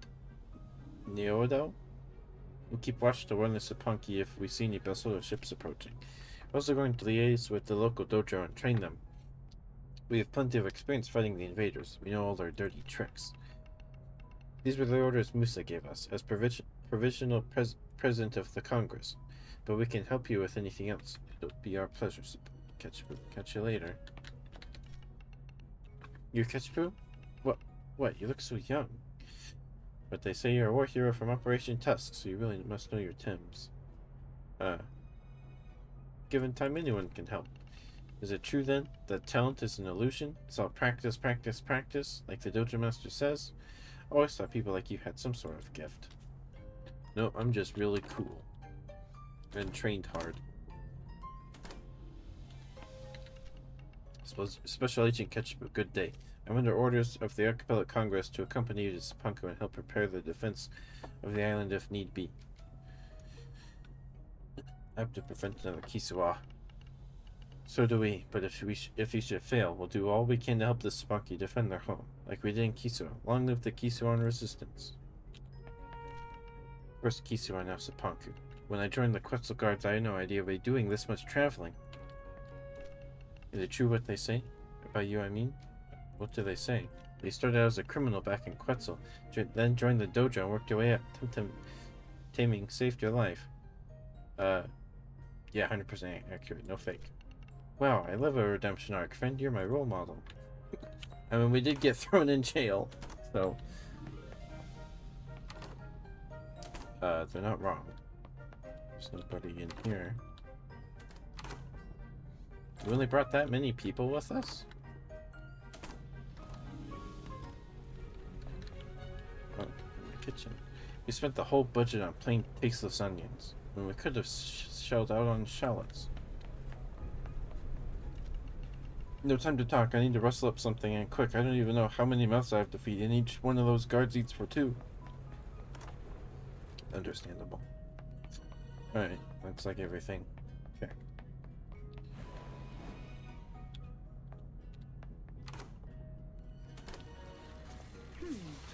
We'll keep watch to warn the Sapanki if we see any Belsoto ships approaching. We're also going to liaise with the local dojo and train them. We have plenty of experience fighting the invaders. We know all their dirty tricks. These were the orders Musa gave us, as provisional president of the Congress. But we can help you with anything else. It'll be our pleasure. Catch you later. You're Ketchup? What? You look so young. But they say you're a war hero from Operation Tusk, so you really must know your Tims. Given time, anyone can help. Is it true, then, that talent is an illusion? It's all practice, practice, practice, like the Dojo Master says? I always thought people like you had some sort of gift. No, I'm just really cool. And trained hard. Special Agent Ketchup, good day. I'm under orders of the Archipelago Congress to accompany you to Sapanku and help prepare the defense of the island if need be. I have to prevent another Kisuwa. So do we, but if you should fail, we'll do all we can to help the Sapanki defend their home, like we did in Kisuwa. Long live the Kisuan resistance. First Kisuwa, now Sapanku. When I joined the Quetzal Guards, I had no idea we'd be doing this much traveling. Is it true what they say? About you, I mean? What do they say? They started out as a criminal back in Quetzal, then joined the dojo and worked their way up. Temtem taming saved your life. Yeah, 100% accurate, no fake. Wow, I love a redemption arc. Friend, you're my role model. I mean, we did get thrown in jail, so... they're not wrong. There's nobody in here. We only brought that many people with us? Oh, kitchen. We spent the whole budget on plain tasteless onions, when we could have shelled out on shallots. No time to talk. I need to rustle up something, and quick. I don't even know how many mouths I have to feed, and each one of those guards eats for 2. Understandable. Alright, looks like everything. Okay.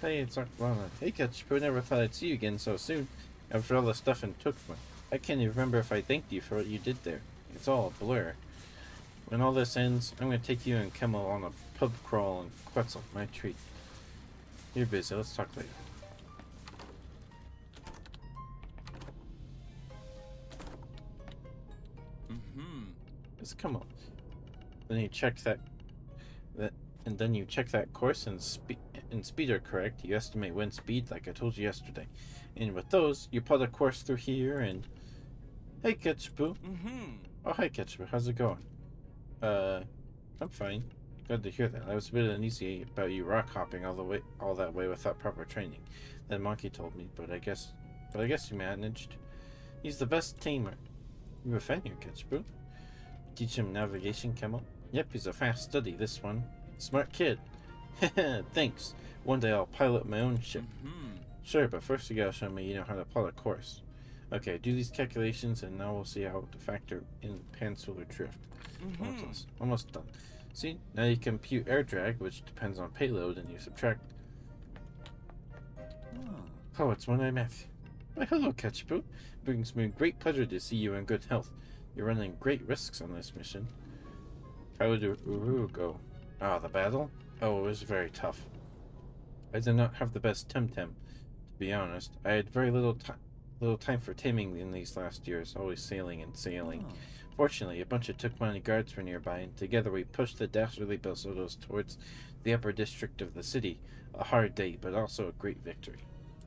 Hey, it's Lana. Hey, Ketchup, never thought I'd see you again so soon. After all the stuff in Tukma. I can't even remember if I thanked you for what you did there. It's all a blur. When all this ends, I'm gonna take you and Kemmel on a pub crawl and Quetzal, my treat. You're busy, let's talk later. Just come on. Then you check and then you check that course and speed are correct. You estimate wind speed like I told you yesterday. And with those, you plot a course through here and... Hey, Ketchup. Oh, hi, Ketchup. How's it going? I'm fine. Glad to hear that. I was a bit uneasy about you rock hopping all that way without proper training. That monkey told me, but I guess you managed. He's the best tamer. You a fan here, Ketchup? Teach him navigation, Kemmel? Yep, he's a fast study, this one. Smart kid. Thanks. One day I'll pilot my own ship. Sure, but first you gotta show me you know how to plot a course. Okay, do these calculations and now we'll see how to factor in pan-solar drift. Almost done. See, now you compute air drag, which depends on payload, and you subtract... Oh, it's when I met you. Why, hello, Ketchup. Brings me great pleasure to see you in good health. You're running great risks on this mission. How did Uru go? Ah, the battle? Oh, it was very tough. I did not have the best Temtem, to be honest. I had very little time for taming in these last years, always sailing and sailing. Fortunately, a bunch of Tukmani guards were nearby, and together we pushed the dastardly Belsodos towards the upper district of the city. A hard day, but also a great victory.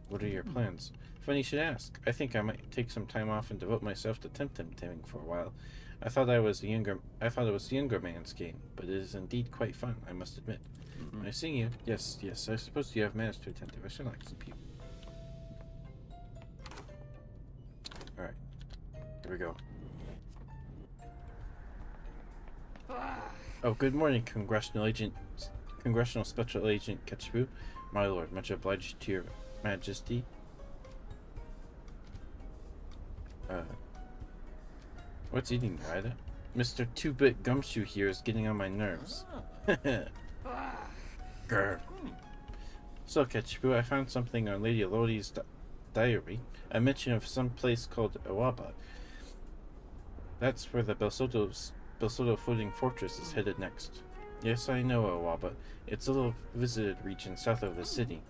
What are your plans? Funny you should ask. I think I might take some time off and devote myself to Temtem taming for a while. I thought it was a younger man's game, but it is indeed quite fun, I must admit. I see you. Yes, I suppose you have managed to attend to. I should like some people. Alright. Here we go. Oh, good morning, Congressional Special Agent Ketchup. My lord, much obliged to your majesty. What's eating, Ryder? Mr. 2-Bit Gumshoe here is getting on my nerves. Grr. So, Ketchup, I found something on Lady Elodie's diary. A mention of some place called Awaba. That's where the Belsodo floating fortress is headed next. Yes, I know Awaba. It's a little visited region south of the city.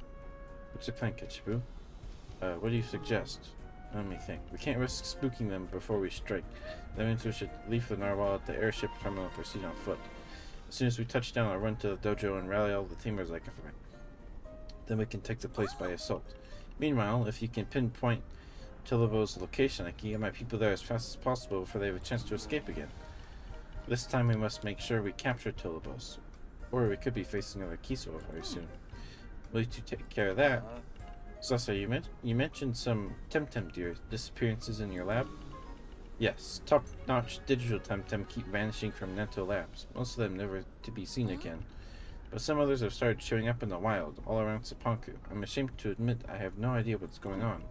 What's your plan, Ketchup? What do you suggest? Let me think. We can't risk spooking them before we strike. That means we should leave the narwhal at the airship terminal and proceed on foot. As soon as we touch down, I'll run to the dojo and rally all the tamers I can find. Then we can take the place by assault. Meanwhile, if you can pinpoint Tilibo's location, I can get my people there as fast as possible before they have a chance to escape again. This time we must make sure we capture Tilibos, or we could be facing another Kiso very soon. Will you two take care of that? Sasa, you mentioned some Temtem disappearances in your lab? Yes, top-notch digital Temtem keep vanishing from Neto labs, most of them never to be seen again. But some others have started showing up in the wild, all around Sapanku. I'm ashamed to admit I have no idea what's going on.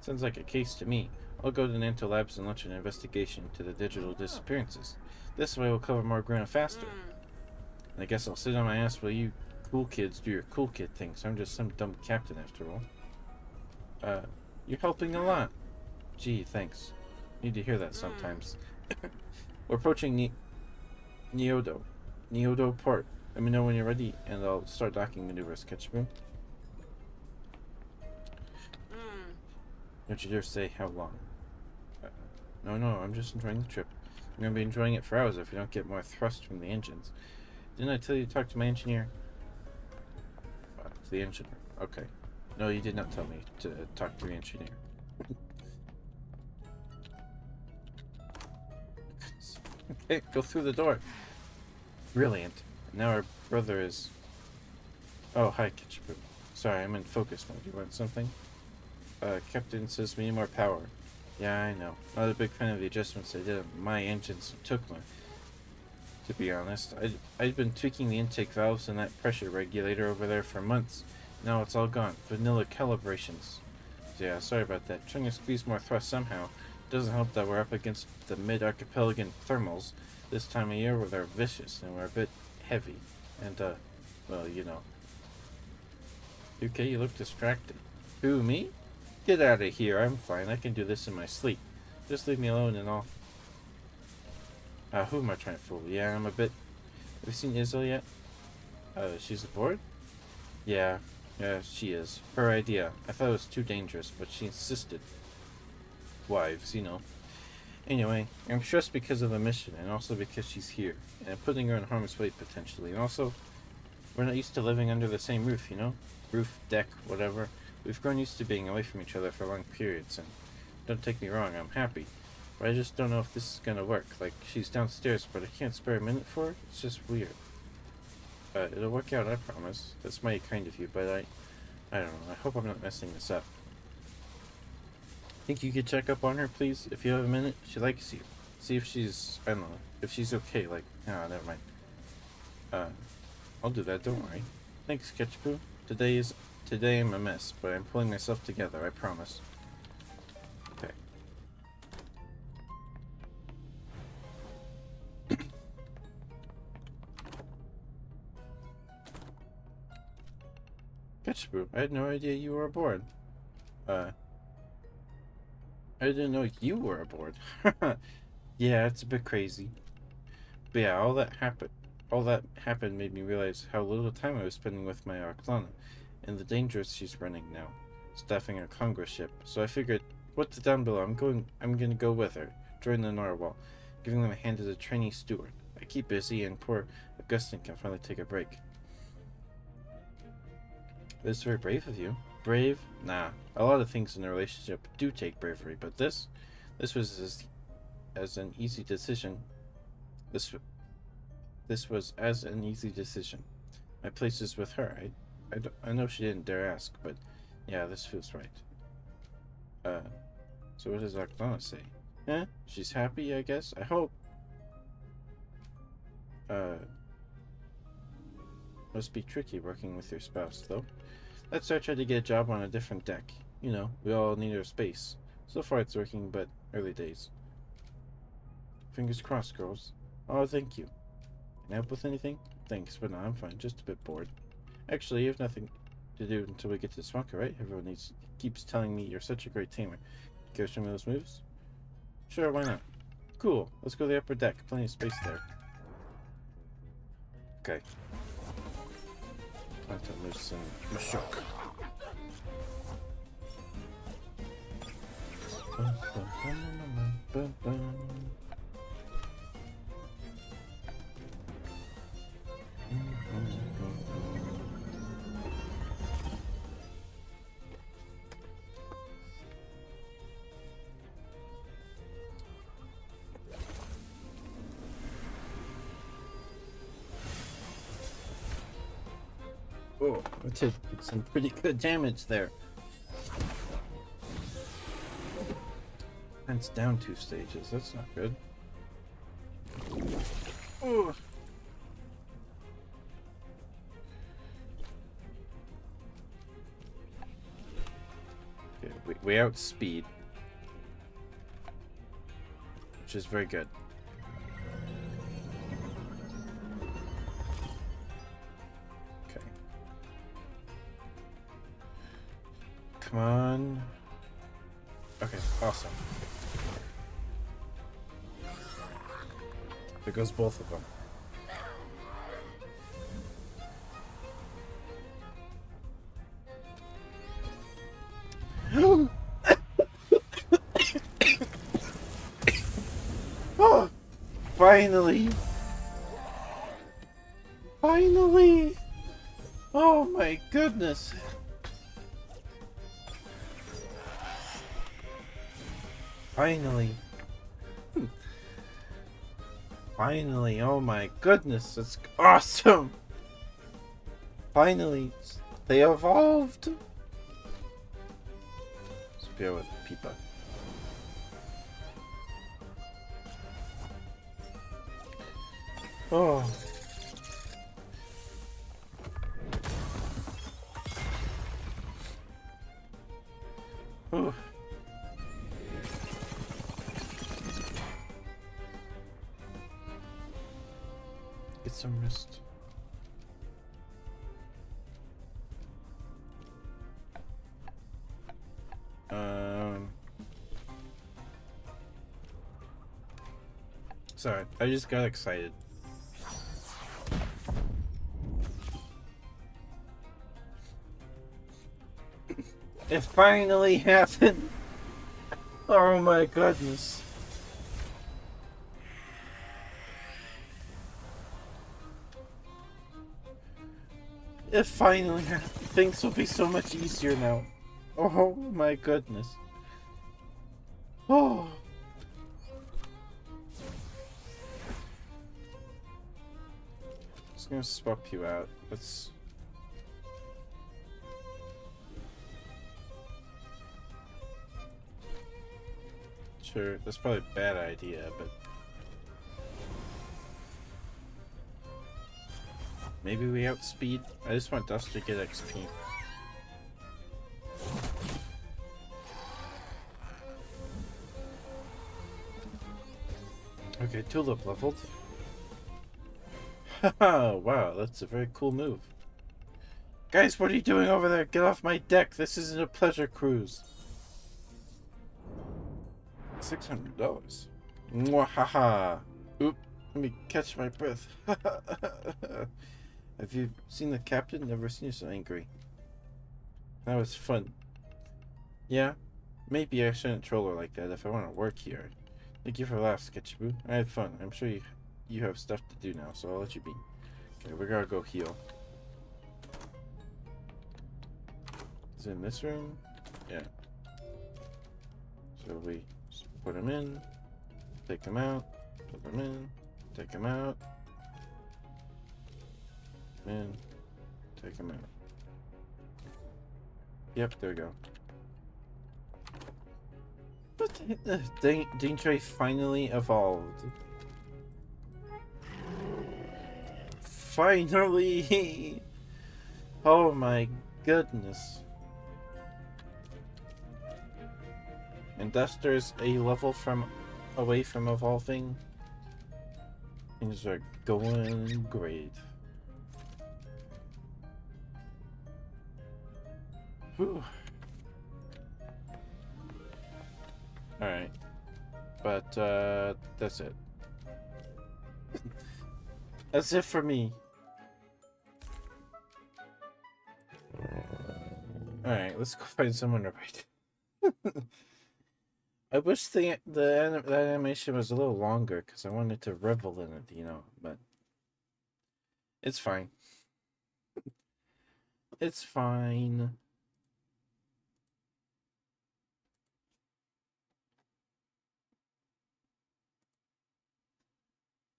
Sounds like a case to me. I'll go to Nanto Labs and launch an investigation into the digital disappearances. This way we'll cover more ground faster. And I guess I'll sit on my ass while you cool kids do your cool kid things. I'm just some dumb captain after all. You're helping a lot. Gee, thanks. Need to hear that sometimes. We're approaching Neodo port. Let me know when you're ready, and I'll start docking maneuvers. Ketchup. Don't you dare say how long. Uh, no, I'm just enjoying the trip. I'm gonna be enjoying it for hours if you don't get more thrust from the engines. Didn't I tell you to talk to my engineer? To the engineer. Okay. No, you did not tell me to talk to the engineer. Okay, go through the door. Brilliant. Now our brother is... Oh, hi, Ketchup. Sorry, I'm in focus mode. You want something? Captain says we need more power. Yeah, I know. Not a big fan of the adjustments they did on my engines and took my... To be honest, I'd been tweaking the intake valves and that pressure regulator over there for months. Now it's all gone. Vanilla calibrations. Yeah, sorry about that. Trying to squeeze more thrust somehow. Doesn't help that we're up against the mid-archipelagan thermals this time of year where they're vicious and we're a bit heavy. And, well, you know. Okay, you look distracted. Who, me? Get out of here. I'm fine. I can do this in my sleep. Just leave me alone and all. Who am I trying to fool? Yeah, I'm a bit... Have you seen Izzo yet? She's aboard? Yeah, she is. Her idea. I thought it was too dangerous, but she insisted. Wives, you know. Anyway, I'm stressed because of the mission, and also because she's here, and putting her in harm's way potentially. And also, we're not used to living under the same roof, you know? Roof, deck, whatever. We've grown used to being away from each other for long periods, and don't take me wrong, I'm happy. But I just don't know if this is gonna work. Like, she's downstairs, but I can't spare a minute for her? It's just weird. It'll work out, I promise. That's mighty kind of you, but I don't know. I hope I'm not messing this up. Think you could check up on her, please? If you have a minute, she likes you. See if she's, I don't know, if she's okay, like, never mind. I'll do that, don't worry. Thanks, Ketchup. Today I'm a mess, but I'm pulling myself together, I promise. Okay. Ketchup, I had no idea you were aboard. I didn't know you were aboard. Yeah, it's a bit crazy. But yeah, all that happened made me realize how little time I was spending with my Arclana, and the dangers she's running now, staffing a Congress ship. So I figured, what's down below? I'm gonna go with her, join the Narwhal, giving them a hand as a trainee steward. I keep busy, and poor Augustine can finally take a break. It's very brave of you. Brave? Nah. A lot of things in a relationship do take bravery, but this was as an easy decision. This was as an easy decision. My place is with her. I know she didn't dare ask, but yeah, this feels right. So what does Octana say? Eh? She's happy, I guess? I hope. Must be tricky working with your spouse, though. Let's start trying to get a job on a different deck. You know, we all need our space. So far it's working, but early days. Fingers crossed, girls. Oh, thank you. Can I help with anything? Thanks, but no, I'm fine. Just a bit bored. Actually, you have nothing to do until we get to Smucker, right? Everyone keeps telling me you're such a great tamer. Care to show me those moves? Sure, why not? Cool. Let's go to the upper deck. Plenty of space there. Okay. Time to loosen Mashok. Oh, I did some pretty good damage there. And it's down 2 stages. That's not good. Oh. Okay, we outspeed, which is very good. Okay. Come on. Okay, awesome. There goes both of them. Finally! Finally! Oh my goodness! Finally! Finally! Oh my goodness! It's awesome! Finally! They evolved! Spear with Peepa. Oh. Ooh. Get some rest. Sorry, I just got excited. It finally happened! Oh my goodness. It finally happened. Things will be so much easier now. Oh my goodness. Oh. Just gonna swap you out. Let's. Sure, that's probably a bad idea, but. Maybe we outspeed? I just want Dust to get XP. Okay, Tulip leveled. Haha, wow, that's a very cool move. Guys, what are you doing over there? Get off my deck. This isn't a pleasure cruise. $600. Mwahaha. Oop, let me catch my breath. Have you seen the captain? Never seen you so angry. That was fun. Yeah, maybe I shouldn't troll her like that if I want to work here. Thank you for the laugh, Sketchaboo. I had fun. I'm sure you have stuff to do now, so I'll let you be. Okay, we're gonna go heal. Is it in this room? Yeah. So we just put him in, take him out, put him in, take him out, in, take him out. Yep, there we go. But Daintrey finally evolved. Finally! Oh my goodness. And Duster's a level away from evolving. Things are going great. Whew. Alright. But, that's it. That's it for me. Alright, let's go find someone to write. I wish that animation was a little longer, because I wanted to revel in it, you know, but it's fine. It's fine.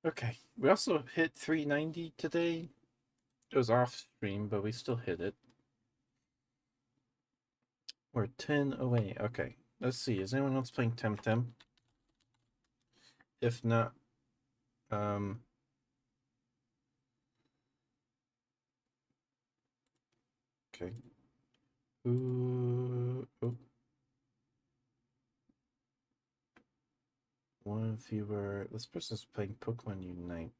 Okay, we also hit 390 today. It was off stream, but we still hit it. We're 10 away. Okay, let's see. Is anyone else playing Temtem? If not, okay. Ooh, oh. One viewer. This person's playing Pokemon Unite.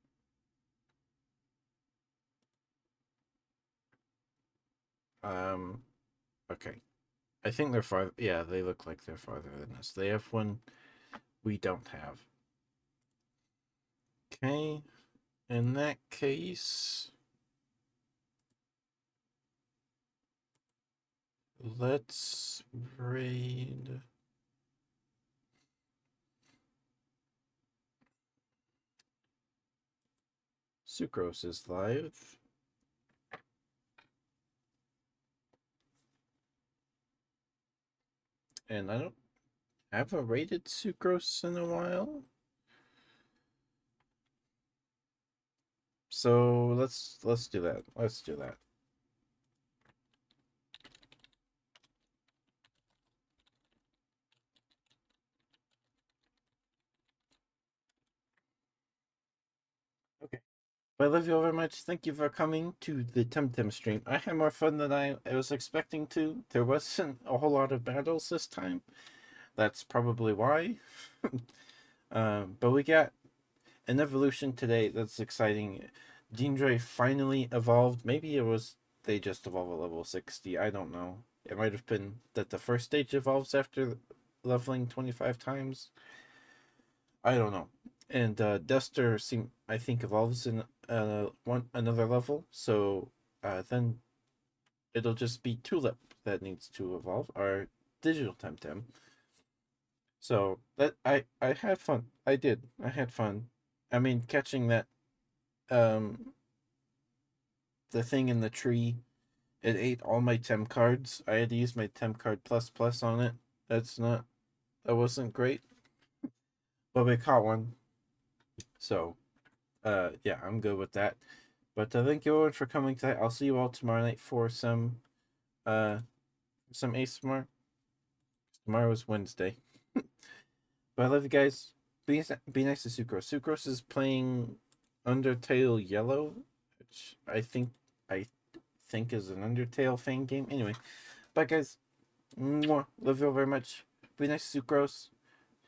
Okay. I think they're far. Yeah, they look like they're farther than us. They have one we don't have. Okay. In that case, let's raid. Sucrose is live. And I don't have a rated Sucrose in a while. So let's do that. Let's do that. Okay. But I love you all very much. Thank you for coming to the Temtem stream. I had more fun than I was expecting to. There wasn't a whole lot of battles this time. That's probably why. But we got an evolution today that's exciting. Dindre finally evolved. Maybe it was they just evolve at level 60. I don't know. It might have been that the first stage evolves after leveling 25 times. I don't know. And Duster I think evolves in another level. So then it'll just be Tulip that needs to evolve, our digital Temtem. So that I had fun. I did. I had fun. I mean, catching that um the thing in the tree, it ate all my Tem cards. I had to use my Tem card plus plus on it. That wasn't great. But we caught one. So yeah, I'm good with that. But thank you all for coming tonight. I'll see you all tomorrow night for uh some ASMR. Tomorrow's Wednesday. But I love you guys. Be nice to Sucrose. Sucrose is playing Undertale Yellow, which I think is an Undertale fan game. Anyway, bye guys. Mwah. Love you all very much. Be nice to Sucrose.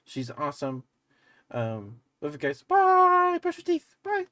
She's awesome. Love you guys. Bye. Brush your teeth. Bye.